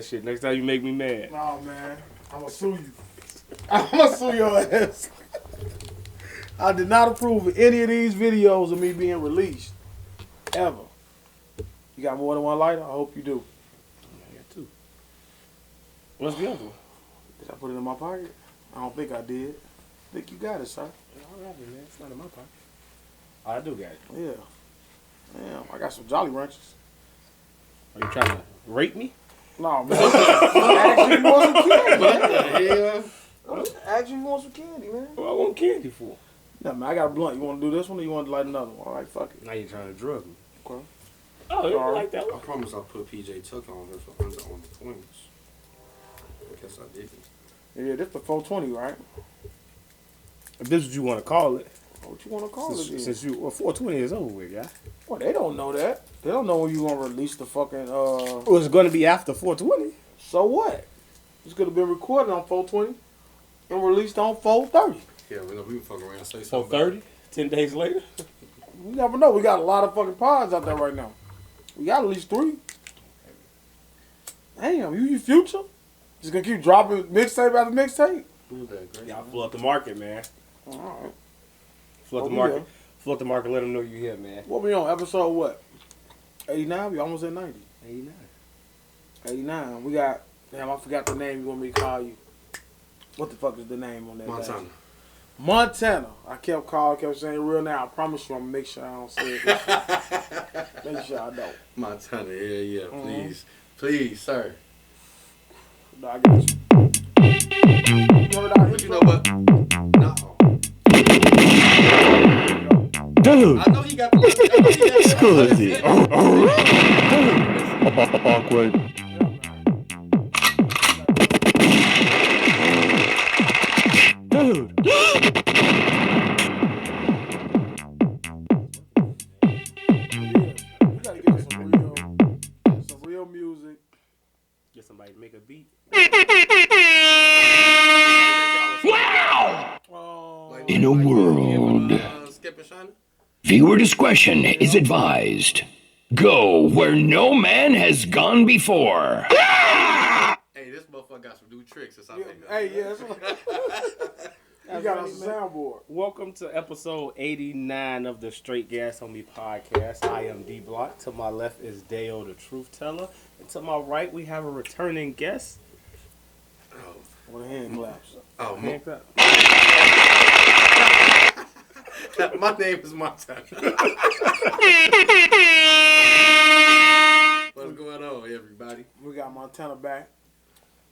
Shit, next time you make me mad. Nah, man. I'm gonna sue you. I'm gonna sue your ass. I did not approve of any of these videos of me being released. Ever. You got more than one lighter? I hope you do. I got two. What's the other one? Did I put it in my pocket? I don't think I did. I think you got it, sir. All right, man. It's not in my pocket. Oh, I do got it. Yeah. Damn, I got some Jolly Ranchers. Are you trying to rape me? No, man. Actually, you want some candy, man. Hell? Actually, you want some candy, man. What I want candy for? Nah, man, I got a blunt. You want to do this one or you want to light another one? All right, fuck it. Now you're trying to drug me. Okay. Oh, you Sorry. like that I one? promise I put PJ Tucker on here for under on the twins. I guess I didn't. Yeah, this the 420, right? If this is what you want to call it. What you want to call it then? Since you, 420 is over with, yeah? Well, they don't know that. They don't know when you gonna release the fucking. Well, it's going to be after 420. So what? It's gonna be recorded on 420 and released on 430. Yeah, we can fuck around and say something. 430? 10 days later? You never know. We got a lot of fucking pods out there right now. We got at least 3. Damn, you Future? Just gonna keep dropping mixtape after mixtape? Y'all flood the market, man. All right. Flood the we market. here. Flood the market, let them know you're here, man. What we on? Episode what? 89? We almost at 90. 89. 89. We got. Damn, I forgot the name you want me to call you. What the fuck is the name on that? Montana. Last? Montana. I kept saying it real now. I promise you I'm gonna make sure I don't say it. Make sure I don't. Montana, yeah, please. Please, sir. No, I got you. You heard our But you intro? know what? No. Dude, I know he got the exclusive. Awkward. Dude. We gotta get some real music. Get somebody to make a beat. In a world, Skip and Shine? viewer discretion is advised. Go where no man has gone before. Hey, this motherfucker got some new tricks or Yeah, something. hey, yeah, that's what you got on the soundboard. Welcome to episode 89 of the Straight Gas Homie podcast. I am Dblock. To my left is Deo, the truth teller. And to my right, we have a returning guest. With a hand claps. Oh, Hand clap. my name is Montana. What's going on, everybody? We got Montana back.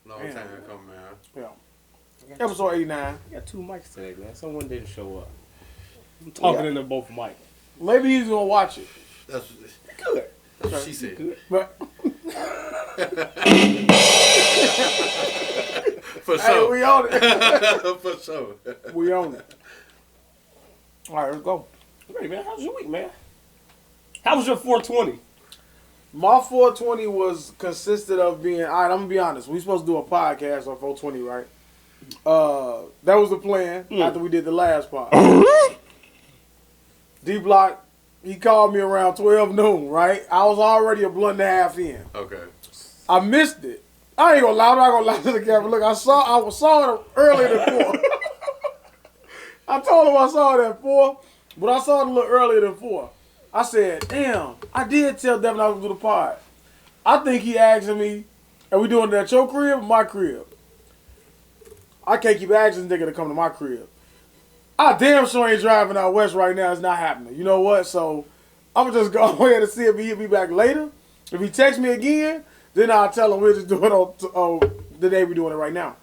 Long Man. time coming, man. Yeah. Episode 89. We got 2 mics today, man. Someone didn't show up. I'm talking into both mics. Maybe he's gonna watch it. That's Good. what she said. Good. But For hey, sure. we on it. For sure. We on it. All right, let's go. Great, man. How's your week, man? How was your 420? My 420 consisted of being, all right, I'm gonna be honest. We supposed to do a podcast on 420, right? That was the plan after we did the last part. D-Block, he called me around 12 noon, right? I was already a blunt and a half in. Okay. I missed it. I ain't gonna lie, I'm not gonna lie to the camera. Look, I saw it earlier than 4. I told him I saw it at 4, but I saw it a little earlier than 4. I said, damn, I did tell Devin I was gonna do the pod. I think he asking me, are we doing it at your crib or my crib? I can't keep asking this nigga to come to my crib. I damn sure ain't driving out west right now. It's not happening. You know what? So I'm gonna just go ahead and see if he hit me back later. If he texts me again, then I'll tell him we'll just do it on the day we're doing it right now.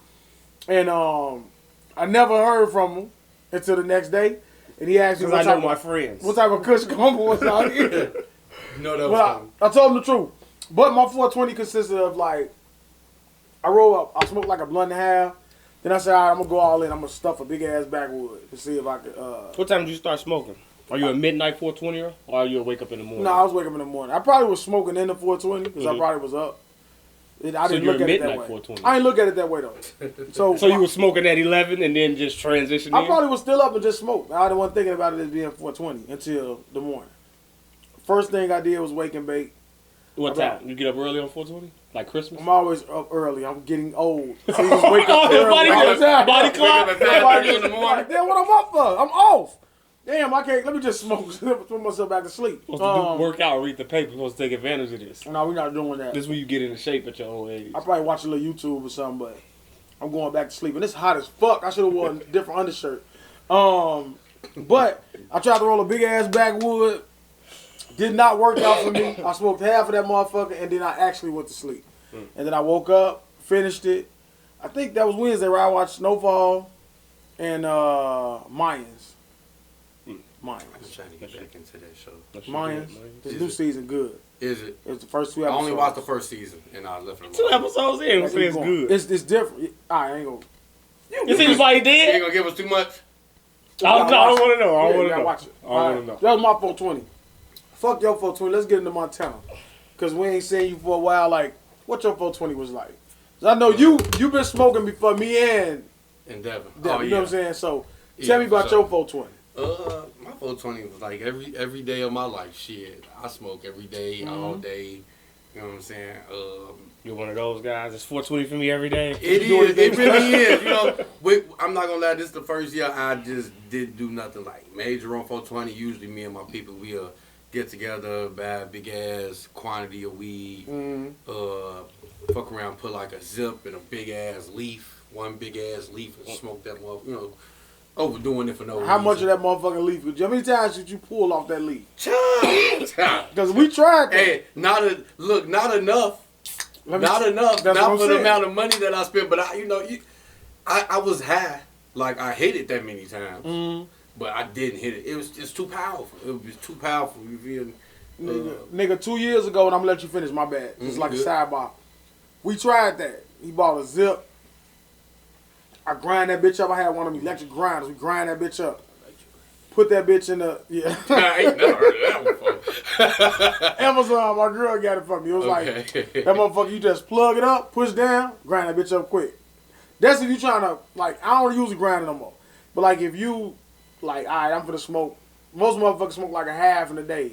And I never heard from him until the next day. And he asked me Because I know my friends. what type of kush combo was out here. You know that was But coming. I told him the truth. But my 420 consisted of like, I roll up, I smoke like a blunt and a half. Then I said, all right, I'm going to go all in. I'm going to stuff a big ass backwood to see if I could. What time did you start smoking? Are you a midnight 420er or are you a wake up in the morning? No, I was waking up in the morning. I probably was smoking in the 420 because I probably was up. I didn't you're look at it that midnight way. 420. I didn't look at it that way though. So you were smoking at 11 and then just transitioned I in? probably was still up and just smoked. I wasn't thinking about it as being 420 until the morning. First thing I did was wake and bake. What time? You get up early on 420? Like Christmas? I'm always up early. I'm getting old. So you just wake up early. Body clock. Wake up at 5:30 in the morning. Damn, what I'm up for? I'm off. Damn, I can't. Let me just smoke. Put myself back to sleep. Supposed to do workout, read the paper. Supposed to take advantage of this. No, we're not doing that. This is when you get into shape at your old age. I probably watch a little YouTube or something, but I'm going back to sleep. And it's hot as fuck. I should have worn a different undershirt. But I tried to roll a big ass backwood. Did not work out for me. I smoked half of that motherfucker and then I actually went to sleep. And then I woke up, finished it. I think that was Wednesday where I watched Snowfall and Mayans. I'm trying to get back into that show. Mayans. This new season good. Is it? It was the first 2 I episodes. only watched the first season and I left it alone. 2 episodes in, Like, so it's good. It's different. I ain't gonna. You see anybody You dead? ain't gonna give us too much? I don't want to know. I Yeah, don't you want to gotta know. watch it. I want to know. That was my 420. Fuck your 420. Let's get into Montana. Because we ain't seen you for a while. Like, what your 420 was like? 'Cause I know you been smoking before me and In Devon. Devin, Oh, you know yeah. what I'm saying? So, Yeah, tell me about so- your 420. My 420 was like every day of my life. Shit, I smoke every day, all day. You know what I'm saying? You're one of those guys. It's 420 for me every day. It is. It really is. You know, I'm not gonna lie. This is the first year I just didn't do nothing like major on 420. Usually, me and my people we'll get together, buy a big ass quantity of weed, fuck around, put like a zip in a big ass leaf, one big ass leaf, and smoke that motherfucker. You know, overdoing it for no reason. How much of that motherfucking leaf? How many times did you pull off that leaf? Child. Because we tried that. Hey, not enough. Let me- Not enough. that's what Not I'm for the saying. amount of money that I spent. But I was high. Like I hit it that many times. But I didn't hit it. It was just too powerful. It was too powerful. You feel me? Nigga, 2 years ago, and I'm gonna let you finish, my bad. It's like a good. sidebar. We tried that. He bought a zip. I grind that bitch up. I had one of them electric grinders. We grind that bitch up. Put that bitch in the, yeah. I ain't never heard of that one before. Amazon, my girl got it for me. It was like, that motherfucker, you just plug it up, push down, grind that bitch up quick. That's if you trying to, like, I don't use a grinder no more. But, like, if you, like, all right, I'm finna smoke. Most motherfuckers smoke like a half in a day.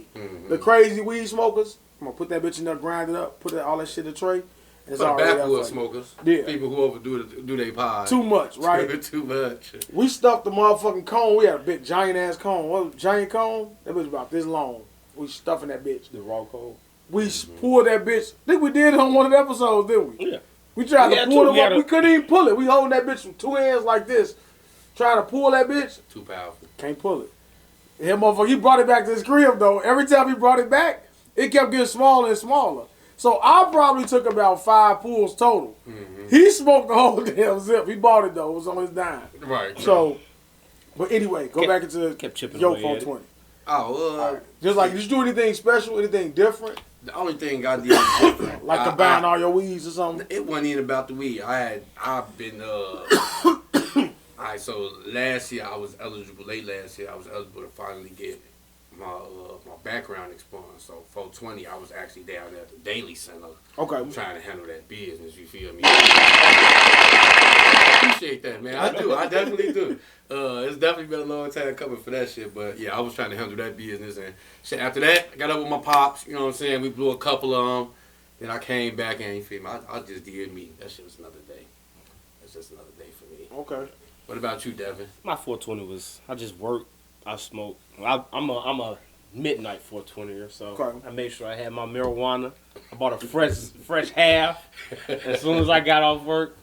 The crazy weed smokers, I'm gonna put that bitch in there, grind it up, put all that shit in the tray. And it's For the already backwood there for you. smokers. Yeah. People who overdo do they pod. Too much, right? Too much. We stuffed the motherfucking cone. We had a big giant ass cone. What giant cone? That bitch about this long. We stuffing that bitch. The raw cold. We pulled that bitch. I think we did it on one of the episodes, didn't we? Yeah. We tried We to had pull to. it We had up. to- We couldn't even pull it. We holding that bitch with 2 hands like this. Trying to pull that bitch. Too powerful. Can't pull it. That motherfucker, he brought it back to his crib though. Every time he brought it back, it kept getting smaller and smaller. So I probably took about 5 pulls total. He smoked the whole damn zip. He bought it though. It was on his dime. Right. So, but anyway, go back into kept chipping your away at it. 420. Oh, Just like, did you do anything special, anything different? the only thing I did different, Like combine all your weeds or something? it wasn't even about the weed. I've been alright, so last year I was eligible, late last year I was eligible to finally get my background expunged. So 420 I was actually down at the Daily Center Okay. trying to handle that business, you feel me? Appreciate that, man. I do. I definitely do. It's definitely been a long time coming for that shit, but yeah, I was trying to handle that business and shit. After that, I got up with my pops, you know what I'm saying? We blew a couple of them. Then I came back and, you feel me? I just did me. That shit was another day. That's just another day for me. Okay. What about you, Devin? My 420 was, I just work, I smoke. I'm a midnight 420 or so. Okay. I made sure I had my marijuana. I bought a fresh half. As soon as I got off work,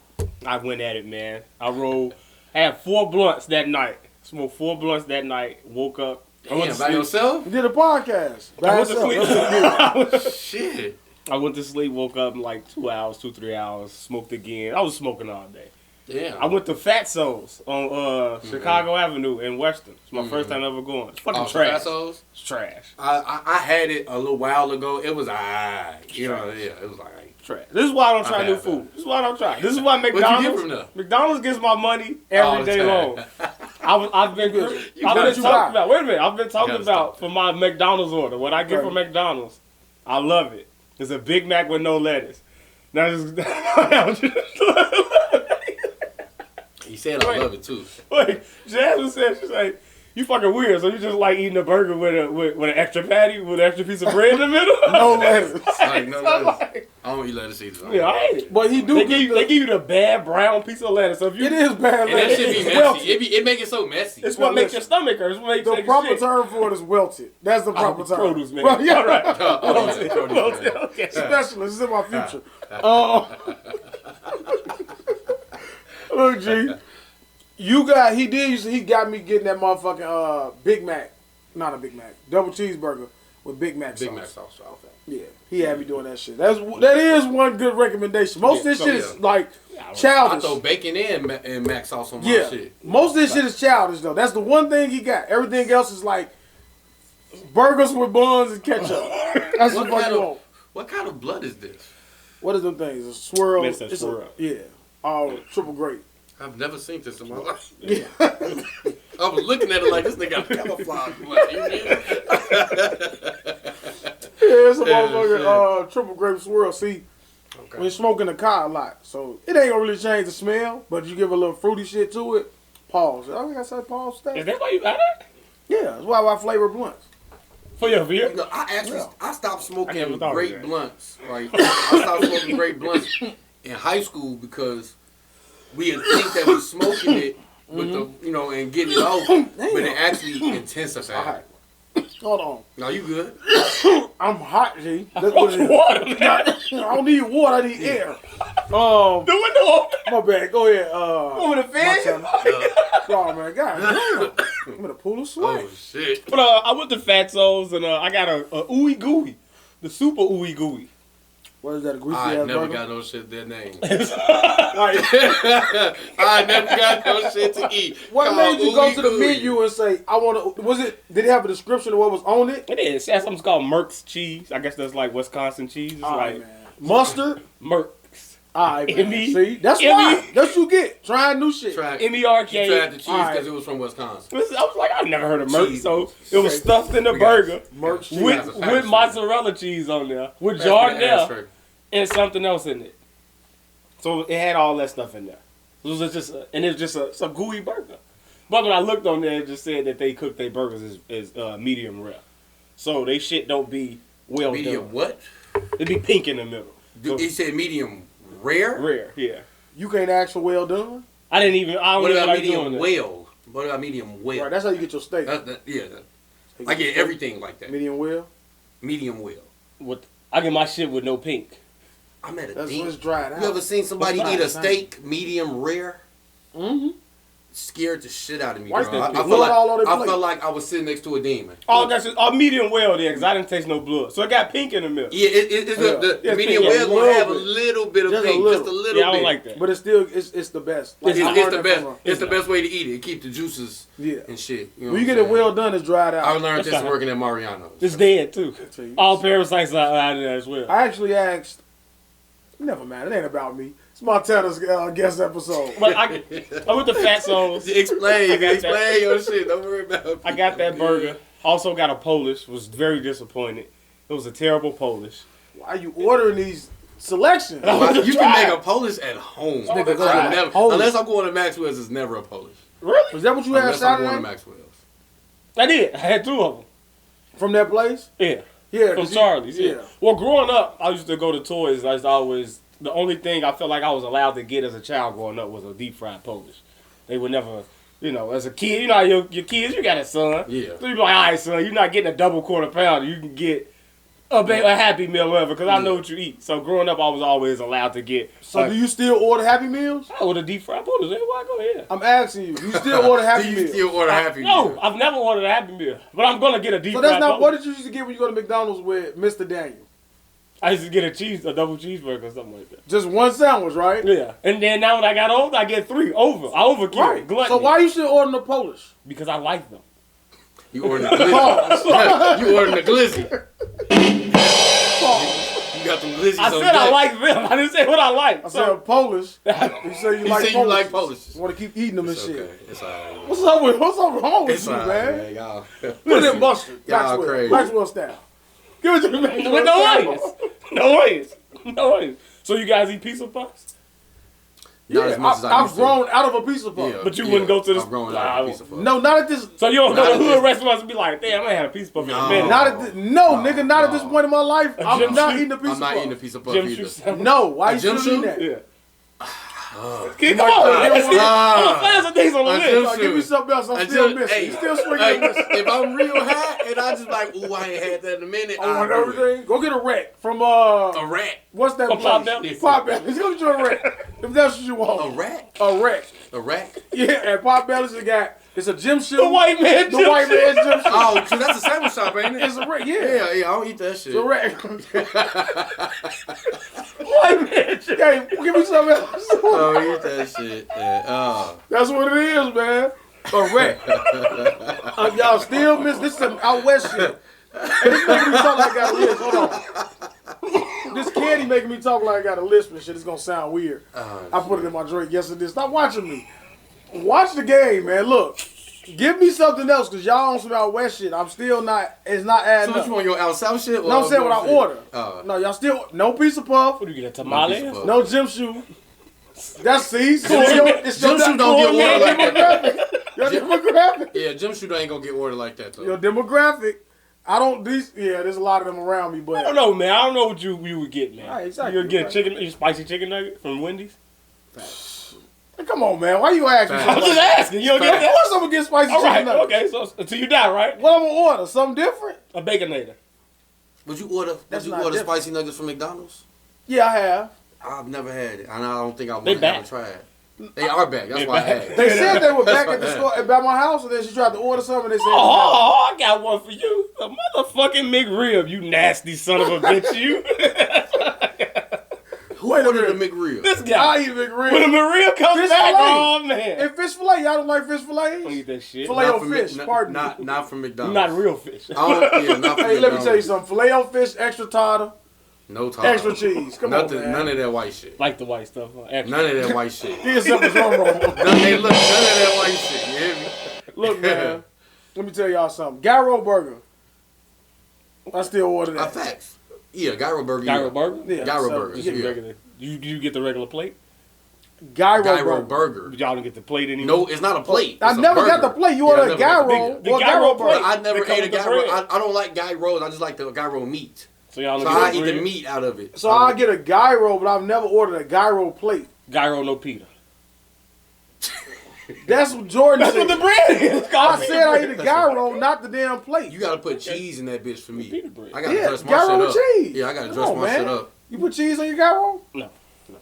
I went at it, man. I had 4 blunts that night. Smoked 4 blunts that night. Woke up. I went Damn, to by sleep. yourself? You did a podcast. By I went to yourself. sleep. Shit. I went to sleep, woke up in like 2-3 hours, smoked again. I was smoking all day. Damn. I went to Fatso's on Chicago Avenue in Western. It's my first time ever going. It's fucking trash. Fatso's? It's trash. I had it a little while ago. It was alright. You know, yeah, it was like Trash. This is why I don't try I've new had food. This is why I don't try. This is why What'd you McDonald's. get from there? McDonald's gets my money All every the day time. long. I've been gotta talking try. about. Wait a minute. I've been talking gotta about stop. for my McDonald's order. What I get Okay. from McDonald's, I love it. It's a Big Mac with no lettuce. Now He said I love it too. wait, Jasmine said she's like, you fucking weird. So you just like eating a burger with an extra patty with an extra piece of bread in the middle? No lettuce. Like, no, So I'm lettuce. like, I don't eat lettuce either. Yeah, I hate it. But he do. They give you the bad brown piece of lettuce. So if you, It is bad. And that shit be It's messy. welted. It make it so messy. it's what makes your stomach hurt. It's what makes The you proper shit. term for it is welted. That's the proper term. Produce, man. Well, yeah. All right. Produce. Okay. Specialist is in my future. Look, G, he got me getting that motherfucking Big Mac, not a Big Mac, double cheeseburger with Big Mac sauce. Big Mac sauce. Okay. Yeah, he had me doing that shit. That is one good recommendation. Most of this shit is like I childish. throw bacon and Mac sauce on my Yeah, shit. most of this shit is childish though. That's the one thing he got. Everything else is like burgers with buns and ketchup. That's What what kind you of- want. What kind of blood is this? What is them things? A swirl. It's a swirl. Yeah. Oh, triple grape. I've never seen this in my life. Yeah. I was looking at it like this nigga got camouflage blood. You mean? Yeah, it's a Yeah, motherfucking triple grape swirl. See, Okay. when you're smoking a car a lot, so it ain't gonna really change the smell, but you give a little fruity shit to it. Pause. I think I said pause. Is Stay. that why you got it? Yeah, that's why I flavor blunts. For your beer? No, I stopped I smoking never thought of grape that. blunts. Right, I stopped smoking grape blunts in high school because we would think that we smoking it with the and getting it off, but it actually intensified. Alright. Hold on. No, you good? I'm hot, G. That's what it is. Water, man. I don't need water, I need air. The window open. My bad. Go ahead. Over the fan? Montana. Oh man, God damn. I'm in a pool of sweat. Oh shit! But I went to Fatso's and I got a ooey gooey. The super ooey gooey. What is that, a greasy I ass never burger? got no shit that name. Like, I never got no shit to eat. what Called made you go to the ooey-gooey. menu and say, I want to, did it have a description of what was on it? It is. It has something called Merck's cheese. I guess that's like Wisconsin cheese. It's Alright, like man. Mustard? Merck's. Alright, man. M.E. See, that's M.E. fine. That's what you get. Trying new shit. Tried, M-E-R-K. you tried the cheese because Alright. it was from Wisconsin. I was like, I've never heard of Merck, Cheese. so it was stuffed in the We got- burger Merch cheese. with, That's a fact. with mozzarella cheese on there, with Pass me the Jardinelle ashtray. and something else in it. So it had all that stuff in there. It was just some gooey burger. But when I looked on there, it just said that they cook their burgers as medium rare. So they shit don't be well Medium done. what? It be pink in the middle. So He said medium rare. rare, yeah. You can't ask for well done? I don't even What even about like doing medium that. well? What about medium well? Right, that's how you get your steak. I get everything like that. Medium well. Medium well. I get my shit with no pink. I'm at a That's deep. when it's dried out. You ever seen somebody What's eat a that? steak medium rare? Mm-hmm. Scared the shit out of me, Why bro. is that I blood all on their plate? felt like I was sitting next to a demon. Oh, that's medium well there, because I didn't taste no blood. So it got pink in the middle. Yeah, the Yeah, medium pink, well a gonna have a little little bit of Just a pink, little. just a little Yeah, I bit. don't like that. But it's still, it's the best. Like, It's I the learned that best. from It's the not. best way to eat it. Keep the juices Yeah. and shit. You know When you what get I'm it well saying? done, it's dried out. I learned That's this not- working at Mariano's. It's dead too. tell you. All parasites are out of there as well. I actually asked. Never mind, it ain't about me. It's Montana's guest episode. But I went to Fatso's. Explain I got that. your shit. Don't worry about it. I got that burger. Also got a Polish. Was very disappointed. It was a terrible Polish. Why you ordering these selections? I was You trying. can make a Polish at home. nigga go I to never, Polish. unless I'm going to Maxwell's, it's never a Polish. Really? Is that what you had Unless I'm going to Saturday? Maxwell's. I did. I had two of them. From that place? Yeah. Yeah. From 'cause you- Charlie's. Yeah. Well, growing up, I used to go to Toys. I was always the only thing I felt like I was allowed to get as a child growing up was a deep fried Polish. They would never, as a kid, how your kids, you got a son. Yeah. So you be like, all right, son, you're not getting a double quarter pounder. You can get a Happy Meal, whatever, because I know what you eat. So growing up, I was always allowed to get. So do you still order Happy Meals? I order deep fried Polish. Hey, why go ahead? I'm asking you. You still order Happy Do you Meals? still order Happy No, Meal? I've never ordered a Happy Meal, but I'm gonna get a deep So fried that's not Polish. what did you used to get when you go to McDonald's with Mr. Daniel? I used to get a double cheeseburger or something like that. Just one sandwich, right? Yeah, and then now when I got older, I get three over. I overkill. Right. Gluttony. So why you still ordering the Polish? Because I like them. You ordering the glizzy. You ordering the glizzy. You got them glizzies I on said deck. I like them. I didn't say what I like. I So, said Polish. You said you You like said Polish. you like Polish. Want to keep eating them and It's shit. okay. It's alright. What's up wrong with It's you, alright, man? man. Y'all. Put it in mustard. Y'all Maxwell. crazy. Maxwell style. Give it to me, Maxwell with no style. onions. No onions. No onions. So you guys eat pizza puffs? Not as much as I I've used to. grown out of a pizza puff. Yeah. But you wouldn't go to the. I've grown out of a pizza puff. No, not at this. So you don't Not go to at hood this- restaurants and be like, damn, I had a pizza puff in a No. minute. Not at this. Nigga, not at this point in my life. A I'm gym not shoe? eating a pizza I'm not puff. eating a pizza puff Gym either. shoe sandwich. No, why you gym still eating shoe? that? Yeah. You Come might- on, you let's might- see. There's some things on the a list. gym Like, give me something else. I'm still missing. Hey, You still swinging hey, missing. if I'm real high and I just like, ooh, I ain't had that in a minute. I want I'll do it. everything. Go get a rack from A rat. what's that From place? Pop Belly's. Pop Belly's. Go get you a rack. If that's what you A want. rat? A rack. A rat? Yeah, at Pop Belly's you got it's a gym shoe. The white man. The white man's gym shoe. Oh, cause that's a sandwich shop, ain't it? It's a rack. Yeah. Yeah, I don't eat that shit. It's a rack. White man. Hey, give me something else. Oh, eat that shit. Yeah. Oh. That's what it is, man. A rack. Y'all still miss this is some out west shit. Hey, this making me talk like I got a list. Hold on. This candy making me talk like I got a list and shit. It's gonna sound weird. I put it in my drink yesterday. Stop watching me. Watch the game, man. Look. Give me something else, cause y'all on some out west shit. I'm still not. It's not adding So up. what you want, your out south shit? No, I'm saying what I order. Oh. No, y'all still no pizza puff, What do you get, a tamale? No pizza puff. no gym shoe. That's see. It's Gym shoe don't get ordered like demographic. Your demographic. Yeah, gym shoe ain't gonna get ordered like that though. Your demographic. I don't. These. Yeah, there's a lot of them around me, I but don't know, man. I don't know what you would get, man. Right, exactly, You would get right. a spicy chicken nugget from Wendy's? come on, man. Why you asking? Facts. I'm something just like asking. You don't that? Of get course I'm gonna get spicy All right, chicken nuggets. okay. So until you die, right? What I'm gonna order? Something different? A baconator. Would you order? That's Would you not order different. spicy nuggets from McDonald's? Yeah, I have. I've never had it, and I don't think I They want to back. ever try it. They are back. That's They why I back. had it. They said they were back at the store at my house, and then she tried to order something. And they said, Oh, I got one for you. A motherfucking McRib, you nasty son of a bitch, you. Who Wait a ordered a minute. McRib? This I guy. eat When a McRib. McRib comes Fish back, fillet. oh man. And fish fillet, y'all don't like fish I don't eat fillets? that shit. Filet Not o from fish, Mc- pardon me. Not from McDonald's. Not real fish. I don't, yeah, not from Hey, let me tell you McDonald's. something. Filet o fish, extra tartar, No time. extra cheese. Come Nothing. on, man. None of that white shit. Like the white stuff. Extra. None of that white shit. Give yourself a drum roll. None of that white shit. You hear me? Look, man. Let me tell y'all something. Gyro burger. I still order that. Facts. Yeah, gyro burger. Gyro yeah. burger? Yeah, Gyro so burgers. you get Yeah. Regular. You get the regular plate? Gyro, Gyro burger. burger. Y'all don't get the plate anymore? No, it's not a plate. I It's a never got burger. the plate. You Yeah, I order a never got the gyro. big- The or gyro gyro plate. burger. I never They come ate a with the gyro. bread. I don't like gyros. I just like the gyro meat. So y'all So don't I get eat the bread? meat out of it. So I get a gyro, but I've never ordered a gyro plate. Gyro no pita. That's what Jordan That's said. what the bread is. I said I eat a gyro, not the damn plate. You gotta put cheese in that bitch for me. Pita bread. I gotta Yeah, dress my gyro shit with up. cheese. Yeah, I gotta Come dress on, my man. shit up. You put cheese on your gyro? No,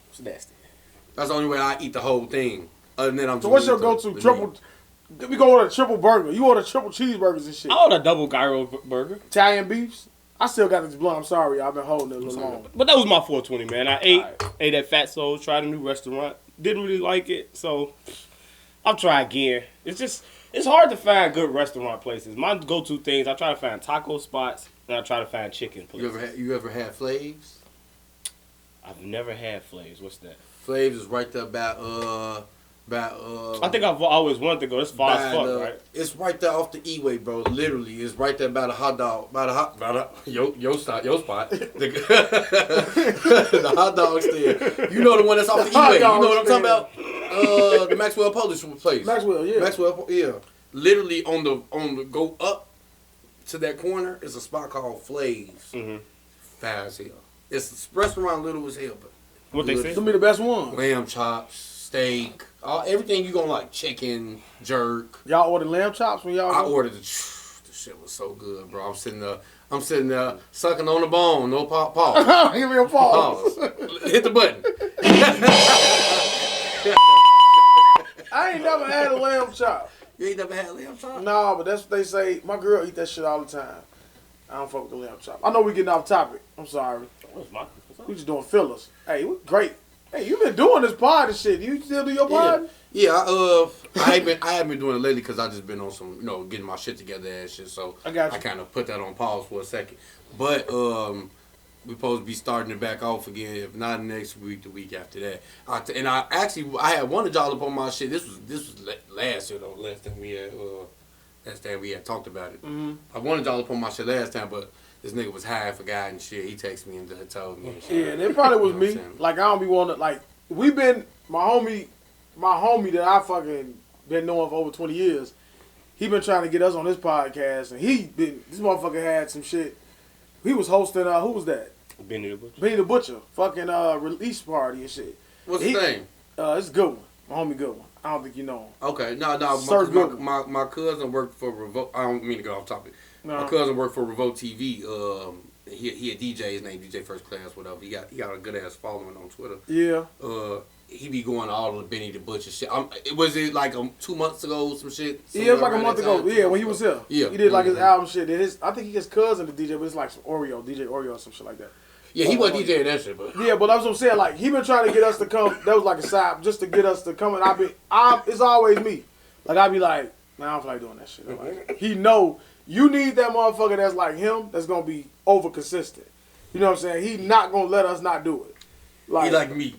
it's nasty. That's the only way I eat the whole thing. Other than I'm. So what's your go-to triple? We go order a triple burger. You order triple cheeseburgers and shit. I ordered a double gyro burger. Italian beefs. I still got this blunt. I'm sorry, I've been holding it a little long. But that was my 420, man. I ate Alright. ate at Fat Soul, tried a new restaurant. Didn't really like it, so I'll try again. It's hard to find good restaurant places. My go-to things, I try to find taco spots and I try to find chicken places. You ever had Flaves? I've never had Flaves. What's that? Flaves is right there about I think I've always wanted to go. It's far as fuck, right? It's right there off the E-way, bro. Literally, it's right there by the hot dog, your spot. The, the hot dog stand. You know the one that's off the The hot E-way. You know dog what I'm talking stand. about? The Maxwell Polish place. Maxwell, yeah. Maxwell, yeah. Literally on the go up to that corner is a spot called Flaves. Mhm. Fast as hell. It's a restaurant little as hell, but What they good. say? Them be the best ones. Lamb chops, steak, everything you gonna like, chicken, jerk. Y'all order lamb chops when y'all I go? ordered the shit was so good, bro. I'm sitting there sucking on the bone, no pause. Give me a pause. Pause. Hit the button. I ain't never had a lamb chop. You ain't never had lamb chops? No, but that's what they say. My girl eat that shit all the time. I don't fuck with the lamb chop. I know we getting off topic. I'm sorry. What's my- what's up? We just doing fillers. Hey, we great. Hey, you been doing this pod and shit. You still do your pod? Yeah, I haven't been doing it lately because I just been on some, getting my shit together and shit. So I got you. kind of put that on pause for a second. But we supposed to be starting it back off again. If not next week, the week after that. I had wanted y'all up on my shit. This was last year though. Last time we had talked about it. Mm-hmm. I wanted y'all up on my shit last time, but this nigga was high and forgot and shit. He texted me and told me and shit. Yeah, and it probably was You know what me. I'm saying? Like, I don't be wanting to, like, we've been my homie that I fucking been knowing for over 20 years, he been trying to get us on this podcast, and this motherfucker had some shit. He was hosting, who was that? Benny the Butcher. Benny the Butcher, fucking release party and shit. What's his name? It's a good one. My homie good one. I don't think you know him. Okay, no. My cousin worked for Revolt. I don't mean to go off topic. No. My cousin worked for Revolt TV. He a DJ. His name DJ First Class. Whatever. He got a good ass following on Twitter. Yeah. He be going to all the Benny the Butcher shit. Was it like 2 months ago? Some shit. Yeah, it was like a month ago. Yeah, when he was here. Yeah. He did like his album shit. I think his cousin the DJ, but it's like some DJ Oreo or some shit like that. Yeah, he wasn't DJing that shit, but yeah, but that's what I'm saying. Like he been trying to get us to come. That was like a side just to get us to come. And it's always me. Like I be like, man, I don't feel like doing that shit. Like, he know you need that motherfucker that's like him. That's gonna be over consistent. You know what I'm saying? He not gonna let us not do it. Like, he like me.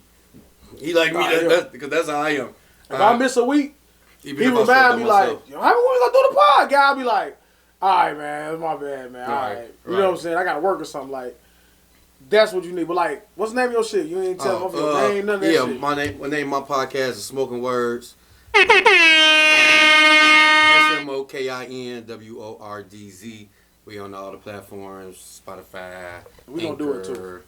He like me. Because that's how I am. If I miss a week, he remind me like, yo, how we gonna do the pod, guy? I be like, all right, man, it's my bad, man. All right. You know what I'm saying? I gotta work or something like. That's what you need. But like, what's the name of your shit? You ain't tell me your name, none of that shit. Yeah, my name of my podcast is Smoking Words. SMOKINWORDZ. We on all the platforms, Spotify, we gonna do it too.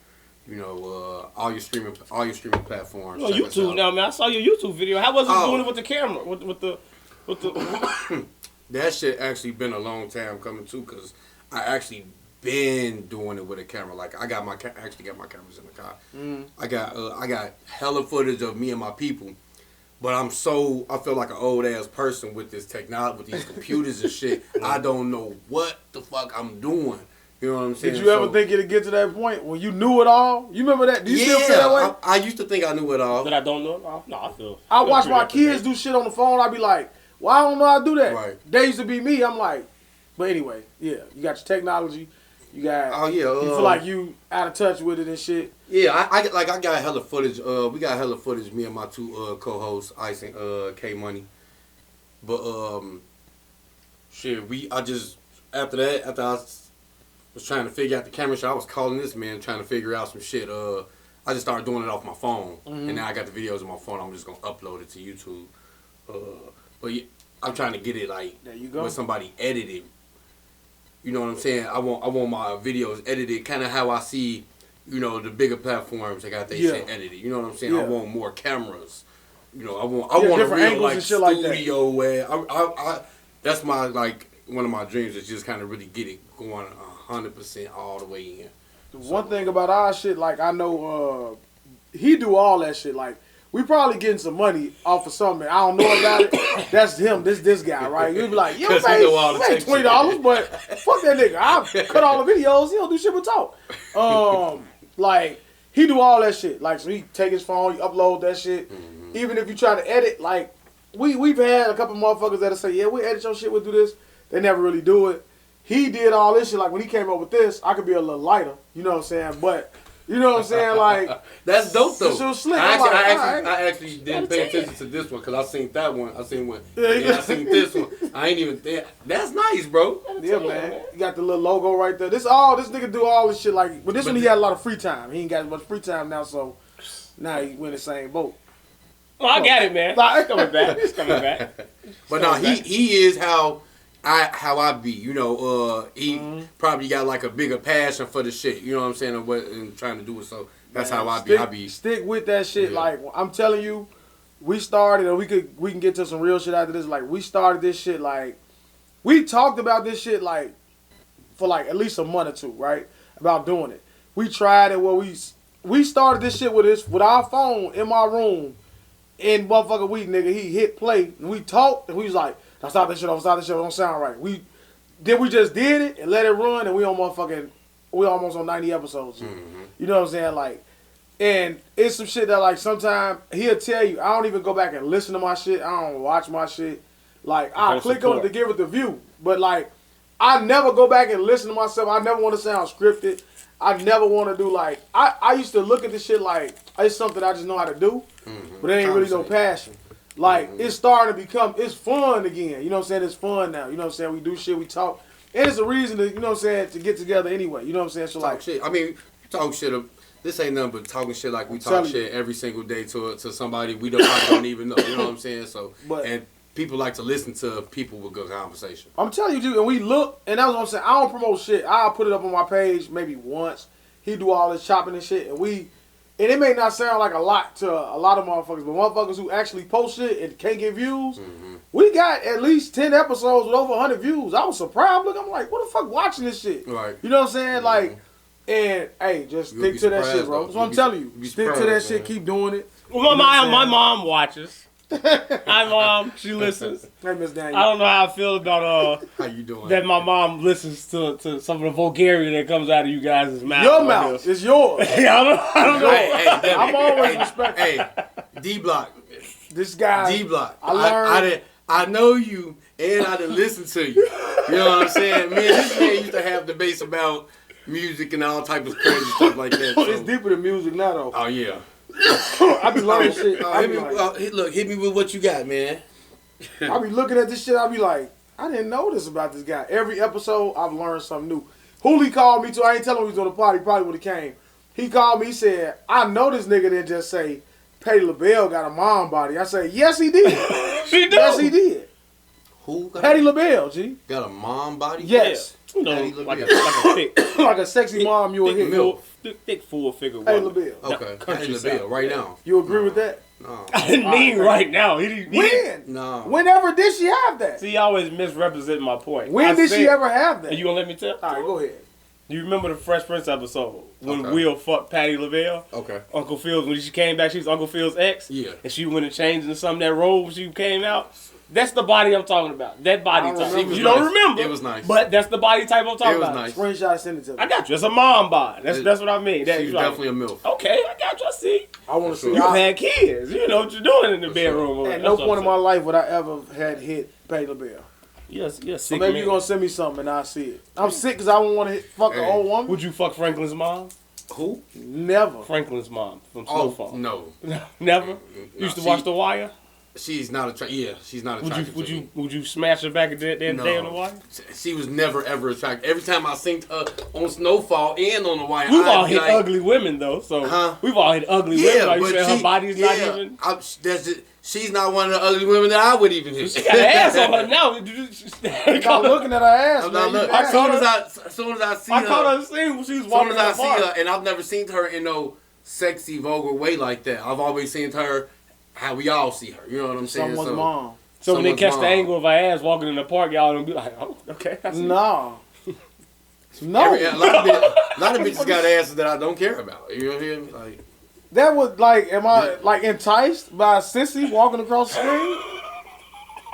You know, all your streaming platforms. On YouTube now, man. I saw your YouTube video. How was it doing it with the camera? With the That shit actually been a long time coming too, cause I actually been doing it with a camera. Like I actually got my cameras in the car. I got hella footage of me and my people. But I feel like an old ass person with this technology, with these computers and shit. I don't know what the fuck I'm doing. You know what I'm saying? Did you ever think it'd get to that point when you knew it all? You remember that? Do you still feel that way? I used to think I knew it all. That I don't know it all? No, I feel. I watch my kids do shit on the phone. I be like, well, I don't know how to do that. Right. They used to be me. I'm like, but anyway, yeah, you got your technology. You got. You feel like you out of touch with it and shit. Yeah, I got hella footage. We got hella footage. Me and my two co-hosts, Ice and K Money. But shit, after I was trying to figure out the camera shot, I was calling this man trying to figure out some shit. I just started doing it off my phone, and now I got the videos on my phone. I'm just gonna upload it to YouTube. But yeah, I'm trying to get it like there you go. with somebody edited. You know what I'm saying? I want my videos edited, kind of how I see, you know, the bigger platforms. They got their shit edited. You know what I'm saying? Yeah. I want more cameras. You know, I want a real like studio like where that's my like one of my dreams is just kind of really get it going 100% all the way in. The one thing about our shit, like I know he do all that shit. Like we probably getting some money off of something. I don't know about it. That's him. This guy, right? You'd be like, you pay $20, but fuck that nigga. I cut all the videos. He don't do shit but talk. Like he do all that shit. Like so he take his phone, he upload that shit. Mm-hmm. Even if you try to edit, like we've had a couple motherfuckers that'll say, yeah, we edit your shit, we'll do this. They never really do it. He did all this shit. Like when he came up with this, I could be a little lighter. You know what I'm saying? But you know what I'm saying? Like that's dope though. So slick. I actually didn't pay attention to this one because I seen that one. I seen this one. I ain't even there. That's nice, bro. Yeah, man. You got the little logo right there. This nigga do all this shit like. But this one he had a lot of free time. He ain't got as much free time now, so now he in the same boat. Well, I got it, man. It's coming back. It's coming back. But no, he is how I be, you know, he probably got like a bigger passion for the shit, you know what I'm saying, and trying to do it. So that's how I be. Stick with that shit. Yeah. Like I'm telling you, we started, and we can get to some real shit after this. Like we started this shit, like we talked about this shit like for like at least a month or two, right? About doing it. We tried it. Well, we started this shit with our phone in my room, and motherfucker, nigga, he hit play, and we talked, and we was like. Don't stop this shit, don't sound right. We just did it and let it run, and we almost on 90 episodes. Mm-hmm. You know what I'm saying? Like, and it's some shit that like sometimes he'll tell you, I don't even go back and listen to my shit. I don't watch my shit. Like I click on it to give it the view, but like I never go back and listen to myself. I never want to sound scripted. I never want to do like I used to look at this shit like it's something I just know how to do, but it ain't really no passion. Like, it's starting to become, it's fun again. You know what I'm saying? It's fun now. You know what I'm saying? We do shit, we talk. And it's a reason to, you know what I'm saying, to get together anyway. You know what I'm saying? So, talk shit. I mean, talk shit. this ain't nothing but talking shit like we talk telling shit every single day to somebody we don't even know. You know what I'm saying? So, But- and people like to listen to people with good conversation. I'm telling you, dude, and we look, and that's what I'm saying. I don't promote shit. I'll put it up on my page maybe once. He do all this chopping and shit, and it may not sound like a lot to a lot of motherfuckers, but motherfuckers who actually post shit and can't get views, we got at least 10 episodes with over 100 views. I was surprised. Look, I'm like, what the fuck watching this shit? Right. You know what I'm saying? Like, and hey, just You'll stick be to that surprised, shit, bro. though. That's what I'm You'll telling be you. Stick to that surprised, shit. man. Keep doing it. Well, my mom watches. Hi, Mom. She listens. Hey, Miss I Daniel. don't know how I feel about How you doing? that my mom listens to some of the vulgarity that comes out of you guys' mouth. Your on mouth this. is yours. Yeah, I don't know. Hey, Devin. I'm always respectful. Hey, D-Block. This guy. D-Block. I learned. I know you, and I done listened to you. You know what I'm saying? Man, this man used to have debates about music and all type of crazy stuff like that. It's So. deeper than music now, though. Oh, yeah. I be learning shit. I Hit be, me, like, hit me with what you got, man. I be looking at this shit. I be like, I didn't know this about this guy. Every episode, I've learned something new. Hooli called me too. I ain't telling him he was on the party. Probably would have came. He called me. He said, I know this nigga didn't just say Patti LaBelle got a mom body. I said, yes, he did. She do. Yes, he did. Who Patti LaBelle, G. got a mom body? Yes. You know, Patti like a LaBelle. thick, Like a sexy mom you will thick, hit. milk. thick full figure Patti woman. LaBelle. Okay, Patti countryside. LaBelle, right now. You agree with that? No. I didn't mean right now. He didn't. When? No. Whenever did she have that? See, he always misrepresent my point. When I did she said- ever have that? Are you gonna let me tell? All right, go ahead. You remember the Fresh Prince episode when Okay. Will fucked Patti LaBelle? Okay. Uncle Phil's, when she came back, she was Uncle Phil's ex. Yeah. And she went and changed into some of that robe when she came out. That's the body I'm talking about. That body I don't type. remember. You don't Nice. remember. It was nice. But that's the body type I'm talking It was about. nice. Screenshot, send it to me. I got you. It's a mom bod. That's what I mean. That, She's like, definitely a MILF. okay, I got you. I see. I want to see. You how- had kids. You know what you're doing in the For bedroom. At That's no what point I'm in my life would I ever had hit Patti LaBelle. Yes, yes. So maybe you're gonna send me something and I'll see it. I'm sick because I don't want to fuck an Hey. old woman. Would you fuck Franklin's mom? Who? Never. Franklin's mom from Oh, Snowfall. no. Never. No, Used to she- watch The Wire. She's not attractive. Yeah, she's not Would attractive. to me. would you smash her back at the end of the day on The Wire? She was never ever attractive. Every time I seen her on Snowfall and on the Wire, We've all I'd be hit like, ugly women though, so Huh? we've all hit ugly Yeah, women. Like you but said, her body's not even. She's not one of the ugly women that I would even hit. She got an ass on her now. I'm not looking at her ass, I'm man. not looking. You As ass. soon as I see I her, caught her scene when she was as soon walking as in I the see park. her, and I've never seen her in no sexy, vulgar way like that. I've always seen her how we all see her. You know what I'm saying? Someone's mom. So when they someone's catch mom. the angle of her ass walking in the park, y'all gonna be like, oh, okay. I see. No. No. A lot of bitches got asses that I don't care about. You know what I mean? Like, That was like, am I like enticed by a sissy walking across the screen?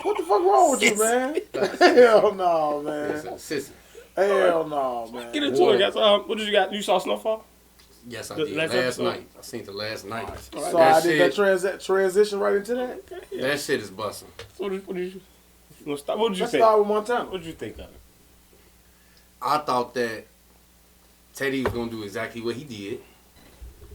What the fuck wrong with you, man? Hell no, man. sissy. Hell no, man. Get into it, guys. What did you got? You saw Snowfall? Yes, I The did. last Last episode? night. I seen it last night. So I did that transition right into that. That shit is busting. So what did you? What did you Let's think? start with Montana. What did you think of it? I thought that Teddy was gonna do exactly what he did.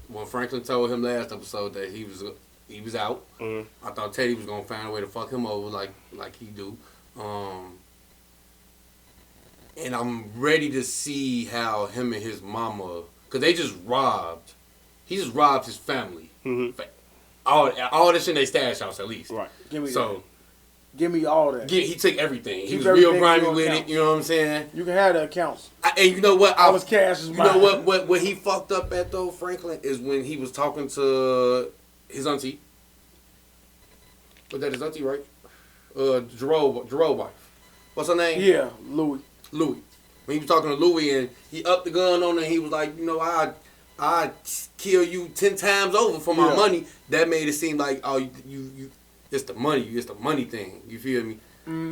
When Franklin told him last episode that he was out, Mhm. I thought Teddy was gonna find a way to fuck him over like he do. And I'm ready to see how him and his mama, cause he just robbed his family. Mhm. All this in their stash house at least. Right. Give me So that. Give me all that. he took everything. He Keep was everything real grimy in your with it. accounts. You know what I'm saying? You can have the accounts. And you know what? All his cash is You mine. know what he fucked up at though, Franklin, is when he was talking to his auntie. Was that his auntie, right? Jerome wife. What's her name? Yeah, Louis. Louis. When he was talking to Louis and he upped the gun on her, he was like, you know, I kill you 10 times over for my Yeah. money. That made it seem like, oh, you it's the money thing. You feel me?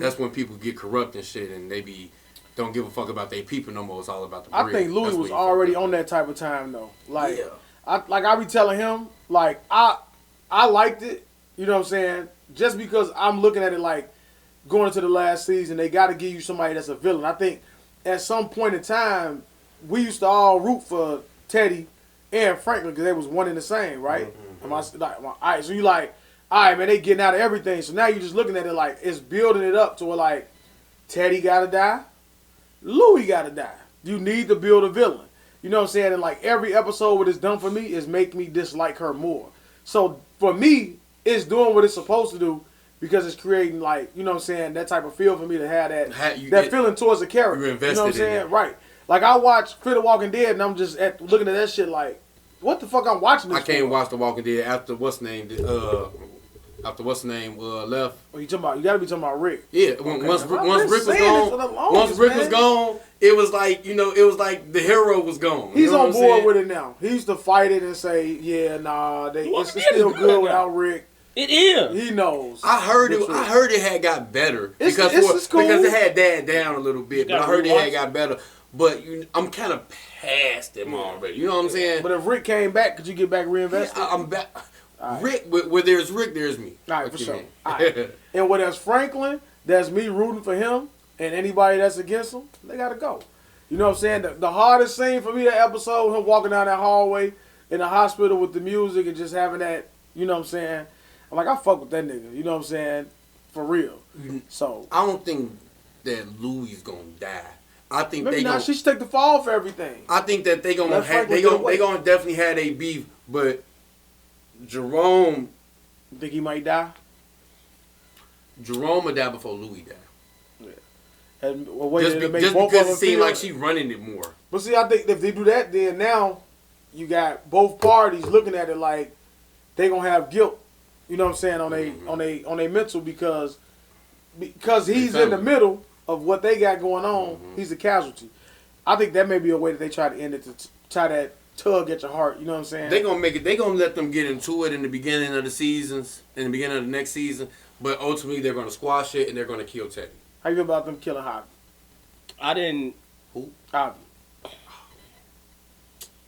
That's when people get corrupt and shit, and they don't give a fuck about their people no more. It's all about the bread. I think Louis That's was what he already fucked up. on that type of time though. Like, Yeah. I be telling him like I liked it. You know what I'm saying? Just because I'm looking at it like going into the last season, they got to give you somebody that's a villain. I think at some point in time, we used to all root for Teddy and Franklin because they was one and the same, right? Am I like, all right? So you like, all right, man, they getting out of everything. So now you're just looking at it like it's building it up to where like Teddy gotta die, Louis gotta die. You need to build a villain. You know what I'm saying? And like every episode what it's done for me is make me dislike her more. So for me, it's doing what it's supposed to do because it's creating like, you know what I'm saying, that type of feel for me to have that feeling towards the character. You're invested you know what I'm saying? Right. Like I watch Fear the Walking Dead and I'm just looking at that shit like, what the fuck I'm watching this I can't for? watch The Walking Dead after what's name left. Oh, you gotta be talking about Rick. Yeah, once Rick was gone, it was like, you know, it was like the hero was gone. He's on board with it now. He used to fight it and say, yeah, nah, it's still good without Rick. It is. He knows. I heard it had got better because it had died down a little bit, but I heard it had got better. But I'm kind of past him already. You know what I'm saying? But if Rick came back, could you get back reinvested? Yeah, I'm back. Right. Rick, where there's Rick, there's me. All right, for sure. All right. And where there's Franklin, that's me rooting for him, and anybody that's against him, they gotta go. You know what I'm saying? The hardest scene for me that episode, him walking down that hallway in the hospital with the music and just having that, you know what I'm saying? I'm like, I fuck with that nigga. You know what I'm saying? For real. Mm-hmm. So I don't think that Louie's gonna die. I think maybe not. She should take the fall for everything. I think that they gonna definitely have a beef, but Jerome, you think he might die? Jerome will die before Louie die. Yeah. And, just because it seems like she's running it more. But see, I think if they do that, then now you got both parties looking at it like they gonna have guilt. You know what I'm saying on a mental because he's in the middle of what they got going on. Mm-hmm. He's a casualty. I think that may be a way that they try to end it to try that tug at your heart. You know what I'm saying? They're gonna make it. They're gonna let them get into it in the beginning of the seasons, in the beginning of the next season. But ultimately, they're gonna squash it and they're gonna kill Teddy. How you feel about them killing Javi? I didn't. Who? Javi.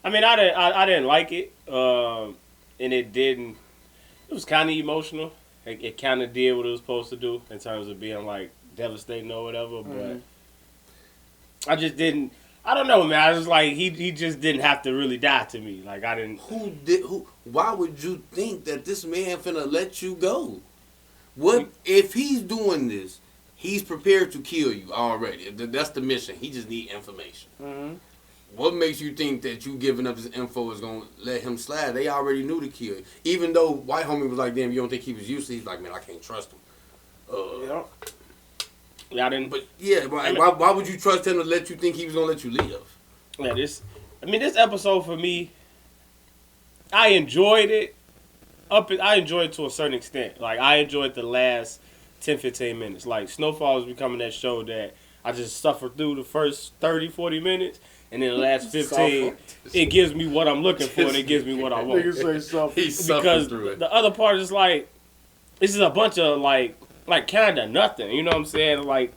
I mean, I didn't like it, and it didn't. It was kind of emotional. It kind of did what it was supposed to do in terms of being like devastating or whatever. But I just didn't. I don't know, man. I was like, he just didn't have to really die to me. Like I didn't. Why would you think that this man finna let you go? What if he's doing this? He's prepared to kill you already. That's the mission. He just need information. Mm-hmm. What makes you think that you giving up his info is gonna let him slide? They already knew to kill you. Even though White Homie was like, "Damn, you don't think he was useless?" He's like, "Man, I can't trust him." Yeah, I didn't. But yeah, why would you trust him to let you think he was gonna let you live? Yeah, this episode for me, I enjoyed it. I enjoyed it to a certain extent. Like I enjoyed the last 10-15 minutes. Like Snowfall is becoming that show that I just suffered through the first 30-40 minutes. And then the last 15, it gives me what I'm looking for, and it gives me what I want. Because through it. The other part is like, this is a bunch of like kind of nothing. You know what I'm saying? Like,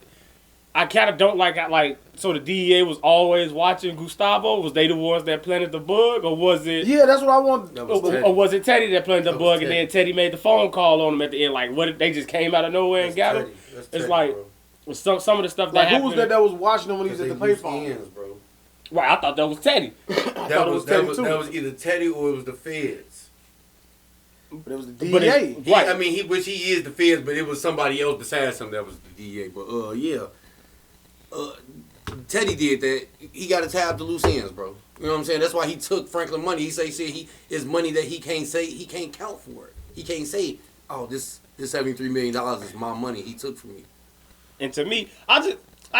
I kind of don't like. So the DEA was always watching Gustavo. Was they the ones that planted the bug, or was it? Yeah, that's what I want. Or was it Teddy that planted the bug, and then Teddy made the phone call on him at the end? Like, what? They just came out of nowhere and got him. It's like some of the stuff that happened. Who was that was watching him when he was at the payphone? Bro. Right, I thought that was Teddy. That was either Teddy or it was the feds. But it was the DEA. Right. I mean, he is the feds, but it was somebody else besides him that was the DEA. But yeah, Teddy did that. He got to tie up the loose ends, bro. You know what I'm saying? That's why he took Franklin money. He said his money that he can't count for it. He can't say, oh, this $73 million is my money he took from me. And to me, I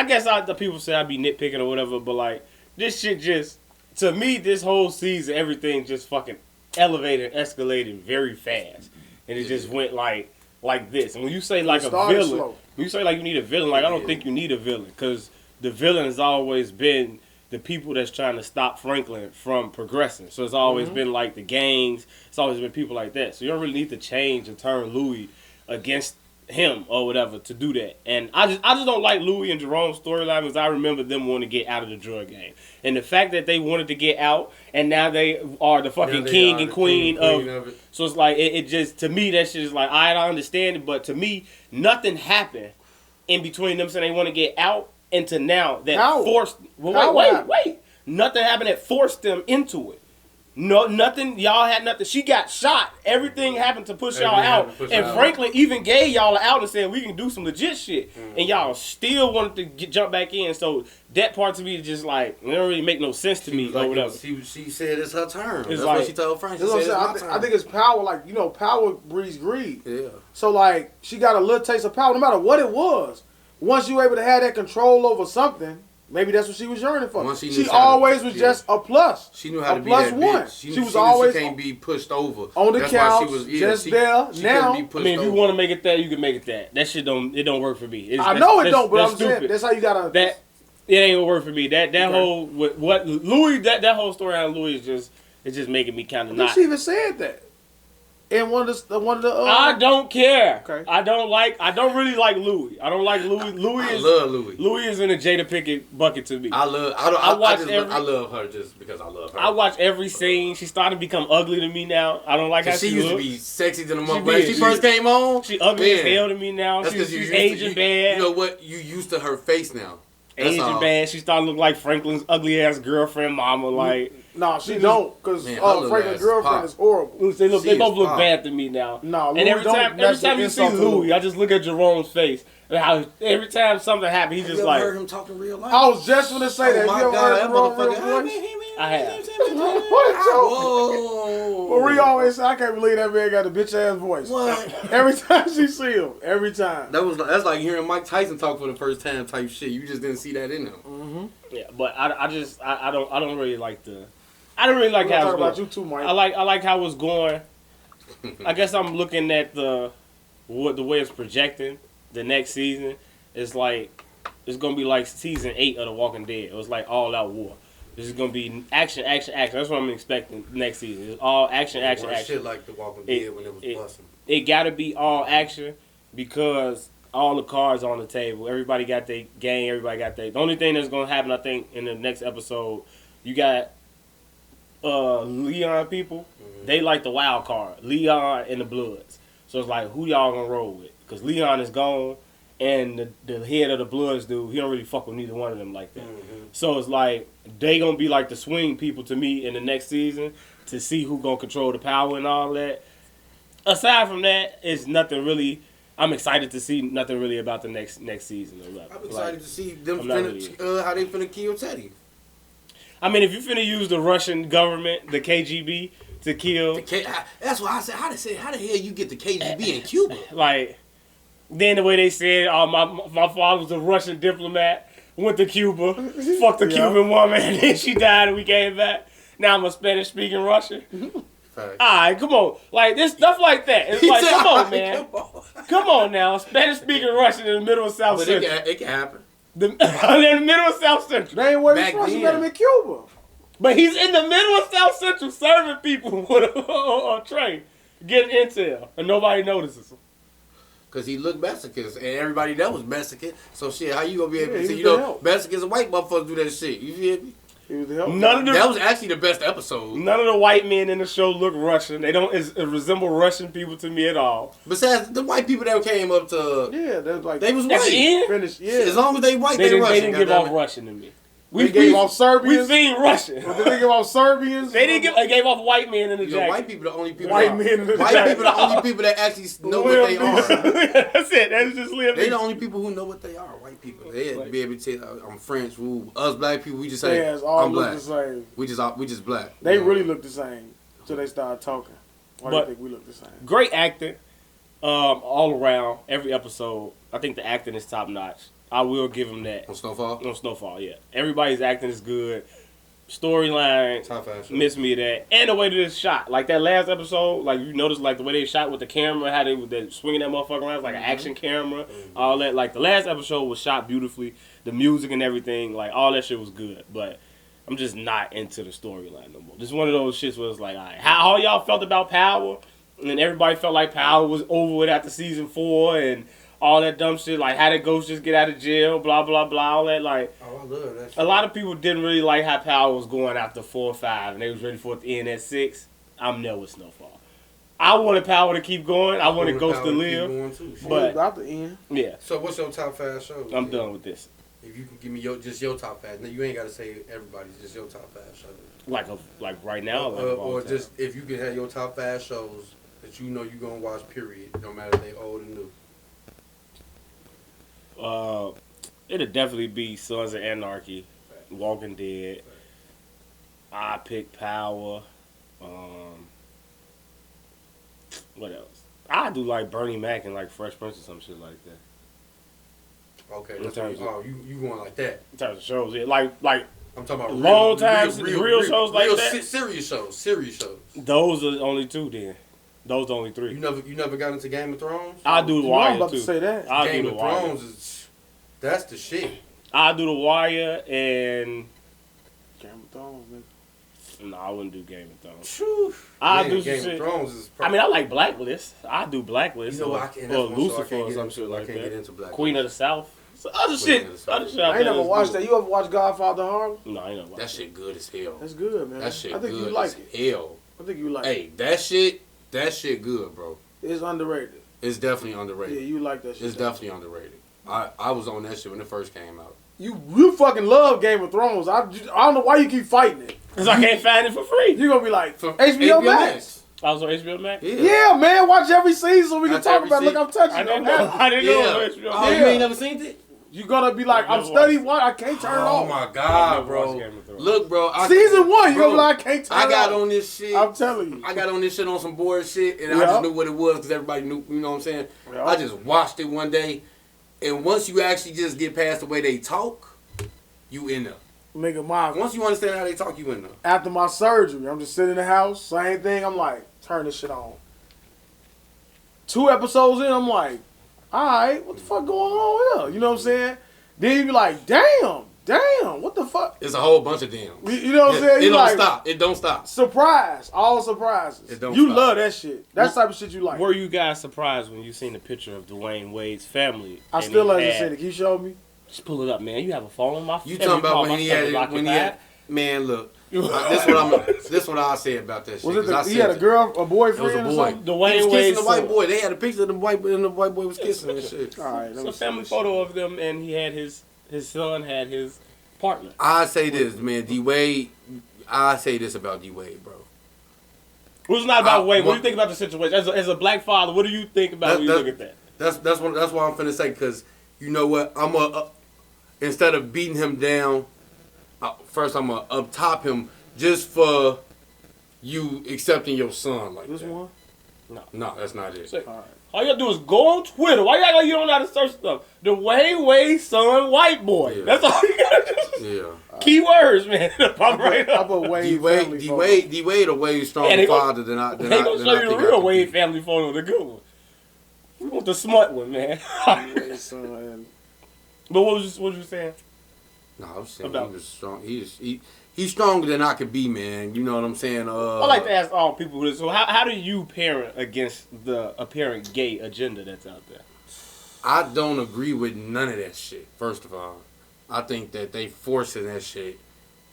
guess the people say I be nitpicking or whatever, but like. This shit just, to me, this whole season, everything just fucking elevated and escalated very fast. And it just went like this. And when you say like a villain, when you say like you need a villain, like I don't think you need a villain. Because the villain has always been the people that's trying to stop Franklin from progressing. So it's always been like the gangs. It's always been people like that. So you don't really need to change and turn Louis against him or whatever to do that. And I just don't like Louis and Jerome's storyline because I remember them wanting to get out of the drug game. And the fact that they wanted to get out and now they are the fucking king and queen of it. So it's like it just, to me, that shit is like, I don't understand it, but to me, nothing happened in between them saying they want to get out and to now that forced wait. Nothing happened that forced them into it. No, nothing. Y'all had nothing. She got shot. Everything happened to push y'all Everything out. happened to push And her out. Franklin even gave y'all out and said we can do some legit shit. And y'all still wanted to jump back in. So that part to me is just like it don't really make no sense to me. Like or whatever. she said it's her turn. That's like- what she told Frank. She That's what I'm said saying. it's my I turn. think it's power. Like, you know, power breeds greed. Yeah. So, like, she got a little taste of power, no matter what it was. Once you able to have that control over something, maybe that's what she was yearning for. Once she She knew always how to- was yeah. just a plus. She knew how A to be plus that one. bitch. She was knew always she can't be pushed over on the That's why couch, she was, just she, there. She Now, couldn't be I pushed mean, if you over. want to make it that, you can make it that. That shit don't work for me. I know it don't, but that's I'm saying that's how you gotta. that it ain't gonna work for me. That Okay. whole what Louis that whole story on Louis is just making me kind of I think not. she even said that. And one of the. I don't care. Okay. I don't really like Louis. I don't like Louis. Louis I is love Louis. Louis is in a Jada Pickett bucket to me. I watch I love her just because I love her. I watch every scene. She's starting to become ugly to me now. I don't like how she she used to looks. be sexy to the She mother. When did. she first came on, She ugly as man, hell to me now. That's because She's you aging bad. You know what? You used to her face now. That's Aging all. bad. She started to look like Franklin's ugly ass girlfriend, mama. Like No, she don't, because Man, her little Franklin's ass girlfriend pop. is horrible. they look. She They both is look pop. bad to me now. No, And Louis every don't. time That's you an see insult to Louis, Louis. I just look at Jerome's face. And how every time something happens, he's You just ever like, heard him talking real life? I was just gonna say that. Oh my You ever God, heard that Jerome motherfucker. real voice? I have. What a joke. Whoa. Marie always say, I can't believe that man got a bitch ass voice. What? Every time she see him, every time. That's like hearing Mike Tyson talk for the first time type shit. You just didn't see that in him. Yeah, but I don't really like the. I don't really like We're how gonna it's talk about going. you too, Mike. I like how it's going. I guess I'm looking at the way it's projecting the next season. It's like it's gonna be like season 8 of The Walking Dead. It was like all out war. This is gonna be action, action, action. That's what I'm expecting next season. It's all action, action, Or action. shit like The Walking Dead when it was busting. It gotta be all action because all the cards on the table. Everybody got their game. Everybody got their. The only thing that's gonna happen, I think, in the next episode, you got Leon people. They like the wild card, Leon and the Bloods. So it's like, who y'all gonna roll with? Because Leon is gone, and the head of the Bloods dude, he don't really fuck with neither one of them like that. So it's like they gonna be like the swing people to me in the next season to see who gonna control the power and all that. Aside from that, it's nothing really. I'm excited to see nothing really about the next season. I'm excited to see them I'm not how they finna kill Teddy. I mean, if you finna use the Russian government, the KGB, to kill, That's why I said, how the hell you get the KGB in Cuba? like, then the way they said, oh, my father was a Russian diplomat, went to Cuba, fucked a Cuban woman, and then she died and we came back. Now I'm a Spanish-speaking Russian. Fact. Alright, come on. Like, this stuff like that. It's like, come on, man. Come on now. Spanish-speaking Russian in the middle of South But Central. it can happen. In the middle of South Central. They ain't where he's Back from. She then. met him in Cuba. But he's in the middle of South Central serving people with a tray, getting intel, and nobody notices him. Cause he looked Mexican, and everybody that was Mexican. So shit, how you gonna be able to he see? was You know, the help. Mexicans and white motherfuckers do that shit. You feel me? He was the help. None That of was actually the best episode. the white men in the show look Russian. They don't resemble Russian people to me at all. Besides the white people that came up to, Yeah, they was like they was At the white. end, finished. As Yeah, long as they white, they they didn't Russian. give off goddammit. Russian to me. they gave off We've Serbians. seen Russian. They gave off Serbians. They gave off white men in the You know, jacket. white people the only people. White that, men in the white jacket. people the only people that actually know what Liam they Neeson. are. That's it. That's just Liam They the Neeson. only people who know what they are. White people. They had to be able to tell. I'm French. Ooh, us black people, we just say They ass all I'm look black. the same. We just black. They You know? really look the same until they start talking. Why do But- you think we look the same? Great acting, all around. Every episode, I think the acting is top notch. I will give them that. on Snowfall. On Snowfall, yeah. Everybody's acting is good. Storyline, Top fashion. miss me of that. And the way that it's shot. Like that last episode, like you noticed like the way they shot with the camera, how they swinging that motherfucker around, like an action camera, all that. Like the last episode was shot beautifully. The music and everything, like all that shit was good. But I'm just not into the storyline no more. Just one of those shits where it's like, all right, how all y'all felt about Power, and everybody felt like Power was over with after season 4 and all that dumb shit, like how did Ghost just get out of jail, blah, blah, blah, all that. Like, Oh, I love that shit. a lot of people didn't really like how Power was going after 4 or 5, and they was ready for it to end at 6. I'm there with Snowfall. I wanted Power to keep going. I wanted Ghost to live. She But- was about to end. Yeah, So what's your top 5 shows? I'm done with this. If you can give me just your top 5, now you ain't gotta say everybody's, just your top 5 shows. Like right now, Or just if you can have your top 5 shows that you know you gonna watch. Period. No matter if they old or new. It'd definitely be Sons of Anarchy, Walking Dead. I pick Power. What else? I do like Bernie Mac and like Fresh Prince or some shit like that. Okay, In that's terms you going like that? In terms of shows, yeah, like I'm talking about long real shows like that. Serious shows. Those are the only 2 then. Those are the only 3. You never got into Game of Thrones? I do The I'm Wire about too. to say that. Game of Thrones that's the shit. I do The Wire and Game of Thrones, nigga. no, I wouldn't do Game of Thrones. Whew. I do Game shit. of Thrones is. I mean, I like Blacklist. I do Blacklist. You know what? I can't. Or That's one show I Lucifer can't or get some into. shit I like can't get that. into Black. Queen of the South. So other Queen shit. of the South. Other shit. I ain't never watched that. You ever watched Godfather Harlem? No, I ain't never watched That shit good as hell. That's good, man. That shit I think good you like as it. hell. I think you like it. Hey, that shit good, bro. It's underrated. It's definitely Yeah, underrated. you like that shit. It's definitely underrated. I was on that shit when it first came out. You fucking love Game of Thrones. I don't know why you keep fighting it. Because I can't find it for free. You gonna be like From HBO Max. I was on HBO Max. Yeah, man. Watch every season so we can Watch talk every about. Look, I'm touching. I didn't I'm know. happy. I didn't know Yeah. it was HBO Oh, Max. you ain't never seen it? You gonna be like, I I'm never study watched one. I can't turn it Oh off. my I god, never bro! watched Game of Thrones. Look, bro. Season 1, you bro, gonna be like, I can't turn I it got off. on this shit. I'm telling you. I got on this shit on some bored shit, and I Yeah. just knew what it was because everybody knew. You know what I'm saying? Yeah. I just watched it one day, and once you actually just get past the way they talk, you in there. Nigga, mine. Once you understand how they talk, you in there. After my surgery, I'm just sitting in the house, same thing. I'm like, turn this shit on. 2 episodes in, I'm like, all right, what the fuck going on here? You know what I'm saying? Then you be like, damn, what the fuck? It's a whole bunch of them. You know what I'm saying? It You don't like, stop. It don't stop. Surprise, all surprises. It don't you stop. love that shit. That's the type of shit you like. Were you guys surprised when you seen the picture of Dwayne Wade's family? I and still he haven't had- seen it. Can you show me? Just pull it up, man. You have a phone on my phone. You talking about when he had it? When he had, man, look. This what I say about that shit. Was it 'cause I he had a seen girl, a boyfriend, It was a or boy. something? He was Dwayne kissing Wade's the white son. boy. They had a picture of the white boy, and the white boy was kissing and shit. All right, let It's me a see family this photo of them, and he had his son had his partner. I say this, man, D Wade. I say this about D Wade, bro. It's not about Wade. What do what- you think about the situation? As a black father, what do you think about when you look at that? That's what I'm finna say. Cause you know what, instead of beating him down, first I'm gonna up top him just for you accepting your son like This that. one? No, that's not it. Say, all you gotta do is go on Twitter. Why you act like you don't know how to search stuff? Dwayne Wade's son, white boy. Yeah. That's all you gotta do. Yeah. Keywords, man. Pop right I up. put Wade D family photo. Wade a way stronger Yeah, they gon- father than I. They gonna show you the think I real could Wade be. family photo, the good one. We want the smart one, man. Wade son, and But what was you saying? No, I was saying About- he was strong. He's stronger than I could be, man. You know what I'm saying? I like to ask all people this. So how do you parent against the apparent gay agenda that's out there? I don't agree with none of that shit. First of all, I think that they forcing that shit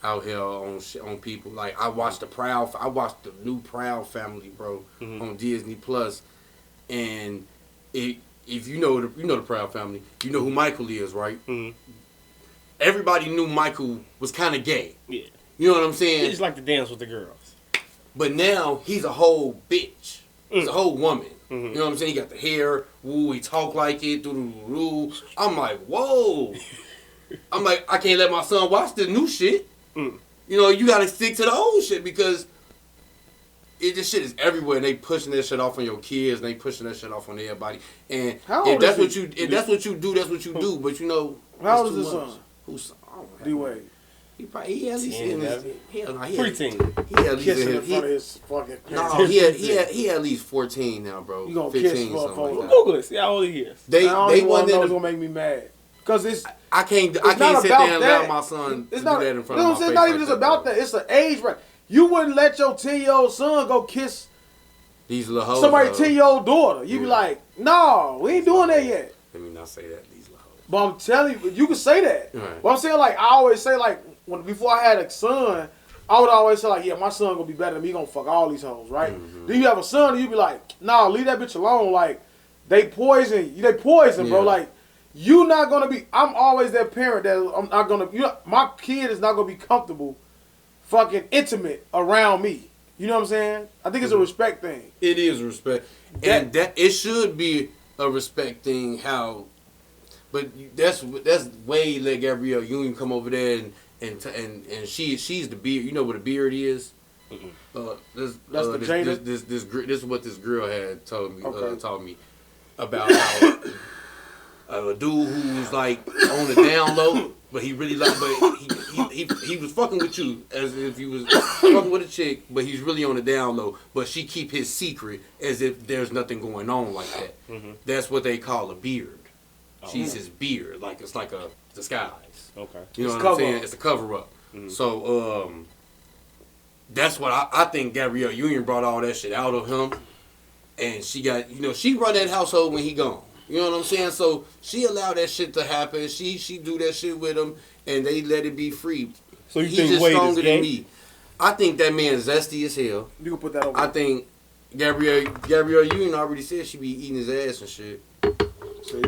out here on people. Like I watched the new Proud Family, bro, on Disney Plus, and if you know the Proud Family, you know who Michael is, right? Mm-hmm. Everybody knew Michael was kind of gay. Yeah. You know what I'm He saying? just like to dance with the girls. But now he's a whole bitch. He's a whole woman. Mhm. You know what I'm saying? He got the hair. Woo, he talk like it. Doo-doo-doo-doo. I'm like, whoa. I'm like, I can't let my son watch the new shit. Mm. You know, you got to stick to the old shit because this shit is everywhere. And they pushing that shit off on your kids. And they pushing that shit off on everybody. And How if old that's is what he? that's what you do, that's what you do. But you know, How it's old is too his much. son? Who's son? I don't D know. Wade. He at least 10, in his, 11. hell no, he Preteen. he at least Kissing in in front of his, his fucking no, parents. he at least 14 now, bro. You gonna 15, kiss for a something photo. like that. Google it. See how old he is. They I don't they even want wasn't to know in it's the, gonna make me mad. Cause I I can't not sit about there and that. allow my son to it's do not. that in You front know what of I'm saying? my Not face even like just about bro. that. It's an age right. You wouldn't let your 10-year-old son go kiss These little hoes. somebody's 10-year-old daughter. You be Yeah. like, no, we ain't doing that yet. Let me not say that. These little hoes. But I'm telling you, you can say that. Right. But I'm saying, like, I always say, like, before I had a son, I would always say, like, yeah, my son gonna be better than me. He gonna fuck all these hoes, right? Mm-hmm. Then you have a son, and you be like, nah, leave that bitch alone. Like, they poison, bro. Yeah. Like, you not gonna be. I'm always that parent that I'm not gonna. My kid is not gonna be comfortable, fucking intimate around me. You know what I'm saying? I think it's a respect thing. It is respect, and that it should be a respect thing. How, but that's Wade let Gabrielle Union come over there and she's the beard. You know what a beard is? This is what this girl had told me. Taught me about how a dude who's like on the down low, but he really like, but he was fucking with you as if he was fucking with a chick, but he's really on the down low. But she keep his secret as if there's nothing going on like that. That's what they call a beard. She's his beard, like it's like a disguise. Okay, you know what I'm saying? It's a cover up. So that's what I think Gabrielle Union brought all that shit out of him. And she got, she run that household when he gone. You know what I'm saying? So she allowed that shit to happen. She do that shit with him, and they let it be free. So you He's think just Wade stronger is than gay? me. I think that man's zesty as hell. You can put that over. I think Gabrielle Union already said she be eating his ass and shit. See?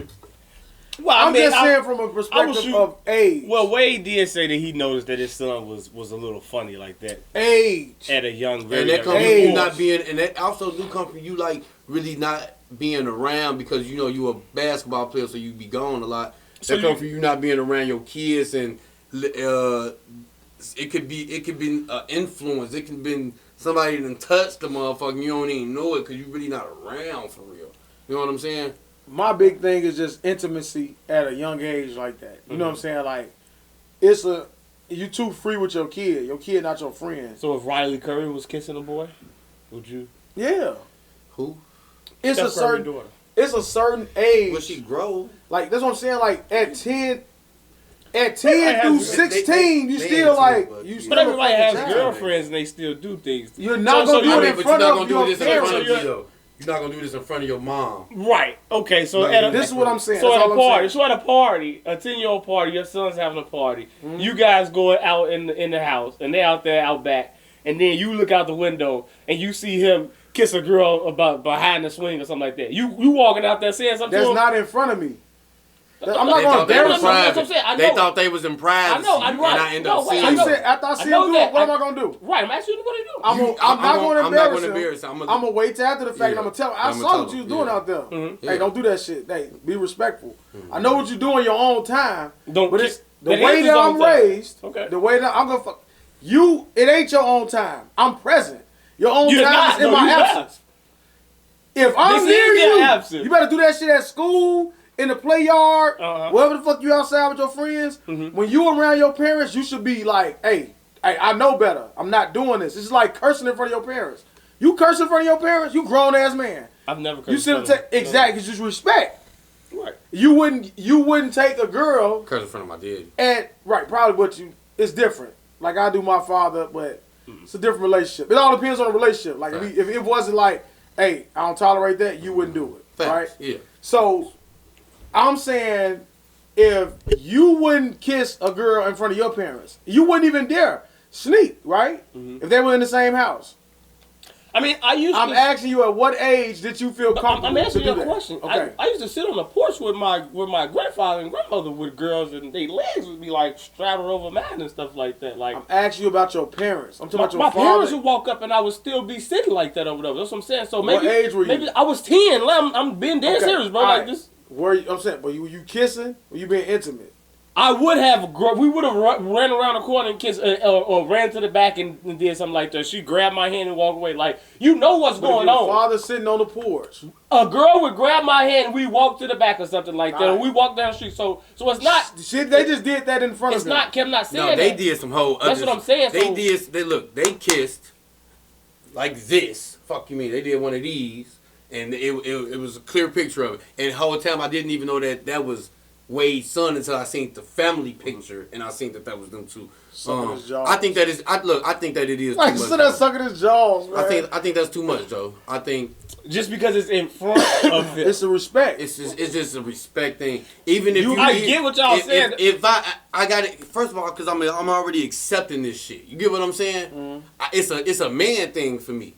Well, I'm just saying from a perspective of age. Well, Wade did say that he noticed that his son was a little funny like that. Age. At a young, and that comes from you not being, and that also do come from you like really not being around because you a basketball player, so you be gone a lot. So that comes from you not being around your kids, and it could be influence. It could be somebody that touched the motherfucker. You don't even know it because you really not around for real. You know what I'm saying? My big thing is just intimacy at a young age like that. You know what I'm saying? Like, you too free with your kid. Your kid not your friend. So if Riley Curry was kissing a boy, would you? Yeah. Who? It's a certain age. Will she grow? Like, that's what I'm saying. Like, at 10 through 16, you still like... But everybody has girlfriends and they still do things. You're not going to do it in front of your parents. You're not gonna do this in front of your mom. Right. Okay. So this is what I'm saying. So at a party, a 10-year-old party, your son's having a party. Mm-hmm. You guys go out in the house, and they're out there out back, and then you look out the window and you see him kiss a girl behind the swing or something like that. You walking out there saying something. That's not in front of me. I'm not going to embarrass them. They thought they was in privacy. And I end up seeing them. After I see them do it, what am I going to do? Right, I'm asking you what to do. I'm not going to embarrass them. I'm going to wait till after the fact and I'm going to tell them. I saw what you was doing out there. Mm-hmm. Hey, don't do that shit. Hey, be respectful. Mm-hmm. I know what you do in your own time. But it's the way that I'm raised, the way that I'm going to fuck. It ain't your own time. I'm present. Your own time is in my absence. If I'm near you, you better do that shit at school. In the play yard, wherever the fuck you outside with your friends, when you around your parents, you should be like, hey, I know better. I'm not doing this. It's like cursing in front of your parents. You curse in front of your parents, you grown ass man. I've never cursed. You should have exactly, it's just respect. Right. You wouldn't take a girl curse in front of my dad. And probably it's different. Like I do my father, but it's a different relationship. It all depends on the relationship. Like if it wasn't like, hey, I don't tolerate that, you wouldn't do it. Thanks. Right? Yeah. So I'm saying if you wouldn't kiss a girl in front of your parents, you wouldn't even dare sneak, right? Mm-hmm. If they were in the same house. I mean, I'm asking you at what age did you feel comfortable? I'm asking you a that? question. Okay. I used to sit on the porch with my grandfather and grandmother with girls, and their legs would be like straddled over mine and stuff like that. Like I'm asking you about your parents. I'm talking about your my father. parents would walk up and I would still be sitting like that over there. That's what I'm saying. So maybe what age were you? Maybe I was 10. I'm being dead serious, bro. Like this. I'm saying, but were you kissing or you being intimate? I would have. We would have ran around the corner and kissed, or ran to the back and did something like that. She grabbed my hand and walked away. Like what's going on. Father sitting on the porch. A girl would grab my hand and we walk to the back or something like that. Or we walk down the street. So it's not. Shit, they just did that in front of them. It's not. I'm not saying no, they did some whole. That's what I'm saying. They kissed like this. Fuck you mean? They did one of these, and it was a clear picture of it. And the whole time I didn't even know that was Wade's son until I seen the family picture and I seen that was them two. I think that is. I think that it is. Like too much, sit there sucking his jaws, man. I think that's too much, though. I think just because it's in front of it, it's a respect. It's just a respect thing. Even if I get what y'all saying. If I got it, first of all, because I'm already accepting this shit. You get what I'm saying? Mm-hmm. It's a man thing for me.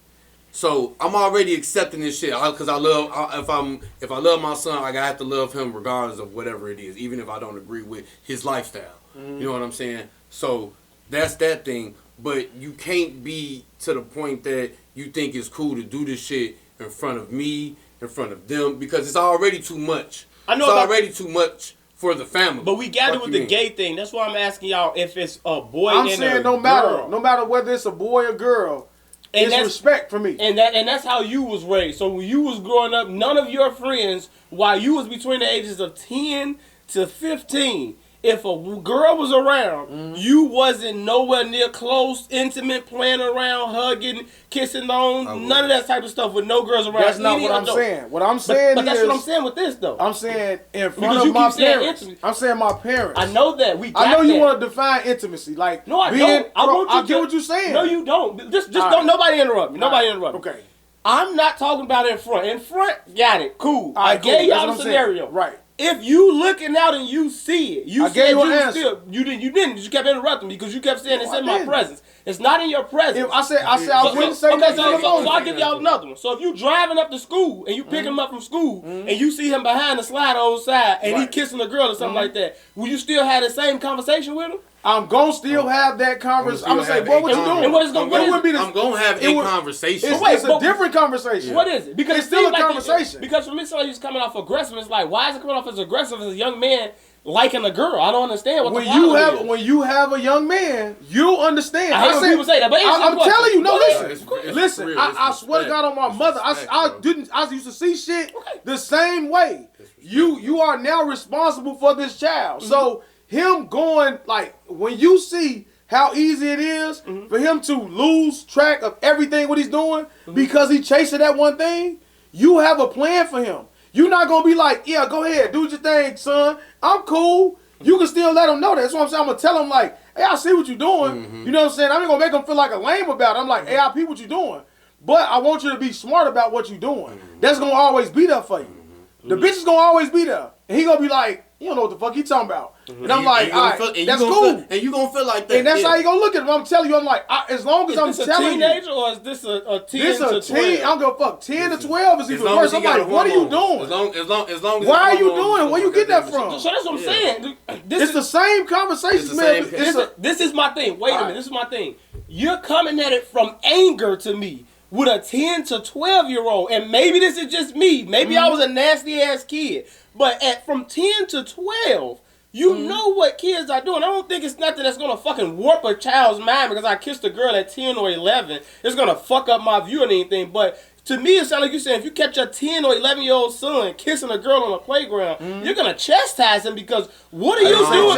So I'm already accepting this shit because if I love my son, I have to love him regardless of whatever it is, even if I don't agree with his lifestyle. You know what I'm saying? So that's that thing. But you can't be to the point that you think it's cool to do this shit in front of me, in front of them, because it's already too much. I know it's already too much for the family. But we got it with the gay thing. That's why I'm asking y'all if it's a boy I'm and saying a no girl. matter whether it's a boy or girl, And it's respect for me. And that's how you was raised. So when you was growing up, none of your friends, while you was between the ages of 10 to 15, if a girl was around, you wasn't nowhere near close, intimate, playing around, hugging, kissing on, none of that type of stuff with no girls around. That's not what I'm saying. What I'm saying but that's what I'm saying with this, though. I'm saying in front Because of you my keep saying parents. intimacy. I'm saying my parents. I know that. I know you want to define intimacy. Like, no, I don't. I get what you're saying. No, you don't. Just don't. Nobody interrupt me. Nobody interrupt me. Okay. I'm not talking about in front. In front, got it. Cool. I gave y'all the scenario. Right. If you looking out and you see it, you I said gave you you an answer. still you didn't. You kept interrupting me because you kept saying No, it's I in my didn't. presence. It's not in your presence. If I said I wouldn't say okay, that. so I'll give y'all another one. So if you driving up to school and you pick him up from school and you see him behind the slide on the side and he kissing a girl or something like that, will you still have the same conversation with him? I'm gonna still have that conversation. I'm gonna say, boy, what you doing? And what is gonna I'm gonna have a conversation. It's a different conversation. What is it? Because it's still a like conversation. Because for me, somebody who's coming off aggressive, it's like, why is it coming off as aggressive as a young man liking a girl? I don't understand what the problem is. When you have a young man, you understand. I hate when people say that, but I'm telling you, no, It's listen. real. I swear to God on my mother, I used to see shit the same way. You are now responsible for this child. So him going, like, when you see how easy it is for him to lose track of everything what he's doing because he chasing that one thing, you have a plan for him. You're not going to be like, yeah, go ahead, do your thing, son. I'm cool. You can still let him know that. That's what I'm saying. I'm going to tell him, like, hey, I see what you're doing. You know what I'm saying? I'm not going to make him feel like a lame about it. I'm like, hey, I peep what you're doing. But I want you to be smart about what you're doing. That's going to always be there for you. The bitch is going to always be there. And he going to be like, you don't know what the fuck he talking about. And I'm like, all right, that's cool. And you gonna feel like that. And that's how you gonna look at him. I'm telling you, I'm like, as long as I'm telling you. Is this a teenager or is this a 10 this to 12? This a teen. I'm gonna fuck 10 to 12 is even worse. I'm like, what are you doing? As long as why are you doing? Where you get that from? So that's what I'm saying. It's the same conversation, man. This is my thing. Wait a minute. This is my thing. You're coming at it from anger to me with a 10 to 12-year-old. And maybe this is just me. Maybe I was a nasty-ass kid. But from 10 to 12, you know what kids are doing. I don't think it's nothing that's going to fucking warp a child's mind because I kissed a girl at 10 or 11. It's going to fuck up my view on anything. But to me, it sounds like you're saying if you catch your 10 or 11-year-old son kissing a girl on a playground, you're going to chastise him because what are you doing?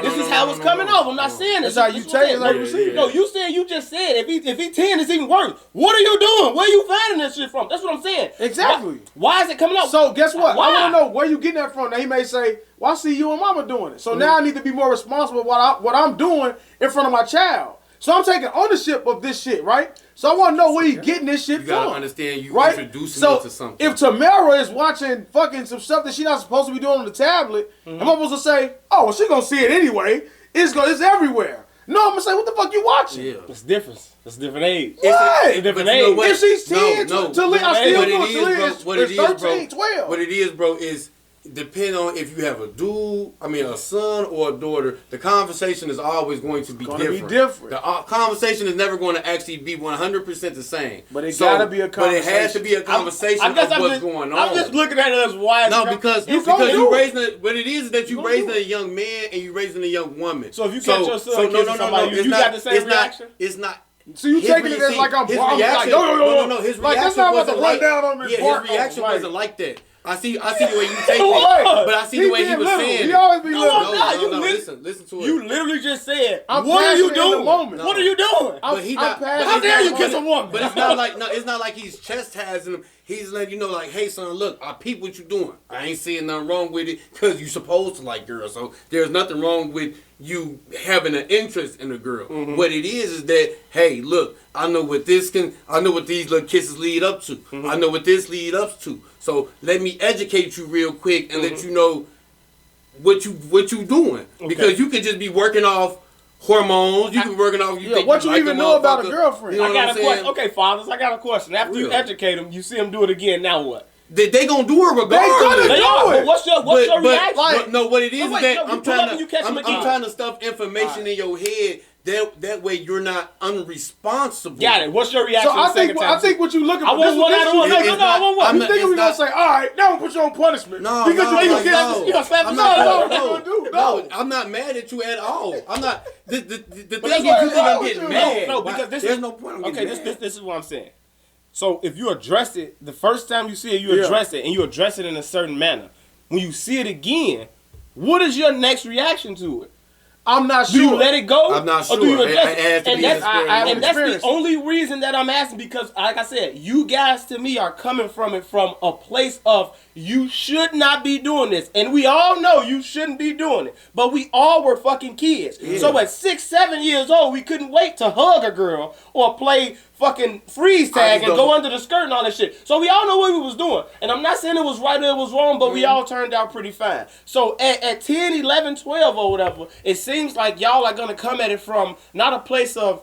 This is how it's coming off. I'm not saying this. That's how you take it. No, you saying you just said if he 10, it's even worse. What are you doing? Where are you finding this shit from? That's what I'm saying. Exactly. Why is it coming out? So guess what? Why? I want to know where you getting that from. Now he may say, well, I see you and mama doing it. So now I need to be more responsible what I'm doing in front of my child. So I'm taking ownership of this shit, right? So I want to know where you getting this shit from. You gotta understand you right? introducing it to something. If Tamara is watching fucking some stuff that she's not supposed to be doing on the tablet, I'm supposed to say, oh, well, she gonna see it anyway. It's everywhere. No, I'm gonna say, what the fuck you watching? Yeah. It's different. It's a different age. Right. It's a different age. If she's 10, I still do it. 13, 12. What it is, bro, is depend on if you have a son or a daughter, the conversation is always going to be different. The conversation is never going to actually be 100% the same. But it gotta be a conversation. But it has to be a conversation of what's going on. I'm just looking at it as why. No, because you raising what it is that you raising a young man and you raising a young woman. So if you catch your son kissing somebody, you got the same reaction? It's not. So you taking it as like I'm like, no. His like, reaction wasn't like that. His reaction wasn't like that. I see the way you take it, but I see the way he was saying. He always be little. No, listen to it. You literally just said, what are you doing? What are you doing? But he not. How dare you kiss a woman? But it's not like it's not like he's chastising him. He's letting you know, like, hey, son, look, I peep what you doing. I ain't seeing nothing wrong with it because you supposed to like girls. So there's nothing wrong with you having an interest in a girl. What it is that, hey, look, I know what these little kisses lead up to. I know what this lead up to. So let me educate you real quick and let you know what you doing. Okay. Because you could just be working off hormones. You can working off. You think what you like even a know about a motherfucker. girlfriend? You know I got what a I'm question. saying? Okay, fathers, I got a question. After you Yeah. educate them, you see them do it again. Now what? They gonna do it regardless. gonna They do are. it. But what's your reaction? But no, what it is wait, that no, you I'm pull up trying and you to catch 'em I'm again. trying to stuff information in your head. That way you're not unresponsible. Got it. What's your reaction? So the I think second time? what you looking for. I want one out of one. No, It's I not- want one. I'm You not- think it's we gonna not- say, all right, now put you on punishment? No, because no, you like, can't. no. You gonna slap I'm him? not, No, no, I'm not mad at you at all. I'm not. The thing is, that's you what think I'm I'm wrong getting with you. mad. No, because this there's is no point. I'm okay. getting mad. This is what I'm saying. So if you address it the first time you see it, you Yeah. address it, and you address it in a certain manner. When you see it again, what is your next reaction to it? I'm not Do sure. you let it go? I'm not Or do you sure. address It has to and be that's, an experience. and that's the Experience. only reason that I'm asking, because, like I said, you guys to me are coming from it from a place of you should not be doing this. And we all know you shouldn't be doing it. But we all were fucking kids. So at 6, 7 years old, we couldn't wait to hug a girl or play fucking freeze tag and don't- go under the skirt and all that shit. So we all know what we was doing. And I'm not saying it was right or it was wrong, but we all turned out pretty fine. So at 10, 11, 12 or whatever, it seems like y'all are going to come at it from not a place of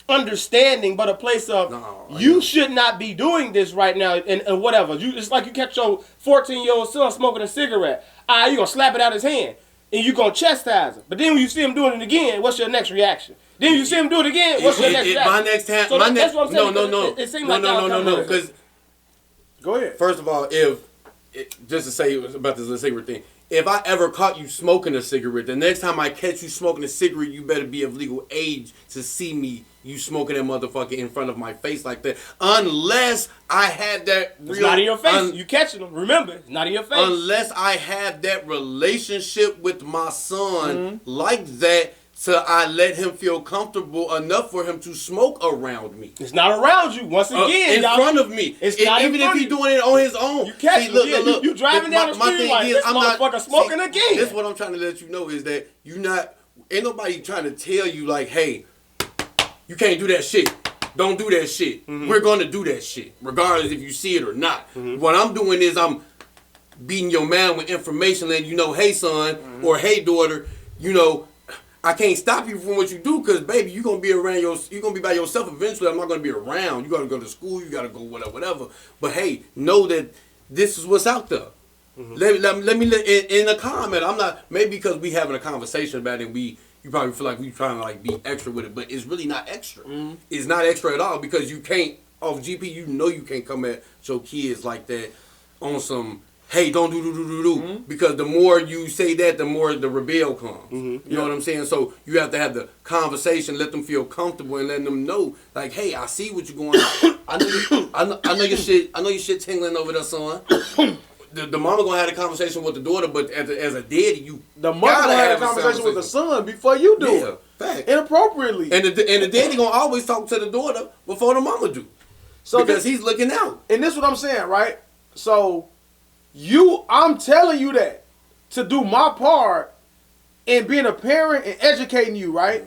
understanding, but a place of you should not be doing this right now and whatever. It's like you catch your 14-year-old son smoking a cigarette. You going to slap it out his hand and you going to chastise him. But then when you see him doing it again, what's your next reaction? Then you see him do it again, what's your next reaction? My next time. So my that's what I'm saying. No. It seems like y'all No. coming Because Go ahead. first of all, just to say about this cigarette thing, if I ever caught you smoking a cigarette, the next time I catch you smoking a cigarette, you better be of legal age to see me you smoking that motherfucker in front of my face like that. Unless I have that real. It's not in your face. You catching them. Remember, it's not in your face. Unless I have that relationship with my son like that, so I let him feel comfortable enough for him to smoke around me. It's not around you. Once again, In y'all, front of me. It's not even in if front he's of you. doing it on his own. You catch See, him. You driving down the street like, this motherfucker smoking again. This is what I'm trying to let you know is that ain't nobody trying to tell you like, hey, you can't do that shit. Don't do that shit. We're going to do that shit, regardless if you see it or not. What I'm doing is I'm beating your man with information, letting you know, hey, son, or hey, daughter, I can't stop you from what you do, because baby, you're gonna be by yourself eventually. I'm not gonna be around. You gotta go to school, you gotta go whatever. But hey, know that this is what's out there. Let me in a comment. I'm not, maybe because we having a conversation about it, you probably feel like we trying to like be extra with it, but it's really not extra. It's not extra at all, because you can't off GP. You can't come at your kids like that on some. Hey, don't do. Because the more you say that, the more the rebel comes. You know what I'm saying? So you have to have the conversation, let them feel comfortable, and letting them know, like, hey, I see what you're going on. I know your shit. I know your shit tingling over there, son. The mama gonna have a conversation with the daughter, but as a daddy, the mother gonna have a conversation with the son before you do it. Fact. Inappropriately. And the daddy gonna always talk to the daughter before the mama do. So because he's looking out. And this is what I'm saying, right? So I'm telling you that to do my part in being a parent and educating you, right?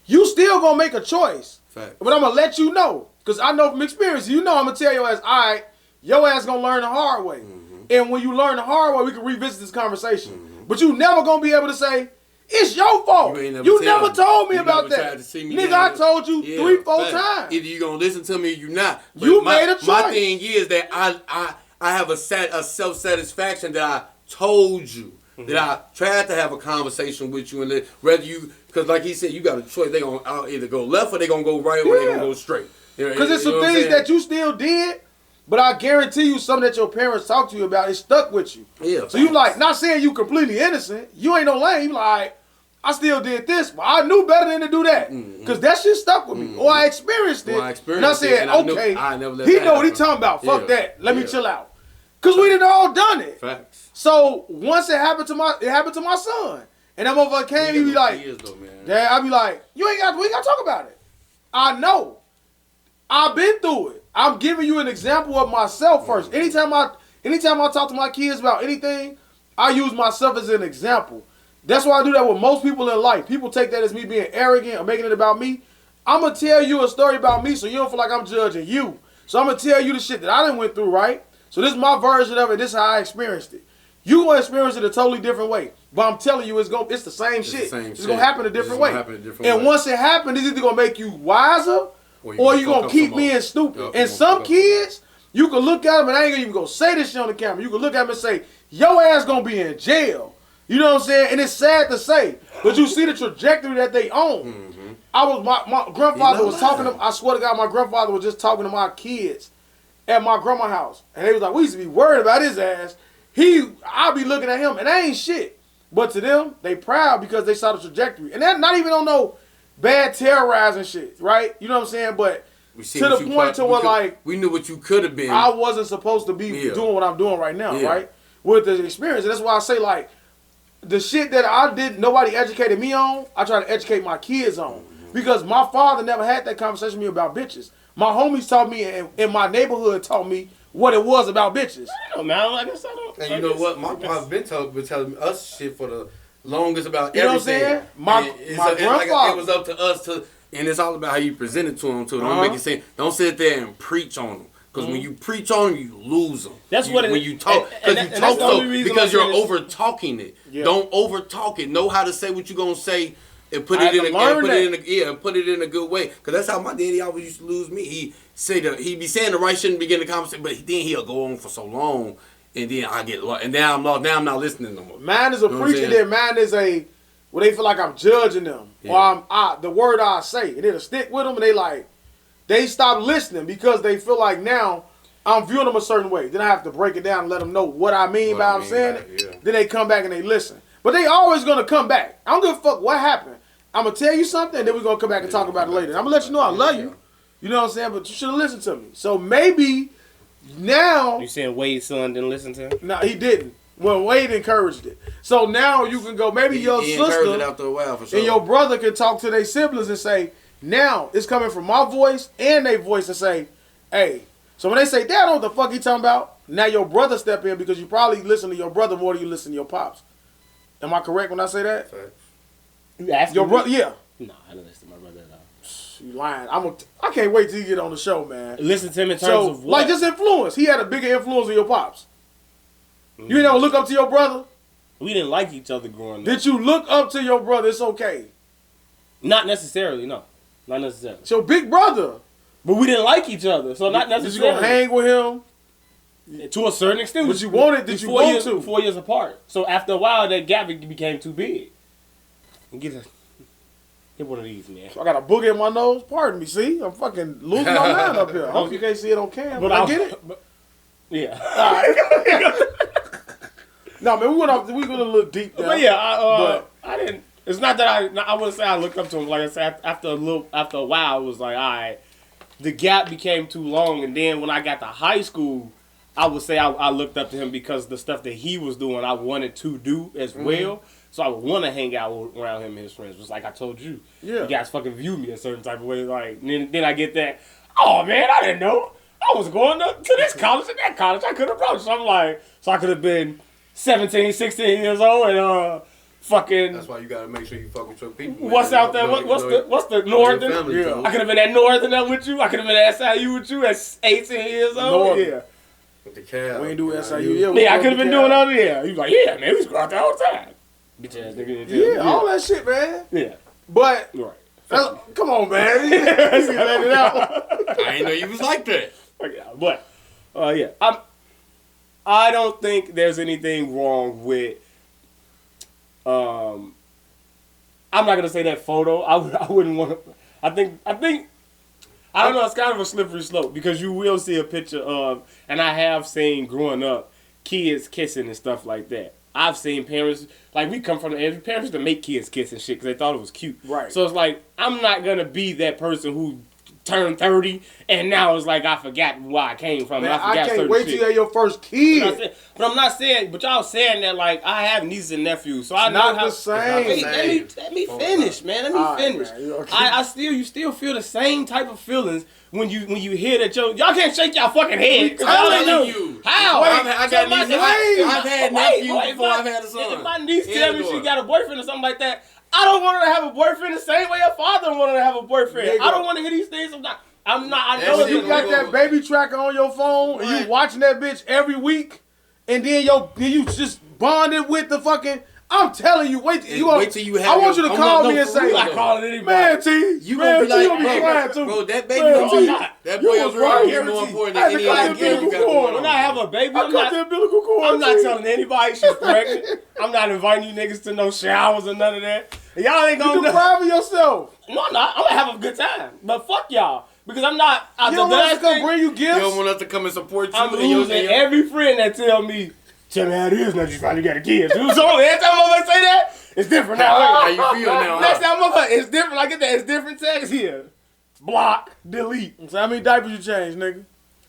You still gonna make a choice. Fact. But I'm gonna let you know, because I know from experience, I'm gonna tell your ass, all right, your ass gonna learn the hard way. And when you learn the hard way, we can revisit this conversation. But you never gonna be able to say, it's your fault. You never told me about that. Nigga, I told you 3-4 times. Either you gonna listen to me or you not. But You made a choice. My thing is that I have a self-satisfaction that I told you. That I tried to have a conversation with you, and whether you, because like he said, you got a choice. They gonna either go left or they gonna go right, or they gonna go straight. Because it's some things that you still did, but I guarantee you something that your parents talked to you about, it stuck with you. Yeah. So you like, not saying you completely innocent, you ain't no lame, you like, I still did this, but I knew better than to do that. Because that shit stuck with me. Or I experienced it. And I said, okay, he know what he talking about. Fuck that. Let me chill out. Because we done all done it. Facts. So once it happened to my son. And that motherfucker came, he be like, Dad, I be like, we ain't got to talk about it. I know. I've been through it. I'm giving you an example of myself first. Anytime I talk to my kids about anything, I use myself as an example. That's why I do that with most people in life. People take that as me being arrogant or making it about me. I'm going to tell you a story about me so you don't feel like I'm judging you. So I'm going to tell you the shit that I done went through, right? So this is my version of it. This is how I experienced it. You gonna experience it a totally different way. But I'm telling you, it's the same shit. It's gonna happen a different way. And once it happens, it's either gonna make you wiser or you gonna keep being stupid. And some kids, you can look at them and I ain't gonna even go say this shit on the camera. You can look at them and say, your ass gonna be in jail. You know what I'm saying? And it's sad to say, but you see the trajectory that they own. Mm-hmm. My grandfather was talking to, I swear to God, my grandfather was just talking to my kids at my grandma's house. And they was like, we used to be worried about his ass. I'll be looking at him and that ain't shit. But to them, they proud because they saw the trajectory. And they're not even on no bad terrorizing shit, right? You know what I'm saying? But to the point to where like, we knew what you could have been. I wasn't supposed to be doing what I'm doing right now, right? With the experience. And that's why I say like, the shit that I did, nobody educated me on, I try to educate my kids on. Because my father never had that conversation with me about bitches. My homies taught me, in my neighborhood taught me what it was about bitches. I don't know, man. I guess I don't. And you know what? My pops been telling us shit for the longest about you know everything. What I'm saying? My grandfather. It was up to us to, and it's all about how you present it to them too. Don't make it seem, don't sit there and preach on them. Because when you preach on them, you lose them. That's what it is. When you talk, because you're over talking it. Yeah. Don't over talk it. Know how to say what you're gonna say and put it in a good way. Because that's how my daddy always used to lose me. He be saying the right shit in the beginning of the conversation, but then he'll go on for so long, and then I get lost, and now I'm lost. Now I'm not listening no more. Mine is a preacher. Then mine is a where they feel like I'm judging them, or the word I say, and it'll stick with them, and they like. They stop listening because they feel like now I'm viewing them a certain way. Then I have to break it down and let them know what I mean by I'm saying it. Yeah. Then they come back and they listen. But they always going to come back. I don't give a fuck what happened. I'm going to tell you something and then we're going to come back and talk about it later. I'm going to let you know I love you. You know what I'm saying? But you should have listened to me. So maybe now. You saying Wade's son didn't listen to him? No, he didn't. Well, Wade encouraged it. So now you can go, maybe your sister after a while for sure. and your brother can talk to their siblings and say, now it's coming from my voice and their voice to say, hey. So when they say, Dad, I don't know what the fuck he talking about, now your brother step in because you probably listen to your brother more than you listen to your pops. Am I correct when I say that? You asked your brother, yeah. No, I don't listen to my brother at all. You lying. I can't wait till you get on the show, man. Listen to him in terms of what? Like just influence. He had a bigger influence than your pops. Mm-hmm. You never look up to your brother? We didn't like each other growing up. Did you look up to your brother? It's okay. Not necessarily, no. Not necessarily. So big brother. But we didn't like each other, so not necessarily. Did you go hang with him? To a certain extent. But you wanted, did you want to? 4 years apart. So after a while, that gap became too big. Get one of these, man. I got a booger in my nose. Pardon me, see? I'm fucking losing my mind up here. I hope you can't see it on cam, but I get it. Yeah. All right. No, man, we gonna look deep down. But yeah, I didn't. It's not that I wouldn't say I looked up to him. Like I said, after a while, it was like, all right, the gap became too long. And then when I got to high school, I would say I looked up to him because the stuff that he was doing, I wanted to do as well. So I would want to hang out around him and his friends. Just like I told you, you guys fucking view me a certain type of way. Like then I get that. Oh man, I didn't know. I was going to this college and that college. I could have approached. So I'm like, so I could have been 17, 16 years old and fucking. That's why you gotta make sure you fuck with your people. What's out there? What's the northern? Yeah. I could have been at northern up with you. I could have been at SIU with you at 18 years old. Northern. Yeah. With the cab. We ain't do SIU. Yeah, I could have been doing all that. Yeah. He was like, yeah, man, we was going out there all the time. Bitch ass nigga. Yeah, all that shit, man. Yeah. But right. Come on, man. You let it out. I didn't know you was like that. But yeah, I don't think there's anything wrong with. I'm not gonna say that photo. I wouldn't want to. I think. I don't know. It's kind of a slippery slope because you will see a picture of, and I have seen growing up, kids kissing and stuff like that. I've seen parents, like we come from the age, parents to make kids kiss and shit because they thought it was cute. Right. So it's like, I'm not going to be that person who turned 30 and now it's like I forgot where I came from. Man, and I can't wait till you have your first kid. But I'm not saying, but y'all saying that like I have nieces and nephews. So I know not how. The same. Let me finish, man. Let me finish. Man, okay. You still feel the same type of feelings when you hear that y'all can't shake y'all fucking head. I'm telling you. How? I've had nephews before I've had a son. If my niece tell me she got a boyfriend or something like that, I don't want her to have a boyfriend the same way her father wanted her to have a boyfriend. I don't want to hear these things. I'm not. I know you got that baby tracker on your phone and you watching that bitch every week, and then you just bonded with the fucking. I'm telling you, wait till you have. I want you to I'm call not- me no, and for say, real, I though. call it anybody. man, T, You man, gonna be T, you like, gonna be crying too. bro, that baby Man, gonna T, be not. that You boy was is right, right T. more important I than had any to cut idea the you umbilical got cord. going When on. I have a baby, I I'm cut the not, umbilical cord. I'm not T. telling anybody she's pregnant. I'm not inviting you niggas to no showers or none of that. And y'all ain't You gonna know. deprive of yourself. No, I'm not. I'm gonna have a good time. But fuck y'all. Because I'm not. You don't want us to come bring you You gifts. don't want us to come and support you. I'm and your- losing every friend that tell me how it is now you finally got a kid. So every time I'm gonna say that, it's different now. How you feel now? Next Huh? time I'm gonna, it's different. I get that. It's different text here. Block, delete. So how many diapers you changed, nigga?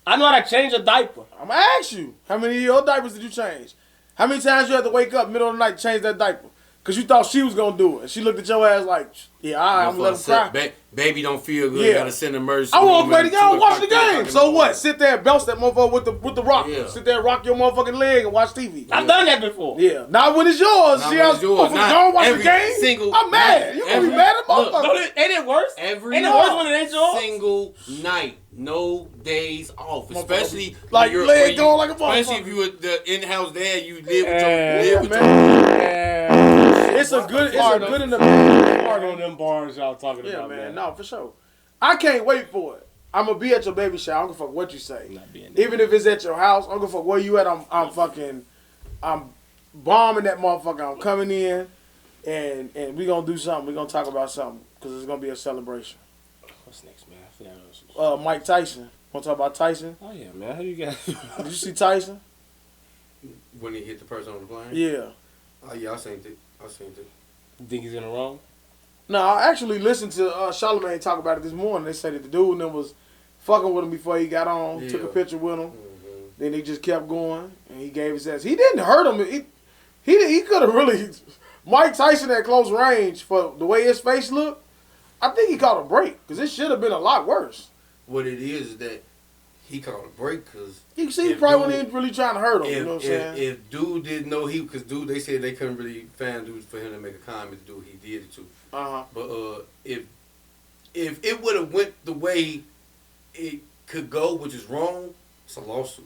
I know how to change a diaper. I'm gonna ask you, how many of your diapers did you change? How many times you had to wake up middle of the night to change that diaper? Because you thought she was gonna do it. And she looked at your ass like, yeah, all right, I'm gonna let him cry. Baby don't feel good. Yeah. You gotta send emergency. I won't room play the and game, watch the 2 o'clock, game. 3 So o'clock in the what? Sit there and bounce that motherfucker with the rock. Yeah. Sit there and rock your motherfucking leg and watch TV. I've done that before. Yeah, not when it's yours. Not See when how it's yours. Not don't watch the every game. single I'm mad. night. You gonna Every- be mad at look, motherfucker. No, ain't it worse? Every Ain't it worse when it ain't yours? single night, no days off. Especially Like when leg going like a especially motherfucker. if you were the in-house dad, you live with your Yeah, live with your man. It's a good in the Hard on them bars y'all talking yeah, about, man. No, for sure. I can't wait for it. I'm gonna be at your baby shower. I don't give a fuck what you say. Not being there. Even if it's at your house, I don't give a fuck where you at. I'm bombing that motherfucker. I'm coming in, and we gonna do something. We gonna talk about something because it's gonna be a celebration. What's next, man? I forgot what else. Mike Tyson. Want to talk about Tyson? Oh yeah, man. How you guys? Did you see Tyson? when he hit the person on the plane. Yeah. Oh yeah, I seen it. You think he's in the wrong? No, I actually listened to Charlamagne talk about it this morning. They said that the dude and them was fucking with him before he got on, took a Yeah. picture with him. Mm-hmm. Then they just kept going, and he gave his ass. He didn't hurt him. He could have really. Mike Tyson at close range for the way his face looked. I think he caught a break because it should have been a lot worse. What it is that he caught a break because You can see he If probably dude- wasn't even really trying to hurt him. You know what I'm saying? if dude didn't know because dude, they said they couldn't really find dude for him to make a comment to do he did it to. Uh-huh. But if it would have went the way it could go, which is wrong, it's a lawsuit.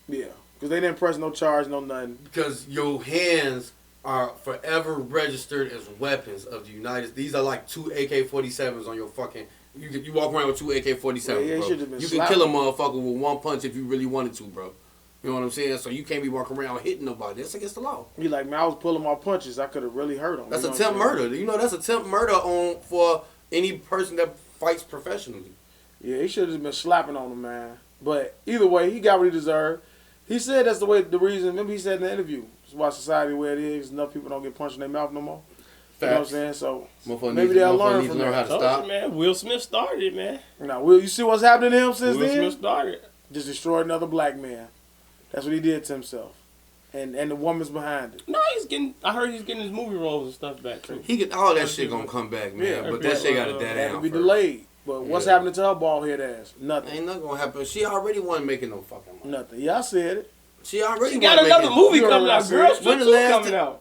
Yeah. Because they didn't press no charge, no nothing. Because your hands are forever registered as weapons of the United States. These are like 2 AK-47s on your fucking. You walk around with 2 AK-47s, Yeah, he bro. should've been You can slapped. kill a motherfucker with one punch if you really wanted to, bro. You know what I'm saying? So you can't be walking around hitting nobody. That's against the law. He like, man, I was pulling my punches. I could have really hurt him. That's You know what I'm attempt saying? murder. You know that's attempt murder on for any person that fights professionally. Yeah, he should have just been slapping on him, man. But either way, he got what he deserved. He said that's the reason. Remember he said in the interview, it's why society where it is. Enough people don't get punched in their mouth no more. You know what I'm saying? So maybe they'll learn from how that. to Told stop. you, man. Will Smith started it, man. Now, Will, you see what's happening to him since Will then? Smith started. Just destroyed another black man. That's what he did to himself. And the woman's behind it. No, he's getting. I heard he's getting his movie roles and stuff back too. He get all that shit gonna come back, man. Yeah, but that shit gotta That dead had to down. be first. delayed. But what's Yeah. happening to her bald head ass? Nothing. Ain't nothing gonna happen. She already wasn't making no fucking money. Nothing. Yeah, I said it. She already She got wasn't another making- movie You coming heard out. what I Girl said. When Strip the 2 last coming ti- out.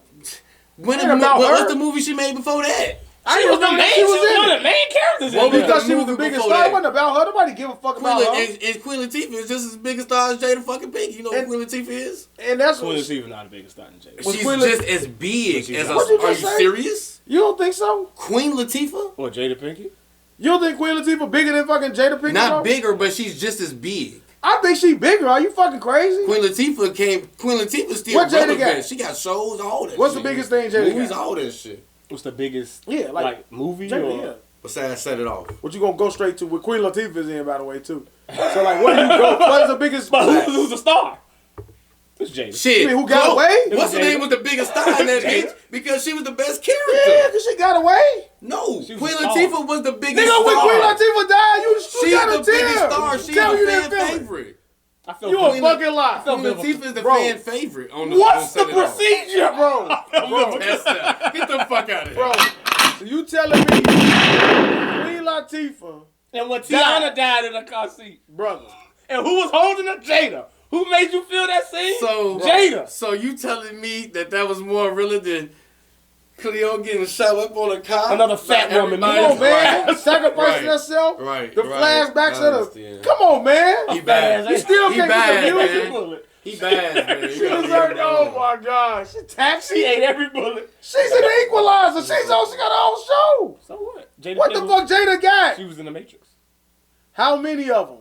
When Ain't about her. what's the movie she made before that? She was the main. She was in one it. of the main characters What in was there. Because she was the movie biggest before star. that? It wasn't about her. Nobody give a fuck about her. And Queen Latifah is just as big a star as Jada fucking Pinkett. You know And- who Queen Latifah is? And that's Queen what. Latifah not the biggest star in Jada. Was She's Queen just as big She's as not. us. What'd you Are you just say? serious? You don't think so? Queen Latifah? What, Jada Pinkett? You don't think Queen Latifah bigger than fucking Jada Pinkett? Not though? bigger, but she's just as big. I think she bigger. Are you fucking crazy? Queen Latifah still What Jada relevant. got? She got shows, all that What's shit. the biggest thing Jada Movies, got? all that shit. What's the biggest? Yeah, like movie Jada, or? yeah. Besides, set it off. What you gonna go straight to? With Queen Latifah's in, by the way, too. So like, where do you go? What is the biggest? But who's the star? It's Jada. Shit. You mean who got away? What's her Jada. name was the biggest star in that Jada. bitch? Because she was the best character. Yeah, because she got away. No, She was Queen a star. Latifah was the biggest Nigga, when star. Queen Latifah died, you She's got the a tear. biggest star. She's Tell the you fan that feeling. favorite. I felt You a Queen fucking lie. Queen Latifah is the Bro. fan favorite on the What's on the Set It Off. procedure, Bro, That's that. Get the fuck out of here. bro. So you telling me Queen Latifah, And when Tiana died in the car seat, brother? and who was holding her? Jada. Who made you feel that scene? So Jada. So you telling me that was more realer than Cleo getting shot up on a car? Another fat Like woman. everybody- Come on, man. Right. Sacrificing Right. herself. Right. The right. flashbacks I of the. understand. Come on, man. He bad. You still He can't bad, get the man. music. Bullet. He bad, man. She deserved. Oh my God, she taxi. She ate every bullet. She's an equalizer. She got her own show. So what? Jada What the fuck Jada got? She was in the Matrix. How many of them?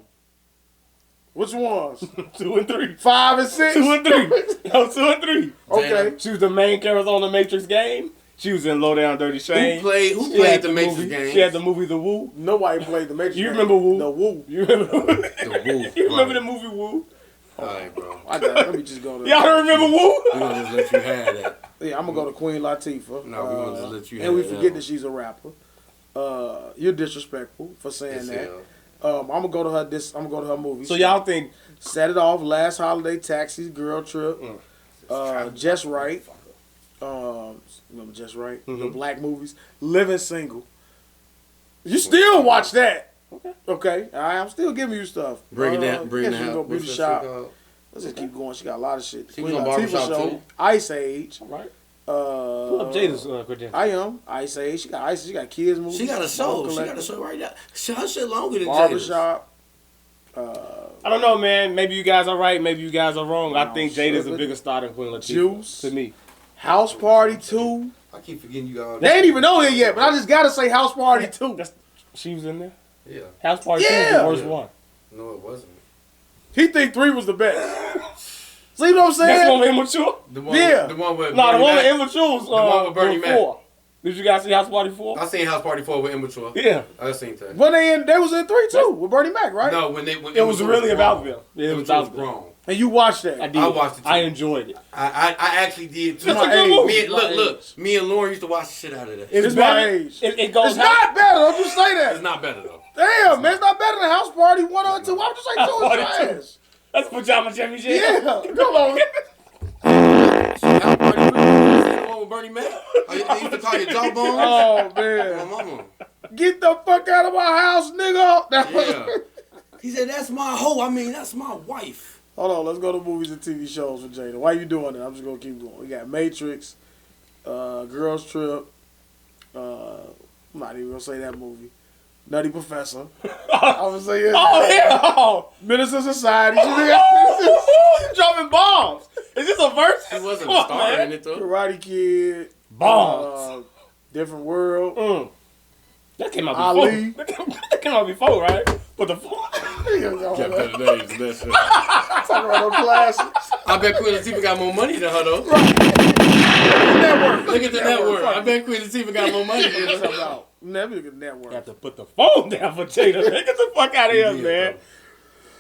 Which ones? 2 and 3. 5 and 6? 2 and 3. No, 2 and 3. Okay. She was the main character on the Matrix game. She was in Low Down Dirty Shame. Who played the Matrix game? She had the movie The Woo. Nobody played the Matrix. You remember Woo? The Woo. You remember The Woo. You remember the movie Woo? All right, bro. I got it. Let me just go to. Y'all don't remember Woo? We're gonna just let you have that. Yeah, I'm gonna go to Queen Latifah. No, we're gonna just let you have and we that. forget that she's a rapper. You're disrespectful for saying that. I'm gonna go to her. I'm gonna go to her movie. So y'all think Set It Off, Last Holiday, Taxis, Girl Trip, Just Right. Remember Just Right? The black movies. Living Single. You still watch that? Okay. All right, I'm still giving you stuff. Bring it down. Bring it down. Beauty shop. Let's just keep going. She got a lot of shit. She was on Barbershop too. Ice Age. right? Pull up Jada's credentials. I am. Ice Age. She got Ice. She got kids movies. She got a show. She got a show right now. Her shit longer than Jada's. Barbershop. I don't know, man. Maybe you guys are right. Maybe you guys are wrong. I think Jada's a bigger star than Queen Latifah. Juice. To me. House Party 2. I keep forgetting you all. They ain't even on here yet, but I just gotta say House Party 2. She was in there. Yeah. House Party 2 was the worst one. No, it wasn't. He think 3 was the best. See what I'm saying? That's one with Immature? The one, Yeah. The one with No, the Bernie one with Mac. Immature was The one with Bernie Mac. 4. Did you guys see House Party 4? I seen House Party 4 with Immature. Yeah. I seen that. When they was in 3 too with Bernie Mac, right? No, when It was Immature really about grown. them. Yeah, it was Immature about them. grown. And you watched that. I did. I watched it too. I enjoyed it. I actually did too. It's a good age. movie. Me, My look. age. Me and Lauren used to watch the shit out of that. It's better. my age. It goes It's not better. Don't you say It's that. not better though. Damn, man. It's not better than House Party 1 or 2. Why would you say 2 House Party is 2. trash? That's Pajama Championship. Yeah. Come on. House Party 3 was the one with Bernie Mac. They used to call you Jawbone. Oh, My man. mama. Get the fuck out of my house, nigga. Yeah. He said, that's my hoe. I mean, that's my wife. Hold on, let's go to movies and TV shows with Jada. Why you doing it? I'm just gonna keep going. We got Matrix, Girls Trip. I'm not even gonna say that movie. Nutty Professor. I'm gonna say it. Oh, yeah. Minister Society. You dropping bombs. Is this a verse? He wasn't Come a on, star man. in it though. Karate Kid. Bombs. Different World. That came out Ali. before. That came out before, right? But the Kept better days than that shit. Talking about no classics. I bet Queen Latifah got more money than her though. Network. Look at the network. I bet Queen Latifah got more money than her. Never look at network. You have to put the phone down for Jada. Get the fuck out of here, man.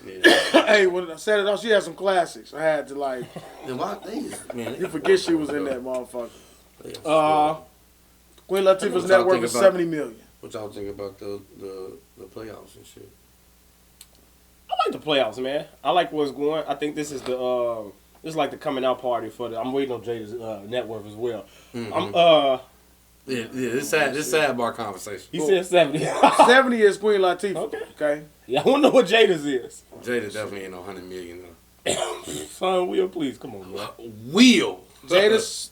Yeah. Hey, when I said it off, she had some classics. I had to like. Then why man? You forget she was in that motherfucker. Queen What Latifah's y'all net worth think is about- $70 million. What y'all think about the playoffs and shit? I like the playoffs, man. I like what's going. I think this is the this is like the coming out party for the. I'm waiting on Jada's net worth as well. Yeah, this sidebar conversation. He said 70. 70 is Queen Latifah. Okay. Yeah, I want to know what Jada's is. Jada definitely ain't no 100 million though. Son, Will, please come on, bro. Will. Jada's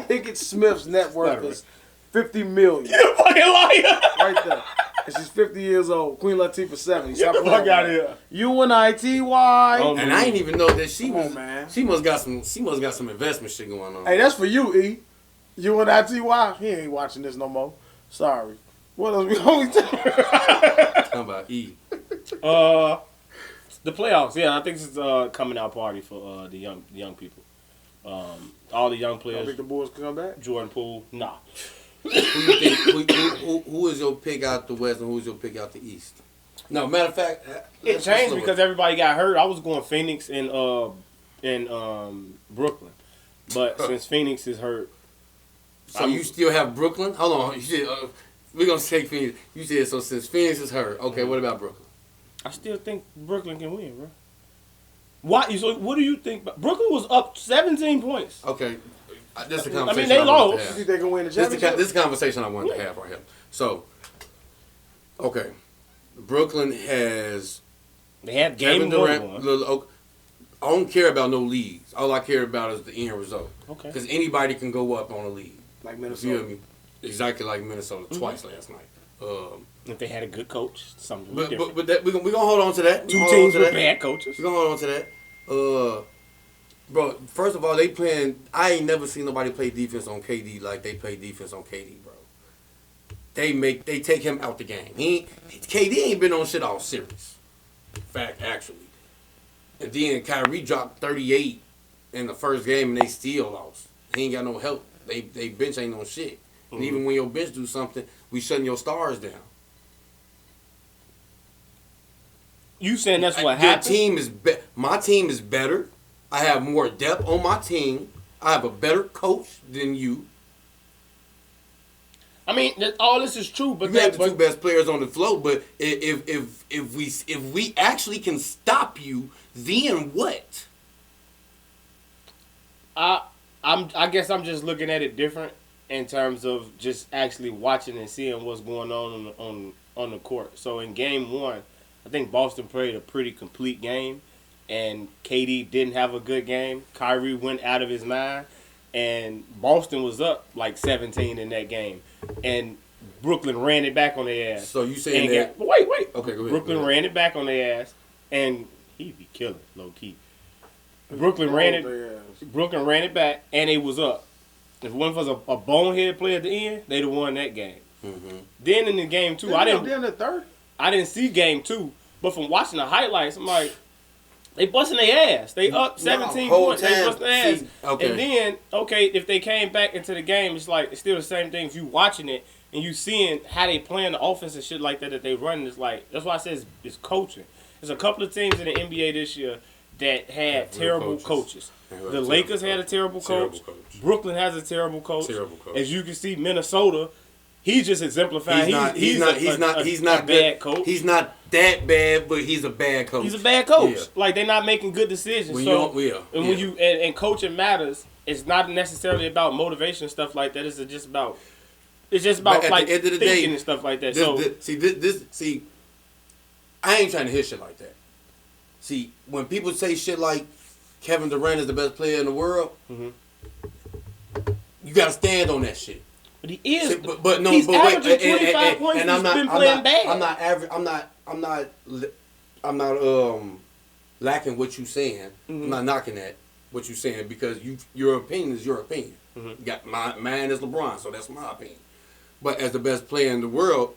Pickett Smith's net worth is $50 million. You fucking liar. Right there. And she's 50 years old. Queen Latifah 70. Get the fuck out of here. UNITY. And I didn't even know that she was. man. She must got some investment shit going on. Hey, that's for you, E. UNITY. He ain't watching this no more. Sorry. What else we always talking Talking about E. The playoffs. Yeah, I think this is a coming out party for the young people. All the young I players. think the boys can come back. Jordan Poole. Nah. Who you think? Who is your pick out the West and who's your pick out the East? No, matter of fact, It changed because everybody got hurt. I was going Phoenix and Brooklyn, but since Phoenix is hurt, So you still have Brooklyn? Hold on, you said, we're gonna take Phoenix. You said so since Phoenix is hurt. Okay, what about Brooklyn? I still think Brooklyn can win, bro. Why? So what do you think? Brooklyn was up 17 points. Okay, this is a I conversation. mean, they wanted to lost. You have. think they can win the This championship? is a conversation I wanted to have right here. So, okay, Brooklyn has They had Kevin game Durant. one. I don't care about no leagues. All I care about is the end result. Okay. Because anybody can go up on a league. Like You feel Minnesota. me? Exactly like Minnesota twice last night. If they had a good coach, something But different. that, we're gonna hold on to that. Two teams with bad coaches. We're gonna hold on to that. Bro, first of all, they playing. I ain't never seen nobody play defense on KD like they play defense on KD, bro. They take him out the game. KD ain't been on shit all series. Fact, actually. And then Kyrie dropped 38 in the first game and they still lost. He ain't got no help. They bench ain't no shit. And even when your bench do something, we shutting your stars down. You saying that's what Your happened? team is my team is better. I have more depth on my team. I have a better coach than you. I mean, all this is true, but You have the two best players on the floor. But if we actually can stop you, then what? I guess I'm just looking at it different in terms of just actually watching and seeing what's going on the court. So in game 1, I think Boston played a pretty complete game, and KD didn't have a good game. Kyrie went out of his mind, and Boston was up like 17 in that game, and Brooklyn ran it back on their ass. So you saying that? Wait. Okay, go ahead. Brooklyn ran it back on their ass, and he'd be killing low key. Brooklyn ran it back, and it was up. If one was a bonehead play at the end, they'd have won that game. Mm-hmm. Then in the game 2, I didn't see game 2, but from watching the highlights, I'm like, they busting their ass. They up 17 points. They busting their ass. Okay. And then, if they came back into the game, it's like it's still the same thing. If you watching it and you seeing how they playing the offense and shit like that they running, it's like that's why I said it's coaching. There's a couple of teams in the NBA this year that had terrible coaches. The Lakers had a terrible coach. Brooklyn has a terrible coach. As you can see, Minnesota, he's just exemplifying. He's not a bad coach. He's not that bad, but he's a bad coach. He's a bad coach. Yeah. Like they're not making good decisions. When coaching matters, it's not necessarily about motivation and stuff like that. It's just about like the end of the thinking day, and stuff like that. I ain't trying to hear shit like that. See, when people say shit like Kevin Durant is the best player in the world, you gotta stand on that shit. But he is. But no, he's but averaging wait, 25 points. and He's been playing bad. I'm not lacking what you saying. Mm-hmm. I'm not knocking that what you saying because your opinion is your opinion. Mm-hmm. You got mine is LeBron, so that's my opinion. But as the best player in the world,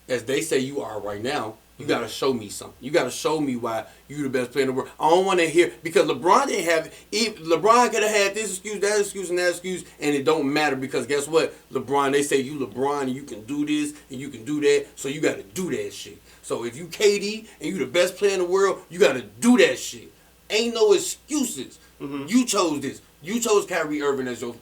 as they say you are right now, you gotta show me something. You gotta show me why you the best player in the world. I don't want to hear because LeBron didn't have. LeBron could have had this excuse, that excuse, and that excuse, and it don't matter because guess what? LeBron, they say you LeBron and you can do this and you can do that, so you gotta do that shit. So if you KD and you the best player in the world, you gotta do that shit. Ain't no excuses. Mm-hmm. You chose this. You chose Kyrie Irving as your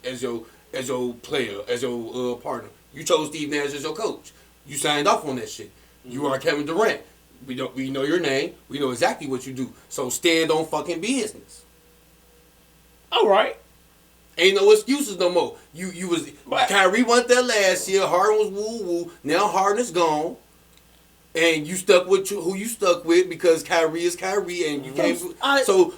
player, as your partner. You chose Steve Nash as your coach. You signed off on that shit. You are Kevin Durant. We know your name. We know exactly what you do. So stand on fucking business. All right. Ain't no excuses no more. Kyrie went there last year. Harden was woo. Now Harden is gone. And you stuck with who you stuck with because Kyrie is Kyrie and you can't. So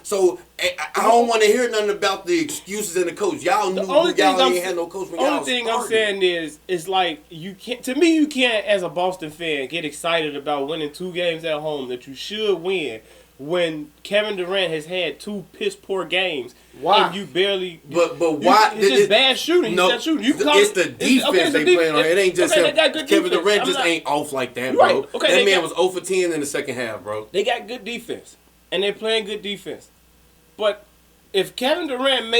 I don't want to hear nothing about the excuses and the coach. Y'all knew y'all ain't had no coach when y'all started. The only thing I'm saying is like you can't. To me, you can't as a Boston fan get excited about winning 2 games at home that you should win when Kevin Durant has had 2 piss poor games. Why? And you barely. But why? It's just bad shooting. No, He's not shooting. It's the defense they playing on. It ain't just him. Kevin Durant just ain't off like that, bro. Right. Okay, that man was 0 for 10 in the second half, bro. They got good defense, and they're playing good defense. But if Kevin Durant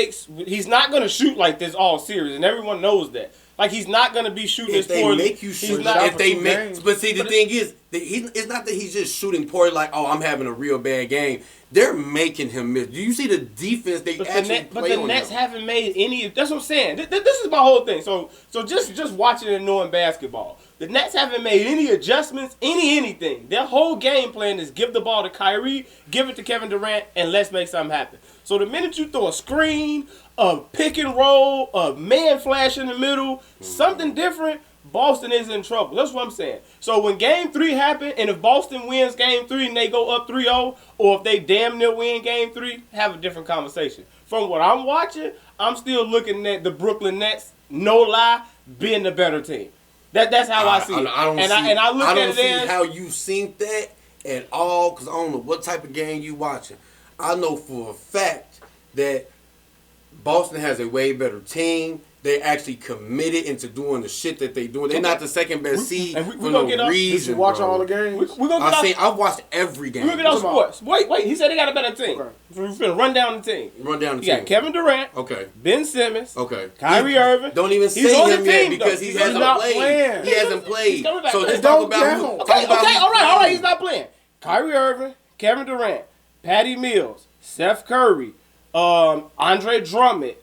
he's not going to shoot like this all series, and everyone knows that. Like, he's not going to be shooting if this poorly. Make you shoot, but see, the thing is, it's not that he's just shooting poorly like, oh, I'm having a real bad game. They're making him miss. Do you see the defense they actually play on? But the Nets haven't made any. That's what I'm saying. This is my whole thing. So just watching and knowing basketball, the Nets haven't made any adjustments, anything. Their whole game plan is give the ball to Kyrie, give it to Kevin Durant, and let's make something happen. So the minute you throw a screen, a pick and roll, a man flash in the middle, something different, Boston is in trouble. That's what I'm saying. So when Game 3 happened, and if Boston wins Game 3 and they go up 3-0, or if they damn near win Game 3, have a different conversation. From what I'm watching, I'm still looking at the Brooklyn Nets, no lie, being the better team. That's how I see it. I don't see how you seen that at all, because I don't know what type of game you watching. I know for a fact that Boston has a way better team. They actually committed into doing the shit that they doing. They're not the second best seed for no reason. Did you watch bro. all the games? We're gonna get I've watched every game. We're gonna get on sports. Wait. He said they got a better team. Okay. We're finna run down the team. Run down the You team. got Kevin Durant. Okay. Ben Simmons. Okay. Kyrie Irving. Don't even He's say on him the yet team, because though. he He's hasn't not played. playing. He hasn't played. He's coming back. So let's Don't talk about who. count. Okay, talk about who's all right. playing. He's not playing. Kyrie Irving, Kevin Durant, Patty Mills, Steph Curry, Andre Drummond.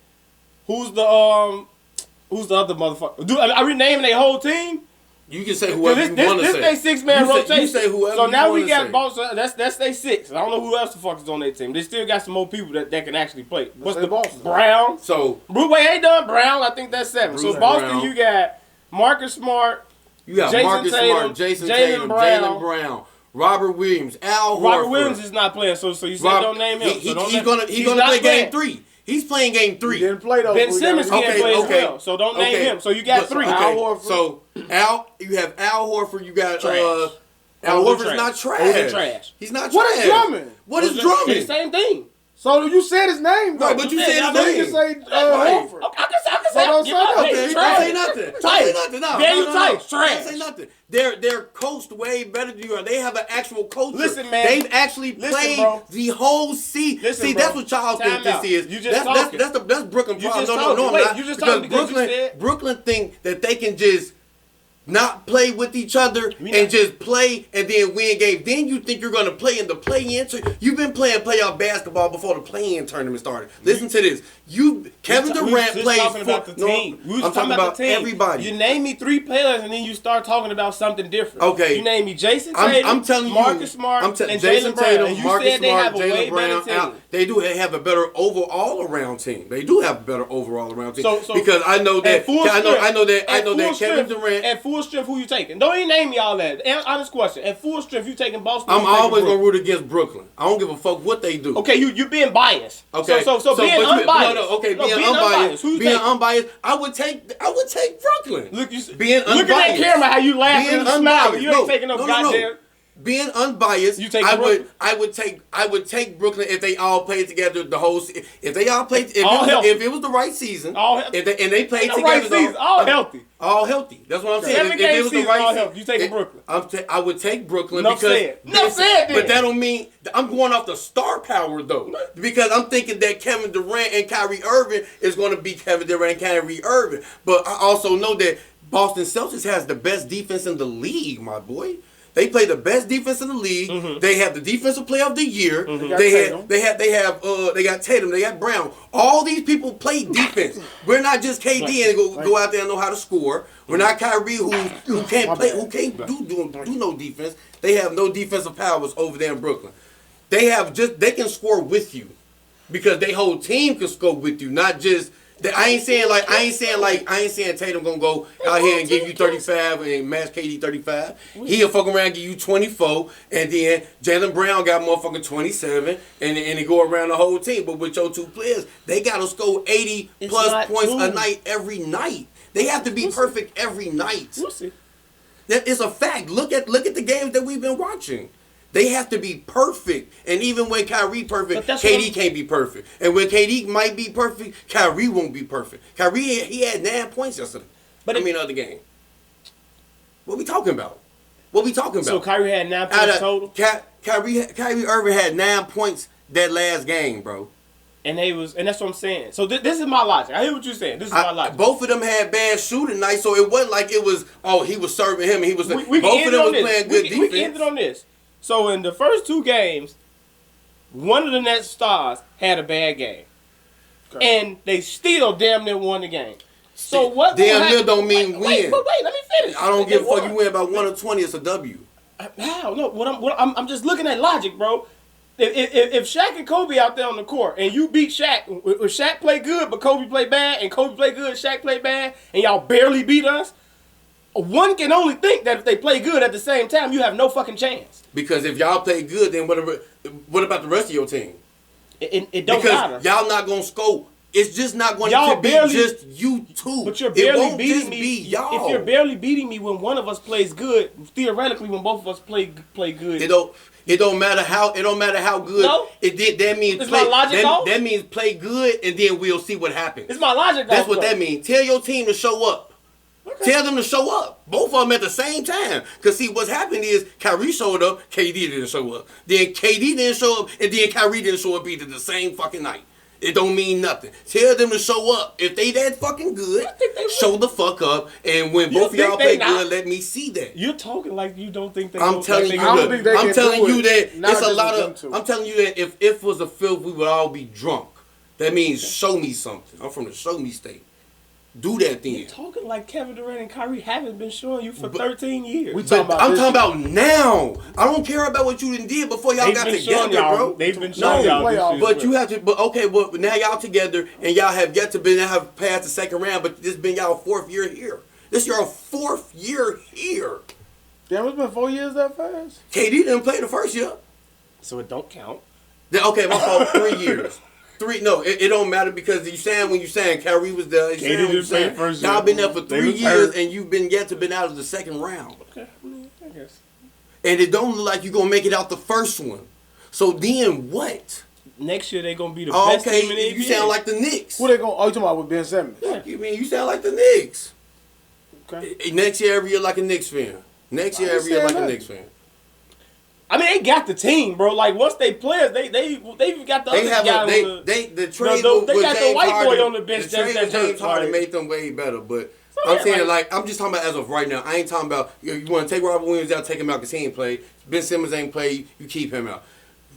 Who's the other motherfucker? Are we naming their whole team? You can say whoever you want to say. This they 6-man rotation. You say whoever so you now wanna we got say. Boston. That's they 6. I don't know who else the fuck is on their team. They still got some more people that can actually play. What's say the Boston. Brown? So Wait, ain't done Brown. I think that's 7. Bruce So Boston, Brown. you got Marcus Smart. you got Jason Marcus Tatum, Smart, Jason Jaylen Tatum, Brown. Jaylen Brown, Robert Williams, Al Horford. Robert Williams is not playing. So you said don't name him. He's He's gonna not play playing. game 3. He's playing game 3. He didn't play those. Ben Simmons can't Okay, play as okay. well. So don't name him. So you got 3. Okay, Al Horford. so you have Al Horford. You got Trash. Al Horford's Horford's not trash. trash. Horford's trash. He's not trash. What is Drummond? What is The Drummond? same thing. So you said his name, though. No, but you said Yeah, his So you name. can say Right. Horford. I can So don't say that. Okay, Hey, don't trash. say nothing. Don't Tight. say nothing. No, Daniel no, Tice, Don't trash. say nothing. They're coached way better than you are. They have an actual culture. Listen, man. They've actually Listen, played bro. the whole season. Listen, See, bro. that's what y'all Time think this out. is. You just talking. That's Brooklyn You problem. just No, I'm talking. Wait, not. you just Because talking because you Brooklyn, said- Brooklyn think that they can just not play with each other and just play and then win games. Then you think you're going to play in the play-in. You've been playing playoff basketball before the play-in tournament started. Listen to this. Kevin Durant plays talking about the team. We was I'm talking about the team. everybody. You name me 3 players and then you start talking about something different. Okay. You name me Jason Tatum, I'm telling you, Marcus Smart, and Jason Jaylen Brown. Tatum, And you Marcus said they Smart, have a way Jaylen Brown. better team. They do have a better overall around team. They do have a better overall around team. So because I know that at full I know strength- that Kevin strength, Durant. At full strength, who you taking? Don't even name me all that. Honest question. At full strength, you taking Boston? I'm you taking always Brooklyn? gonna root against Brooklyn. I don't give a fuck what they do. Okay, you being biased. Okay. So being but unbiased. No, okay, No, being unbiased. Who you Being taking? unbiased, I would take Brooklyn. Look, being look at that unbiased. camera, how you laughing Being and smiling. unbiased. You ain't taking no goddamn. Being unbiased, You take I Brooklyn? would take Brooklyn if they all played together the whole. If they all played, All healthy. if it was the right season, All healthy. and they played The together, right season, all healthy. all healthy. That's what I'm saying. 7 If game it was the season, right all season, healthy. You taking Brooklyn? I would take Brooklyn Enough because. said. Enough said then. But that don't mean I'm going off the star power though, because I'm thinking that Kevin Durant and Kyrie Irving is going to be Kevin Durant and Kyrie Irving. But I also know that Boston Celtics has the best defense in the league, my boy. They play the best defense in the league. Mm-hmm. They have the defensive player of the year. Got They Tatum. got Tatum. They got Brown. All these people play defense. We're not just KD and go out there and know how to score. We're not Kyrie who can't play, who can't do no defense. They have no defensive powers over there in Brooklyn. They can score with you because their whole team can score with you, not just. I ain't saying Tatum gonna go out here and give you 35 and match KD 35. He'll fuck around and give you 24, and then Jaylen Brown got motherfucking 27, and they go around the whole team. But with your 2 players, they gotta score 80 It's plus not points two. a night every night. They have to be perfect every night. We'll see. That is a fact. Look at the games that we've been watching. They have to be perfect. And even when Kyrie perfect, But that's what KD can't be perfect. And when KD might be perfect, Kyrie won't be perfect. Kyrie, he had 9 points yesterday. But other game. What we talking about? So Kyrie had 9 points total, Kyrie Irving had 9 points that last game, bro. and that's what I'm saying. So this is my logic. I hear what you're saying. This is my logic. Both of them had bad shooting nights, so it wasn't like it was, he was serving him and he was We both can of end them on was this. playing good defense. We can end it on this. So in the first 2 games, one of the Nets stars had a bad game, and they still damn near won the game. So what? Damn near don't mean wait, win. But wait, let me finish. I don't give a They fuck. won. You win by 1 or 20, it's a W. How? No, I'm just looking at logic, bro. If Shaq and Kobe out there on the court and you beat Shaq, if Shaq play good but Kobe play bad, and Kobe play good, Shaq play bad, and y'all barely beat us, one can only think that if they play good at the same time, you have no fucking chance. Because if y'all play good, then what about the rest of your team? It don't Because matter. y'all not gonna score It's just not going Y'all to be barely- just you two. But you're it barely won't beating just me. be y'all. If you're barely beating me when one of us plays good, theoretically, when both of us play good, It don't matter how good No. it did. That means Is my logic off? that means play good, and then we'll see what happens. it's my logic. That's off, what though. that means. Tell your team to show up. Okay. Tell them to show up. Both of them at the same time. Because, see, what's happened is Kyrie showed up, KD didn't show up. Then KD didn't show up, and then Kyrie didn't show up either the same fucking night. It don't mean nothing. Tell them to show up. If they that fucking good, show the fuck up. And when You both of y'all think they play good, not? let me see that. You're talking like you don't think they. I'm telling you, I don't think they I'm can telling do you it. that Not it's a just lot with of. them two. I'm telling you that if it was a filth, we would all be drunk. That means show me something. I'm from the show me state. Do that then. You're talking like Kevin Durant and Kyrie haven't been showing you for 13 years. We talking about I'm this talking about now. I don't care about what you did before y'all They've got been showing together, y'all. bro. They've been No, showing y'all this playoffs. year. but you have to. But okay, well now y'all together and y'all have yet to have passed the second round. But this been y'all 4th year here. This your 4th year here. Damn, it's been 4 years that fast? KD didn't play the first year. So it don't count. Okay, my fault. 3 years. No, it don't matter because when you saying Kyrie was there. You saying when you didn't play saying the first y'all year. been there for They 3 was years hurt. and you've been yet to been out of the second round. Okay, I guess. And it don't look like you're gonna make it out the first one. So then what? Next year they gonna be the Oh, best team in the okay, NBA. you sound like the Knicks. Who they going? Oh, you talking about with Ben Simmons? You sound like the Knicks. Okay. Next year, every year like a Knicks fan. Next year, I every year like a understand Knicks fan. I mean, they got the team, bro. Like once they players, they've got the They other have guy a, on the trade No, with they got the James white boy Harden. on the bench The trade that's with James hurt, Harden like- made them way better, but So, I'm yeah, saying like- I'm just talking about as of right now. I ain't talking about you want to take Robert Williams out, take him out because he ain't played. Ben Simmons ain't played. You keep him out.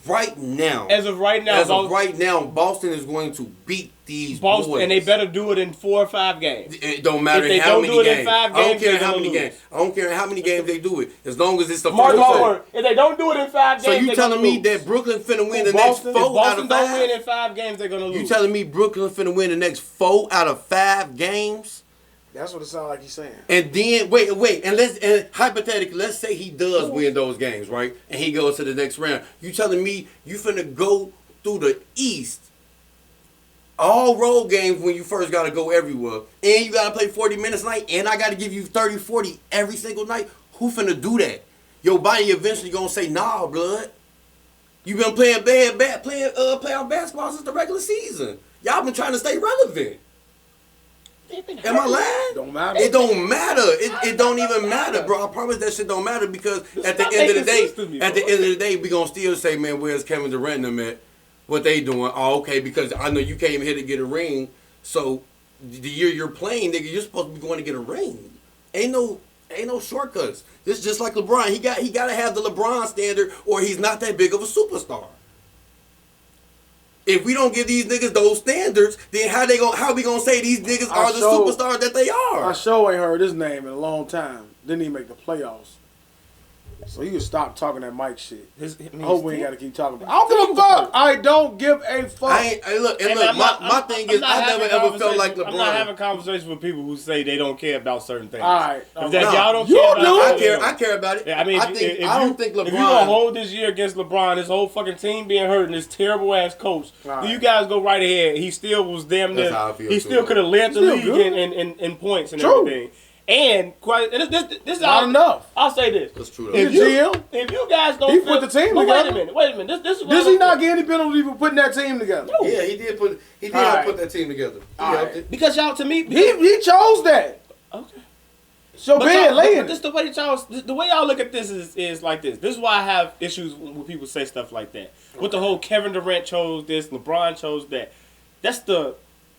Right now, As of right now, Boston is going to beat these Boston, boys. and they better do it in 4 or 5 games. It don't matter If they how don't many do it in games. 5 I don't games, care they're how gonna many lose. games. I don't care how many games they do it. As long as it's the Mark first my one. word. If they don't do it in 5 games, So you they're telling gonna me lose. that Brooklyn finna win the Boston- next If 4 out Boston of don't win 5? in 5 games, they're gonna lose. You telling me Brooklyn finna win the next 4 out of 5 games? That's what it sounds like he's saying. And then wait, and hypothetically, let's say he does win those games, right? And he goes to the next round. You telling me you finna go through the East, all road games when you first gotta go everywhere, and you gotta play 40 minutes a night, and I gotta give you 30, 40 every single night? Who finna do that? Your body eventually gonna say, nah, blood. You been playing playoff basketball since the regular season. Y'all been trying to stay relevant. Am I lying? Don't matter. It don't matter. It don't even matter, bro. I promise that shit don't matter because at the Stop end of the making day, sense to me, at the bro. end of the day, we gonna still say, man, where's Kevin Durant and them at? What they doing? Oh, okay, because I know you came here to get a ring. So the year you're playing, nigga, you're supposed to be going to get a ring. Ain't no shortcuts. This is just like LeBron. He gotta have the LeBron standard, or he's not that big of a superstar. If we don't give these niggas those standards, then how we gonna say these niggas are the superstars that they are? I sure ain't heard his name in a long time. Didn't even make the playoffs. So you can stop talking that Mike shit. I hope we ain't got to keep talking about it. I don't give a fuck. I don't give a fuck. My thing is, I never ever felt like LeBron. I'm not having conversations with people who say they don't care about certain things. All right. If that y'all don't You care do. about it, I care about it. Yeah, I mean, I don't think LeBron. If you gonna hold this year against LeBron, this whole fucking team being hurt and this terrible ass coach, Right. you guys go right ahead. He still was damn near. That's how I feel, He too. still could have led the Still league good. in points and True. everything. And this is Not enough. I'll say this. That's true. If Though. If you guys don't, He put the team but together. Wait a minute. This is what Does I he don't not think. get any penalty for putting that team together? No. Yeah, he did All help right. put that team together. He All helped right. it. Because y'all, to me, He chose that. okay. So But Ben y'all- laying but this it. the way y'all look at this is like this. This is why I have issues when people say stuff like that. With the whole Kevin Durant chose this, LeBron chose that.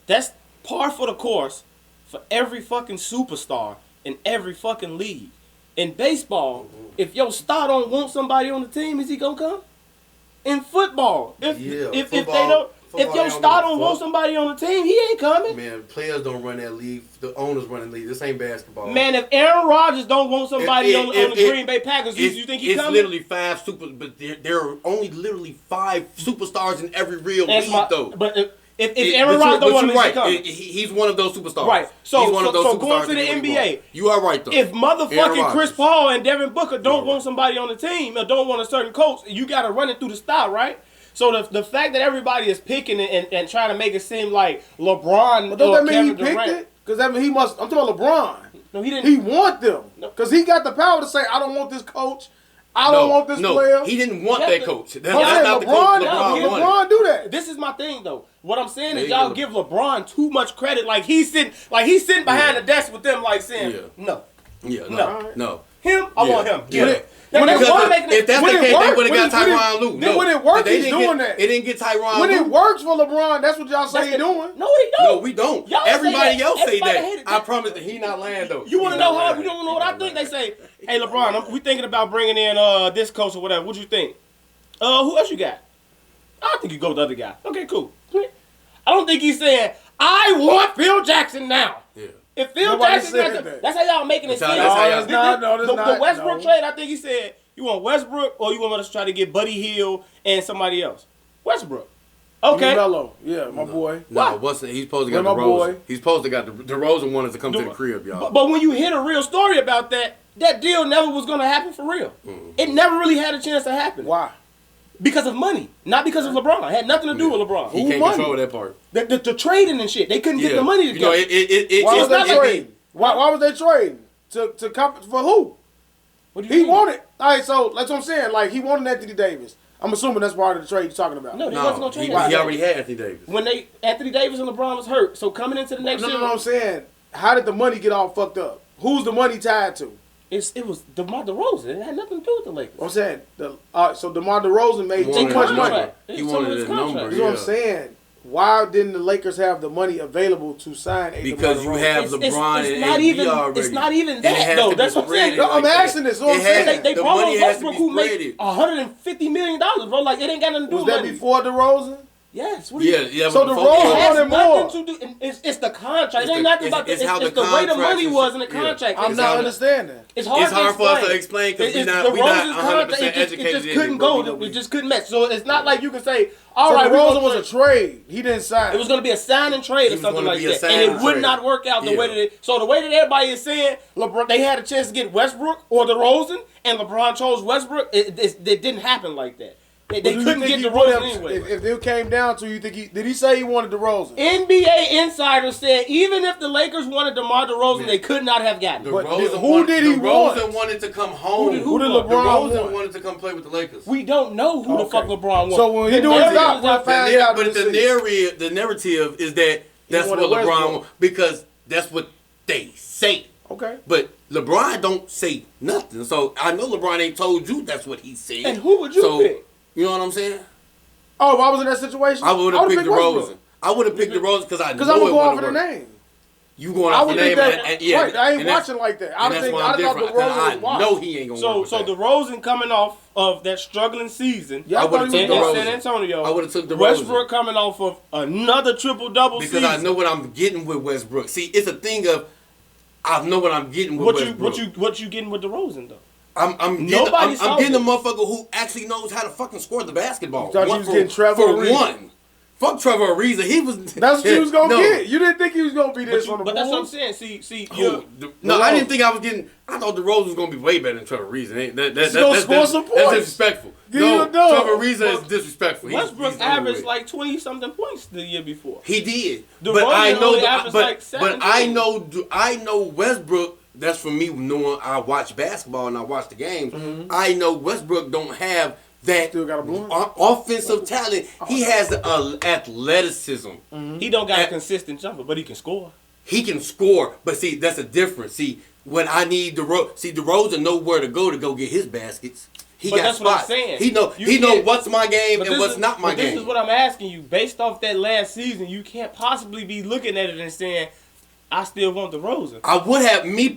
That's par for the course for every fucking superstar in every fucking league. In baseball, if your star don't want somebody on the team, is he gonna come? In football, if your star don't want somebody on the team, he ain't coming. Man, players don't run that league. The owners run the league. This ain't basketball. Man, if Aaron Rodgers don't want somebody on the if- Green Bay Packers, you think he it's coming? literally 5 but there are only literally 5 superstars in every real league, though. But if Aaron Rodgers don't want him, right. he's coming. He's one of those superstars. Right. So- he's one of those so superstars going to the that really NBA, want. You are right though. If Aaron motherfucking Chris Rodgers. Paul and Devin Booker don't Right. want somebody on the team or don't want a certain coach, you got to run it through the style, right? So the fact that everybody is picking it and trying to make it seem like LeBron But don't or that mean he Kevin picked Durant, it? Because that mean he must. I'm talking about LeBron. No, he didn't. He want them because he got the power to say, "I don't want this coach. I don't want this player." He didn't want Yeah, that but- coach. That's I'm saying not the coach no, LeBron wanted. LeBron do that. This is my thing though. What I'm saying Yeah, is y'all yeah. give LeBron too much credit. Like he's sitting behind the desk with them, like saying, no. Yeah, No. no. Him, I want him. Yeah. Yeah. Because if that's the when it case, they worked- would have got when it- Tyronn Lue. then when it worked, They he's didn't doing get- that. It didn't get Tyronn When Lue. it works for LeBron, that's what y'all say he doing. No, he don't. No, we don't. Y'all say Everybody that. else say Everybody that. hated I that. promise that he not lying though. You want to He know not how? lying. You don't know what He I not think? They lying. say, "Hey, LeBron, we thinking about bringing in this coach or whatever. What you think? Who else you got? I think you go with the other guy. Okay, cool. I don't think he's saying I want Phil Jackson now. Yeah. If Phil Nobody Jackson, said that. that's how y'all making it That's seem. how y'all- No, it's not. No, it's the not. Westbrook No. trade, I think he said, you want Westbrook or you want us to try to get Buddy Hield and somebody else? Westbrook. Okay. Melo. Yeah, my boy. No, wasn't he's supposed to got With my boy. DeRozan. He's supposed to got DeRozan wanted to come to the crib, y'all. But when you hear a real story about that deal never was going to happen for real. It never really had a chance to happen. Why? Because of money, not because of LeBron. It had nothing to do with LeBron. He Who can't money? control that part. The trading and shit, they couldn't get the money You know, together. Why was It's they not like trading? Why was they trading? To for who? What do you He mean? wanted. All right, so that's what I'm saying. Like he wanted Anthony Davis. I'm assuming that's part of the trade you're talking about. No, there wasn't no No, trade. he already had Anthony Davis. When Anthony Davis and LeBron was hurt, so coming into the next year, I'm saying, how did the money get all fucked up? Who's the money tied to? it was DeMar DeRozan. It had nothing to do with the Lakers. I'm saying, so DeMar DeRozan made He too wanted much a money. number. It's He some wanted of his a number. contract. That's what I'm saying. Why didn't the Lakers have the money available to sign a Because you DeMar DeRozan? have LeBron it's and not AD even. already. It's not even And it that has though. to be That's what I'm saying. spread No, I'm like asking that. this. What I'm It has- saying. They the brought money on has to Westbrook be who made spread. $150 million, bro. Like it ain't got nothing to do Was with that money. before DeRozan? Yes. What do you? Yeah. So but the folks- role- It has wanted more. nothing to do. It's the contract. It It's ain't the- nothing about it's the. how It's the the way the contract money is- was in the yeah. contract. I'm It's not how- understanding. It's hard, It's hard for us to explain because we not DeRozan's 100% contract, it educated just in couldn't it, but we go. know It just couldn't match. So it's not like you can say, So all right, DeRozan was a trade. He didn't sign. it was going to be a sign and trade It or was something gonna like be a that, sign and it and would trade. not work out the way Yeah. that it. So the way that everybody is saying, LeBron, they had a chance to get Westbrook or DeRozan, and LeBron chose Westbrook. It didn't happen like that. They Do you couldn't think get he DeRozan would have- anyway. If it came down to, you think did he say he wanted DeRozan? NBA insider said even if the Lakers wanted DeMar DeRozan, they could not have gotten him. But DeRozan who wanted- did he want? DeRozan wanted to come home. Who did want? LeBron DeRozan want? wanted to come play with the Lakers. We don't know who the Okay. fuck LeBron wants. So when he The do his narrative job, is we'll out find there. out. But the narrative is that that's what wanted LeBron Westbrook. wants because that's what they say. Okay. But LeBron don't say nothing. So I know LeBron ain't told you that's what he said. And who would you pick? You know what I'm saying? Oh, if I was in that situation, I would have picked DeRozan. Westbrook. I would have picked DeRozan because I know Because I'm it gonna go off wouldn't of the work. name. You going I off would the think name that. and yeah, Right, I ain't and that's- watching like that. And that's why I'm I thought different. DeRozan I was watching. know he ain't gonna So work with that. DeRozan coming off of that struggling season Yeah, I I would've thought he in took was DeRozan. San Antonio. I would've took DeRozan. Westbrook coming off of another triple-double Because season. I know what I'm getting with Westbrook. See, it's a thing of I know what I'm getting with Westbrook. What you getting with DeRozan though? I'm Nobody saw getting a this. motherfucker who actually knows how to fucking score the basketball. You thought you One was for- getting Trevor for Ariza. one. Fuck Trevor Ariza. He was. That's what you was gonna no. get. You didn't think he was gonna be this on the But that's what I'm Bulls? saying. See, Who? No, I didn't think I was getting. I thought DeRozan was gonna be way better than Trevor Ariza. That's gonna score some That's points. disrespectful. Give No, you a dub. Trevor Ariza is disrespectful. Westbrook He's averaged overrated. like 20-something points the year before. He did, DeRozan but I know, only averaged like 17. I know Westbrook. That's for me knowing I watch basketball and I watch the games. Mm-hmm. I know Westbrook don't have that Still got a blue offensive talent. He has athleticism. He don't got a consistent jumper, but he can score. He can score, but see that's a difference. See, when I need DeRozan know where to go get his baskets. He But got that's what I'm spots. saying. He know You know can't- what's my game But and this what's is- not my but game. This is what I'm asking you. Based off that last season, you can't possibly be looking at it and saying, I still want DeRozan. I would have me.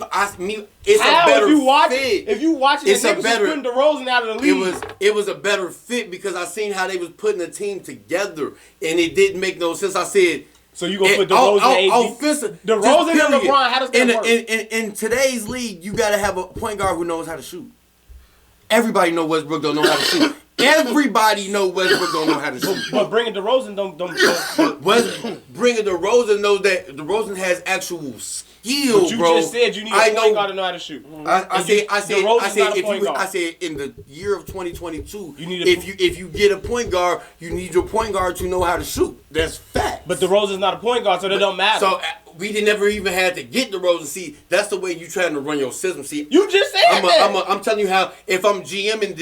It's How a better if you watch fit. it? If you watch it, It's the a niggas better- was putting DeRozan out of the league. It was a better fit because I seen how they was putting the team together and it didn't make no sense. I said. So you gonna put DeRozan and AD? Offensive, DeRozan just and period. LeBron, how does that work? In today's league, you gotta have a point guard who knows how to shoot. Everybody know Westbrook don't know how to shoot. Everybody know Westbrook don't know how to shoot. But bringing DeRozan don't Bringing DeRozan knows that DeRozan has actual skill, But you bro. just said you need a point guard to know how to shoot. I said in the year of 2022, You need if you get a point guard, you need your point guard to know how to shoot. That's fact. But DeRozan's not a point guard, so that don't matter. So we never even had to get DeRozan. See, that's the way you trying to run your system. See, you just said that. I'm telling you how. If I'm GMing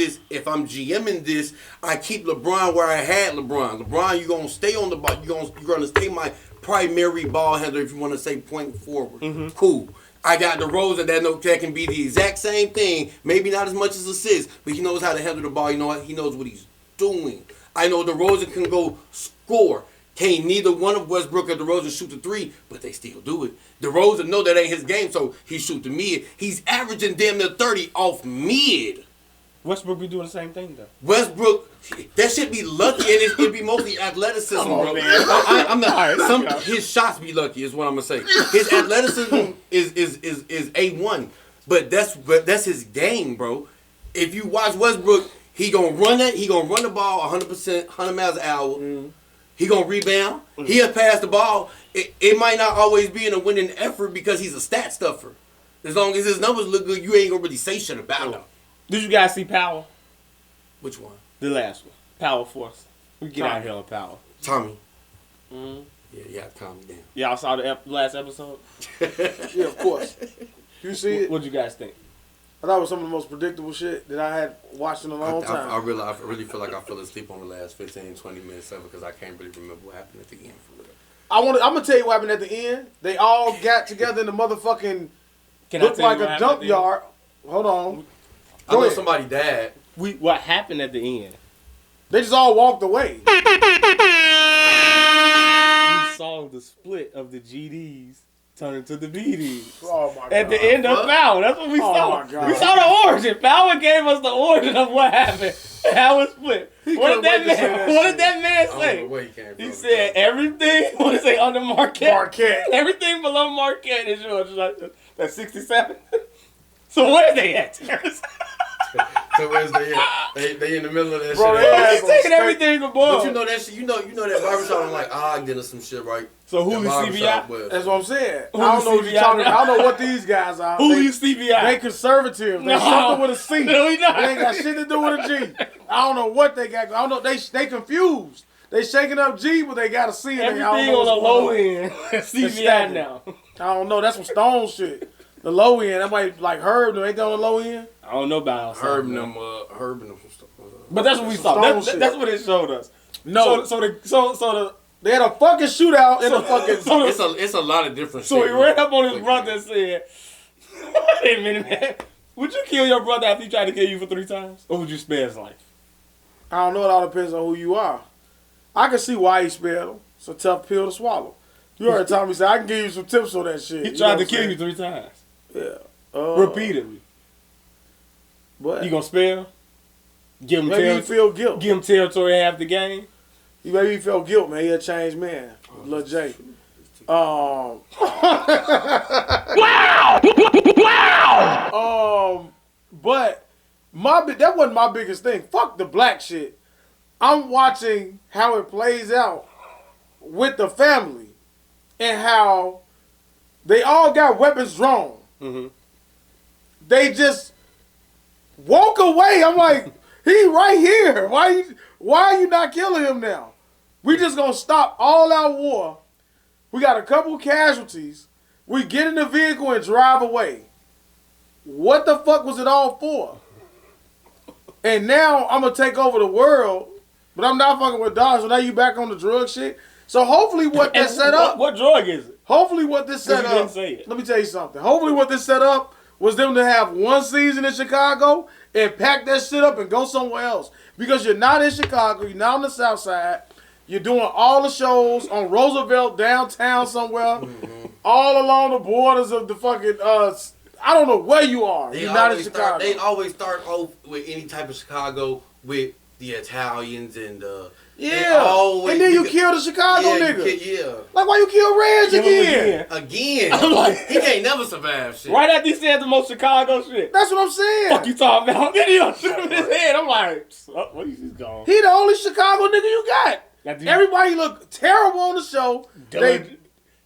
this, I keep LeBron where I had LeBron. LeBron, you gonna stay on the ball. You're gonna stay my primary ball handler if you want to say point forward. Mm-hmm. Cool. I got DeRozan that can be the exact same thing. Maybe not as much as assists, but he knows how to handle the ball. You know what? He knows what he's doing. I know DeRozan can go score. Can't neither one of Westbrook or DeRozan shoot the three, but they still do it. DeRozan know that ain't his game, so he shoot the mid. He's averaging damn near 30 off mid. Westbrook be doing the same thing though. Westbrook, that shit be lucky, and it'd be mostly athleticism, bro. I'm not. His shots be lucky, is what I'm gonna say. His athleticism is A1, but that's his game, bro. If you watch Westbrook, he gonna run it. He gonna run the ball 100%, 100 miles an hour. Mm. He gonna rebound. He'll pass the ball. It might not always be in a winning effort because he's a stat stuffer. As long as his numbers look good, you ain't gonna really say shit about him. Did you guys see Power? Which one? The last one. Power Force. We get out of here on Power. Tommy. Mm-hmm. Yeah, calm down. Y'all saw the last episode? Yeah, of course. You see it? What'd you guys think? I thought it was some of the most predictable shit that I had watched in a long time. I really feel like I fell asleep on the last 15, 20 minutes of it because I can't really remember what happened at the end for real. I'm gonna tell you what happened at the end. They all got together in the motherfucking looked like a dump yard. Hold on. I know somebody died. What happened at the end? They just all walked away. We saw the split of the GDs turn into the BDs. Oh my god. At the end of Power. That's what we saw. My God. We saw the origin. Power gave us the origin of what happened. How it split. What did that man say? I don't know where he came from. He said everything, what did he say, under Marquette? Marquette. Everything below Marquette is yours. Like, that's 67. So where's they at, Terrence? So where's they at? They in the middle of that Bro, shit. He's taking everything above. But you know that shit. You know that barbershop. I'm like, I get us some shit right. So who is CBI? That's what I'm saying. Who I don't know what you're talking about. I don't know what these guys are. Who is CBI? They conservative. They No. something with a C. No, he not. They ain't got shit to do with a G. I don't know what they got. I don't know. They confused. They shaking up G, but they got a C in there. Everything on the low end. CBI now. I don't know. That's some Stone shit. The low end. That might like Herb. Ain't they on the low end? I don't know about Herb and them some stuff. But that's what we saw. That's what it showed us. No. So they had a fucking shootout in the fucking. It's a lot of different So shit. he ran up on his brother and said, "Wait a minute, man. Would you kill your brother after he tried to kill you for 3 times? Or would you spare his life?" I don't know. It all depends on who you are. I can see why he spared him. It's a tough pill to swallow. You heard Tommy say, I can give you some tips on that shit. He tried to kill you 3 times. Yeah. Repeatedly. But You gonna spare him? Give him maybe he feel guilt. Give him territory half the game? Maybe he felt guilt, man. He a changed man. Lil J. Wow! Wow! But that wasn't my biggest thing. Fuck the black shit. I'm watching how it plays out with the family and how they all got weapons drawn. Mm-hmm. They just walk away. I'm like, he right here. Why are you not killing him now? We just gonna stop all our war. We got a couple casualties. We get in the vehicle and drive away. What the fuck was it all for? And now I'm gonna take over the world, but I'm not fucking with dogs. So now you back on the drug shit. So hopefully what that set up. What drug is it? Hopefully what this set You up. didn't say it. Let me tell you something. Hopefully what this set up was them to have one season in Chicago and pack that shit up and go somewhere else. Because you're not in Chicago, you're not on the South Side. You're doing all the shows on Roosevelt downtown somewhere, all along the borders of the fucking I don't know where you are. You're not in Chicago. They always start off with any type of Chicago with the Italians and the Yeah. Always, And then you kill the Chicago nigga. Yeah. Like, why you kill Reg Kill him again? Again. I'm like, He can't never survive shit. right after he said the most Chicago shit. That's what I'm saying. Fuck you talking about? Then he shoot him in his head. I'm like, what is he gone? He the only Chicago nigga you got. That dude- Everybody look terrible on the show. Then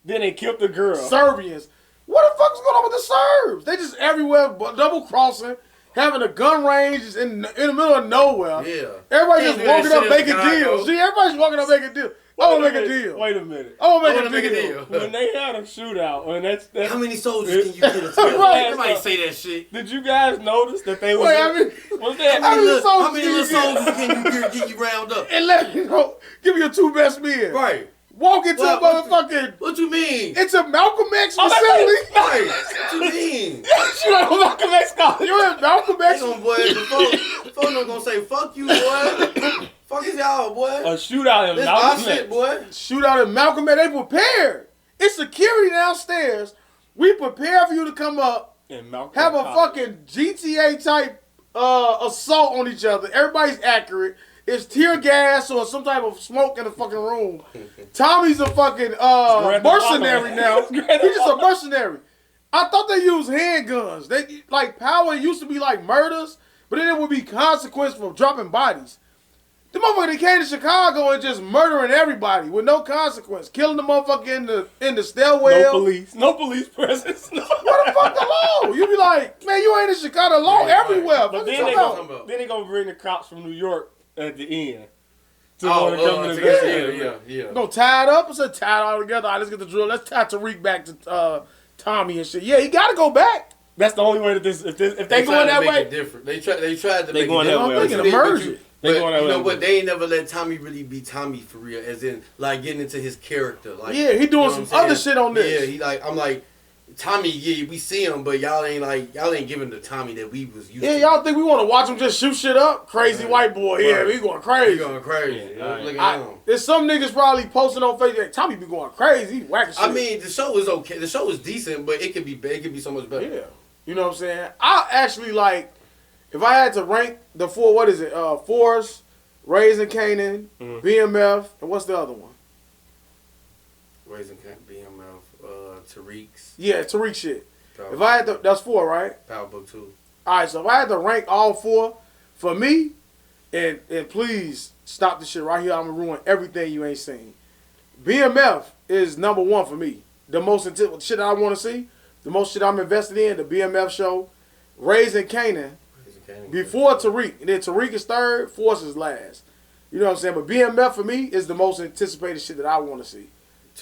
they killed the girl. Serbians. What the fuck is going on with the Serbs? They just everywhere, double crossing, having a gun range is in the middle of nowhere. Yeah. Everybody Can't just do that walking shit up in making Chicago. deals. See, everybody's walking up making deals. I want to make a deal. Wait a minute. I want I to wanna make a deal. When they had a shootout, and that's How many soldiers can you get? Right. Everybody say that shit. did you guys notice that they was? Wait, I mean, was that? How many How many little soldiers soldiers can you get you round up? and let me know. Give me your two best men. Right. Walk into What- a motherfucking. What you mean? It's a Malcolm X Oh, facility. Right. What you mean? Shoot out Malcolm X college. You in Malcolm They X? gonna boy, the phone not gonna say fuck you, boy. Fuck is y'all, boy. A shootout in This my Malcolm shit, X. boy. Shoot out in Malcolm X. They prepared. It's security downstairs. We prepare for you to come up, In Malcolm have a College. fucking GTA type assault on each other. Everybody's accurate. It's tear gas or some type of smoke in the fucking room. Tommy's a fucking Grand Theft Auto. mercenary now. It's Grand Theft He's just a Auto. mercenary. I thought they used handguns. They like power used to be like murders, but then it would be consequence for dropping bodies. The motherfucker that came to Chicago and just murdering everybody with no consequence, killing the motherfucker in the stairwell. No police presence. No. What the fuck the law? You be like, man, you ain't in Chicago. The law Yeah, right. everywhere. But Fuck then you they talking gonna about? bring the cops from New York at the end. To Oh, wanna come to the yeah, investigate. yeah. No, tied up. I said tied all together. All right, let's get the drill. Let's tie Tariq back to Tommy and shit. Yeah, he got to go back. That's the only way that if they tried going to that make way. it different. They tried to They make going it that different. way. I'm thinking But immersion. They But going that you know way. what? They ain't never let Tommy really be Tommy for real, as in like getting into his character. Like Yeah, he doing you know some what I'm other saying? shit on this. Yeah, he like I'm like Tommy. Yeah, we see him, but y'all ain't giving the Tommy that we was used Yeah, to. y'all think we want to watch him just shoot shit up? Crazy white boy. Yeah, Right. he going He crazy. going crazy. Yeah, Look I- at him. There's some niggas probably posting on Facebook. Like, Tommy be going crazy. He whacking shit. I mean, the show is okay. The show is decent, but it could be better. It could be so much better. yeah. You know what I'm saying? I actually like, if I had to rank the four, what is it? Force, Raising Canaan, BMF, and what's the other one? Raising Camp, BMF, Tariq's, Yeah, Tariq shit. If I had to, that's four, right? Power Book 2. All right, so if I had to rank all four, for me, and please stop this shit right here. I'm gonna ruin everything you ain't seen. BMF is number one for me. The most shit I want to see, the most shit I'm invested in, the BMF show, Raising Canaan, Raising Canaan. before Tariq. And then Tariq is third, Force is last. You know what I'm saying? But BMF for me is the most anticipated shit that I want to see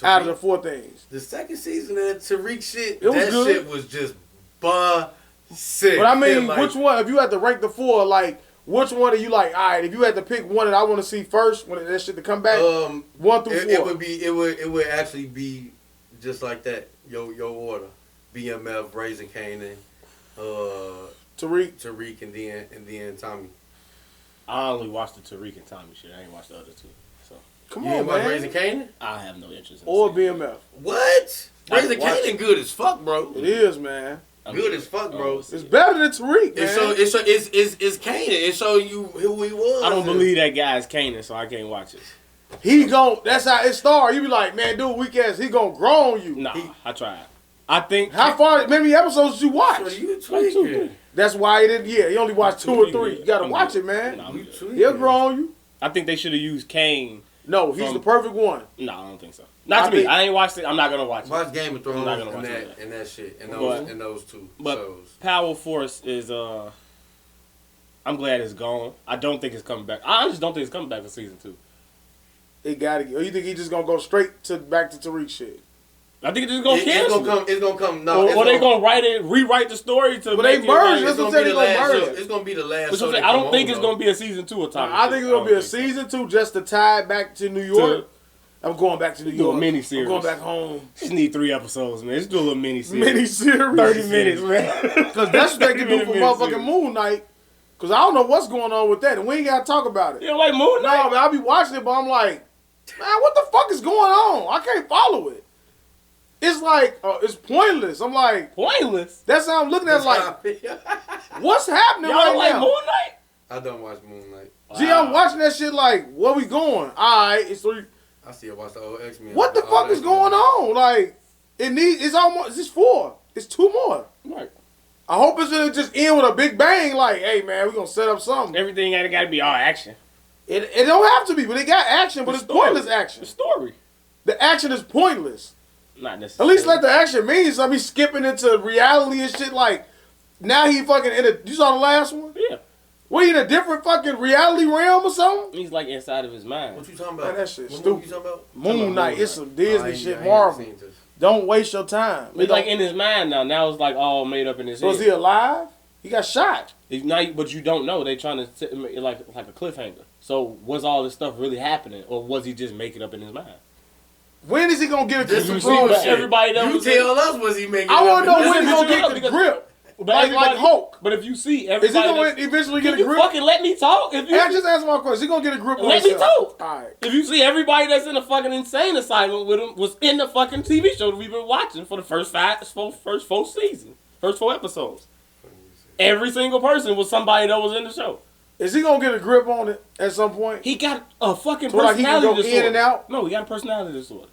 out of the four things. The second season of that Tariq shit, It was that good. shit was just sick. But I mean, Like, which one, if you had to rank the four, like, which one are you like, all right, if you had to pick one that I want to see first, when that shit to come back, 1 through 4. it would actually be just like that. Your order. BMF, Raising Canaan, Tariq. Tariq, and then Tommy. I only watched the Tariq and Tommy shit. I ain't watched the other two. So Come You on, ain't watch man. Raising Canaan? I have no interest in Or seeing it. BMF. What? I Raising watch Canaan good as fuck, bro. It is, man. I'm- Good as fuck, bro. Oh, It's better than Tariq, man. It's Canaan. It show you who he was. I don't believe that guy's Kanan, so I can't watch it. He gon' that's how it start. You be like, man, dude, weak ass, he gon' grow on you. Nah, I tried. I think How far, many episodes did you watch? So you Like tweaking. 2, 3. That's why he didn't, he only watched 2 or 3. You gotta I'm watch good. it, man. Nah, I'm You good. tweaking. He'll grow on you. I think they should have used Kane. No, he's From- the perfect one. No, I don't think so. Not I to me. think- I ain't watched it. I'm not gonna watch it. Watch Game of Thrones I'm not gonna and watch that it. and that shit and But- those two But shows. Power Force is I'm glad it's gone. I don't think it's coming back. I just don't think it's coming back for season 2. It gotta get. Or you think he just gonna go straight to back to Tariq shit? I think it's just gonna It's cancel. gonna come. It's gonna come. No, or they gonna rewrite the story to But make they it merged. like- That's It's what gonna I'm be saying. the They gonna last merge show. it. It's gonna be the last Which show. I'm saying, they I don't come think on, it's though. gonna be a season 2 of Tommy. I think it's gonna be a don't think so. season 2 just to tie it back to New York. I'm going back to New Do a York. mini-series. I'm going back home. Just need 3 episodes, man. Just do a little mini series. Mini series. 30 minutes, man. Because that's what they can do for 30-minute motherfucking series. Moon Knight. Because I don't know what's going on with that. And we ain't got to talk about it. You don't like Moon No, Knight? man, I be watching it, but I'm like, man, what the fuck is going on? I can't follow it. It's like, it's pointless. I'm like, Pointless. that's how I'm looking at it, like, That's how I feel. what's happening Y'all right don't like now? Moon Knight? I don't watch Moon Knight. Gee, I'm watching that shit like, where we going? All right, it's 3. I still watch the old X-Men. What the fuck is going on? Like, it's almost, it's 4. It's 2 more. Right. I hope it's gonna just end with a big bang. Like, hey man, we're gonna set up something. Everything ain't got to be all action. It don't have to be, but it got action, but it's pointless action. The story. The action is pointless. Not At necessarily. least let the action mean something. He's skipping into reality and shit. Like, now he fucking you saw the last one? Yeah. What, he in a different fucking reality realm or something? He's like inside of his mind. What you talking about? Man, that shit What stupid. movie you talking about? Moon Knight, it's some Disney I shit, ain't Marvel. seen this. Don't waste your time. It's like in his mind now. Now it's like all made up in his So head. is he alive? He got shot. But you don't know. They trying to sit like a cliffhanger. So was all this stuff really happening, or was he just making up in his mind? When is he gonna get a This grip? is some bullshit. Everybody that You was tell us was he making? I want to know This when is he's gonna what you get know, the because- grip. But Like everybody- Hulk. But if you see Is he everybody, gonna eventually get can a you grip? fucking let me talk? If you Hey, just answer my question. Is he gonna get a grip on Let me himself? talk. All right. if you see everybody that's in a fucking insane asylum with him was in the fucking TV show that we've been watching for the first 4 seasons, first 4 episodes. Every single person was somebody that was in the show. Is he gonna get a grip on it at some point? He got a fucking So like he can personality go disorder. in and out? No, he got a personality disorder.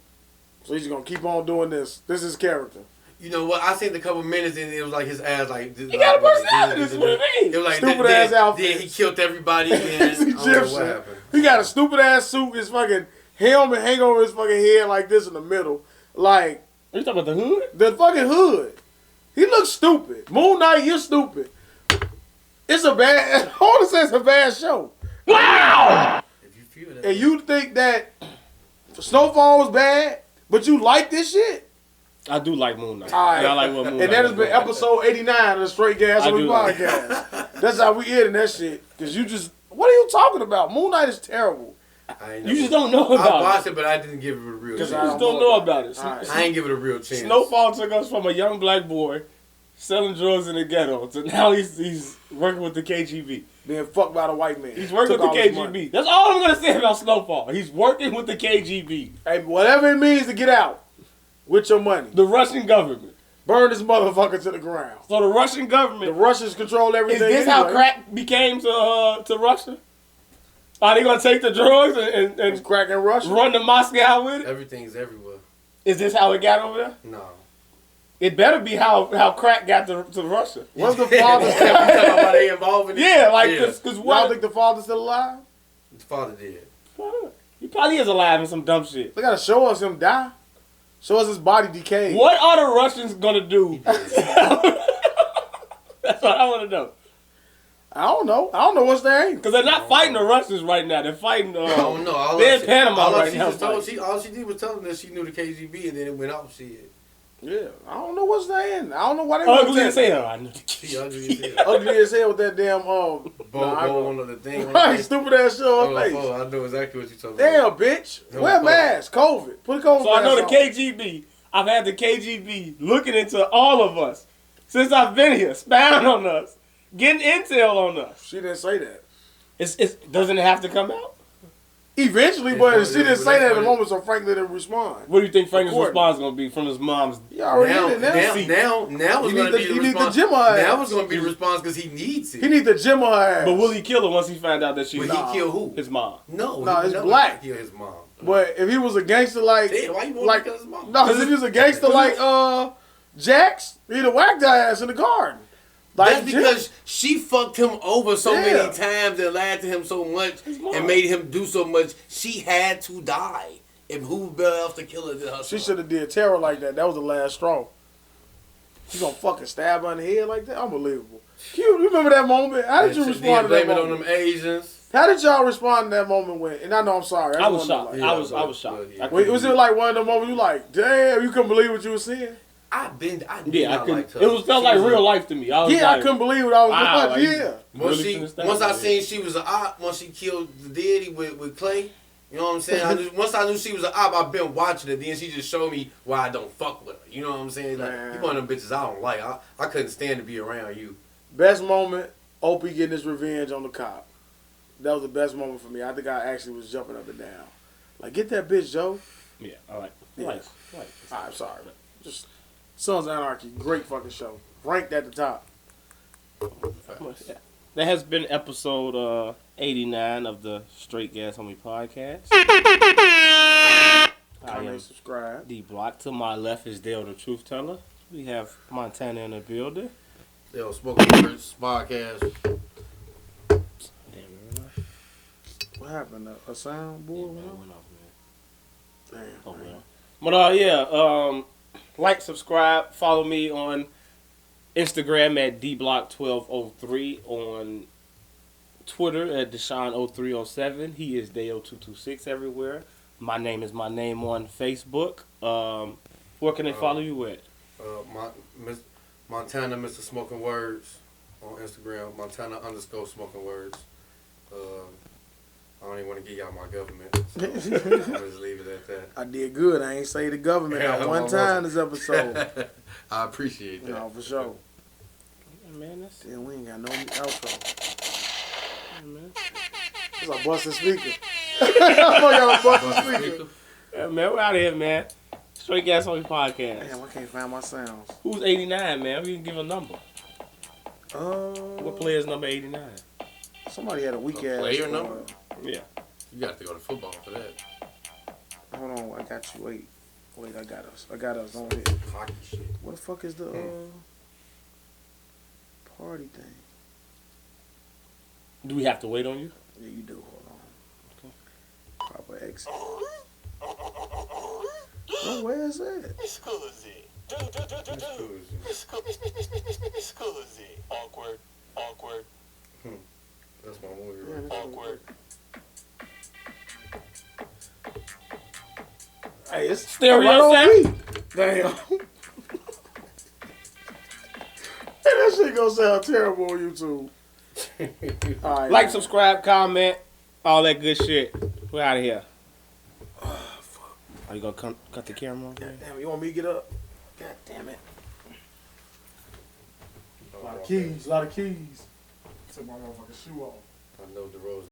So he's gonna keep on doing this. This is his character. You know what? I seen a couple minutes and it was like his ass like. He got a personality. That's what it means. It was like Stupid ass outfit. Then he killed everybody. And He's I don't know what Egyptian. happened. He got a stupid ass suit. His fucking helmet hang over his fucking head like this in the middle. Like Are you talking about the hood? the fucking hood. He looks stupid. Moon Knight, you're stupid. It's a bad. I want to say it's a bad show. Wow! If you feel that. And you think that Snowfall was bad, but you like this shit? I do like Moon Knight. All right. And I like what Moon Knight And that has is been doing. episode 89 of the Straight Gas I Week do like podcast. That's how we ending that shit. Because you just, what are you talking about? Moon Knight is terrible. I ain't You just never- don't know I about watched it, but I didn't give it a real Because chance. I it. You just don't know about it. All right. I ain't give it a real chance. Snowfall took us from a young black boy selling drugs in the ghetto to now he's working with the KGB. Being fucked by the white man. He's working Took with the all his money. KGB. That's all I'm gonna say about Snowfall. He's working with the KGB, Hey, whatever it means to get out with your money. the Russian government. Burn this motherfucker to the ground. So the Russian The government Russians control is everything. this how anyway. crack became to Russia? Are they gonna take the drugs It's and crack in Russia. run to Moscow with it? Everything's everywhere. Is this how it got over there? No. It better be how crack got to Russia. What's the father? You talking about they involved in it? Yeah, like Yeah. cause Y'all what? think the father's still alive? His father did. He probably is alive in some dumb shit. They gotta show us him die. Show us his body decay. What are the Russians gonna do? That's what I want to know. I don't know. I don't know what's their aim. Because they're not fighting the Russians right now. They're fighting. I don't know. They're in Panama right now. All she did was tell them that she knew the KGB, and then it went off. Shit. Yeah, I don't know what's their end. I don't know why they Ugly as hell. I know. She ugly as hell. Ugly as hell with that damn Bow on the thing. on the right, face. stupid ass shit on her face. Oh, I know exactly what you're talking about. Damn, bitch. No, Wear a COVID. mask. COVID. Put a COVID So I know the mask on. KGB. I've had the KGB looking into all of us since I've been here, spying on us, getting intel on us. She didn't say that. Doesn't it have to come out? Eventually, It's but funny, she didn't but say that's that at the funny. moment, so Franklin didn't respond. What do you think Franklin's Recording. response going to be from his mom's? You already Now, did it now. now it's He going need to be the- the he need the response. gym on her Now ass. it's going to be the response because he needs it. He need to gym on her ass. But will he kill her once he find out that she's But he kill who? his mom? No, Nah, he it's never black. Kill his mom. But if he was a gangster like, Damn, why you want like, to kill his mom? no, if he was a gangster like Jax, he'd have whacked her ass in the garden. Like, That's because she fucked him over so Yeah. many times and lied to him so much mom. and made him do so much. She had to die. And who better else to kill her than her she son? should have did terror like that. That was the last straw. You gonna fucking stab her in the head like that? Unbelievable. You remember that moment? How did you And respond to blame that it on moment? them Asians. How did y'all respond to that moment when? And I know I'm sorry. I was just wanna shocked. know, Yeah, I was but- shocked. yeah. I couldn't was it believe like one of the moments you like, damn, you couldn't believe what you were seeing? I Yeah, I not couldn't. liked her. It was felt She like was real a- life to me. I was Yeah, I like, couldn't believe what I was wow, watching. like, Yeah. really couldn't stand Once I it. seen she was an op, once she killed the daddy with Clay, you know what I'm saying? Once I knew she was an op, I've been watching it. Then she just showed me why I don't fuck with her. You know what I'm saying? Like, Man. you one of them bitches I don't like. I couldn't stand to be around you. Best moment, Opie getting his revenge on the cop. That was the best moment for me. I think I actually was jumping up and down. Like, get that bitch, Joe. Yeah, all right. Yeah. Right. I'm sorry. Just Sons of Anarchy, great fucking show. Ranked at the top. Yeah. That has been episode 89 of the Straight Gas Homie podcast. I am Comment, subscribe. Dblock. To my left is Dale the Truth Teller. We have Montana in the building. Yo, Smoking Words podcast. Damn, What happened? A sound board? it went off, man. Damn. Oh well. But like, subscribe, follow me on Instagram at dblock1203, on Twitter at Deshaun0307. He is Dale226 everywhere. My name is my name on Facebook. Where can they follow you at? Montana Mr. Smoking Words on Instagram. Montana_Smoking Words. I don't even want to give y'all my government. So I'll just leave it at that. I did good. I ain't say the government not one time this episode. I appreciate that. No, for sure. Yeah, man, that's Damn, we ain't got no outro. yeah, man. It's a busted speaker. I got a busted speaker. Yeah, man, we're out of here, man. Straight Gas Homie podcast. Damn, I can't find my sounds. Who's 89, man? We can give a number. What player's number 89? Somebody had a weak A ass. player number? Yeah. You got to go to football for that. Hold on, I got you. Wait, I got us. I got us on here. Hockey shit. What the fuck is the party thing? Do we have to wait on you? Yeah, you do. Hold on. Okay. Proper exit. Oh, where is that? Scusi. Scusi. Awkward. That's my movie, Yeah, right? that's Awkward. Hey, it's Stereo right on sound? me. Damn. Hey, that shit gonna sound terrible on YouTube. All right, Like, subscribe, comment, all that good shit. We're out of here. Are you gonna cut the camera off? God damn it, you want me to get up? God damn it. A lot of keys. Took my motherfucking shoe off. I know the rose.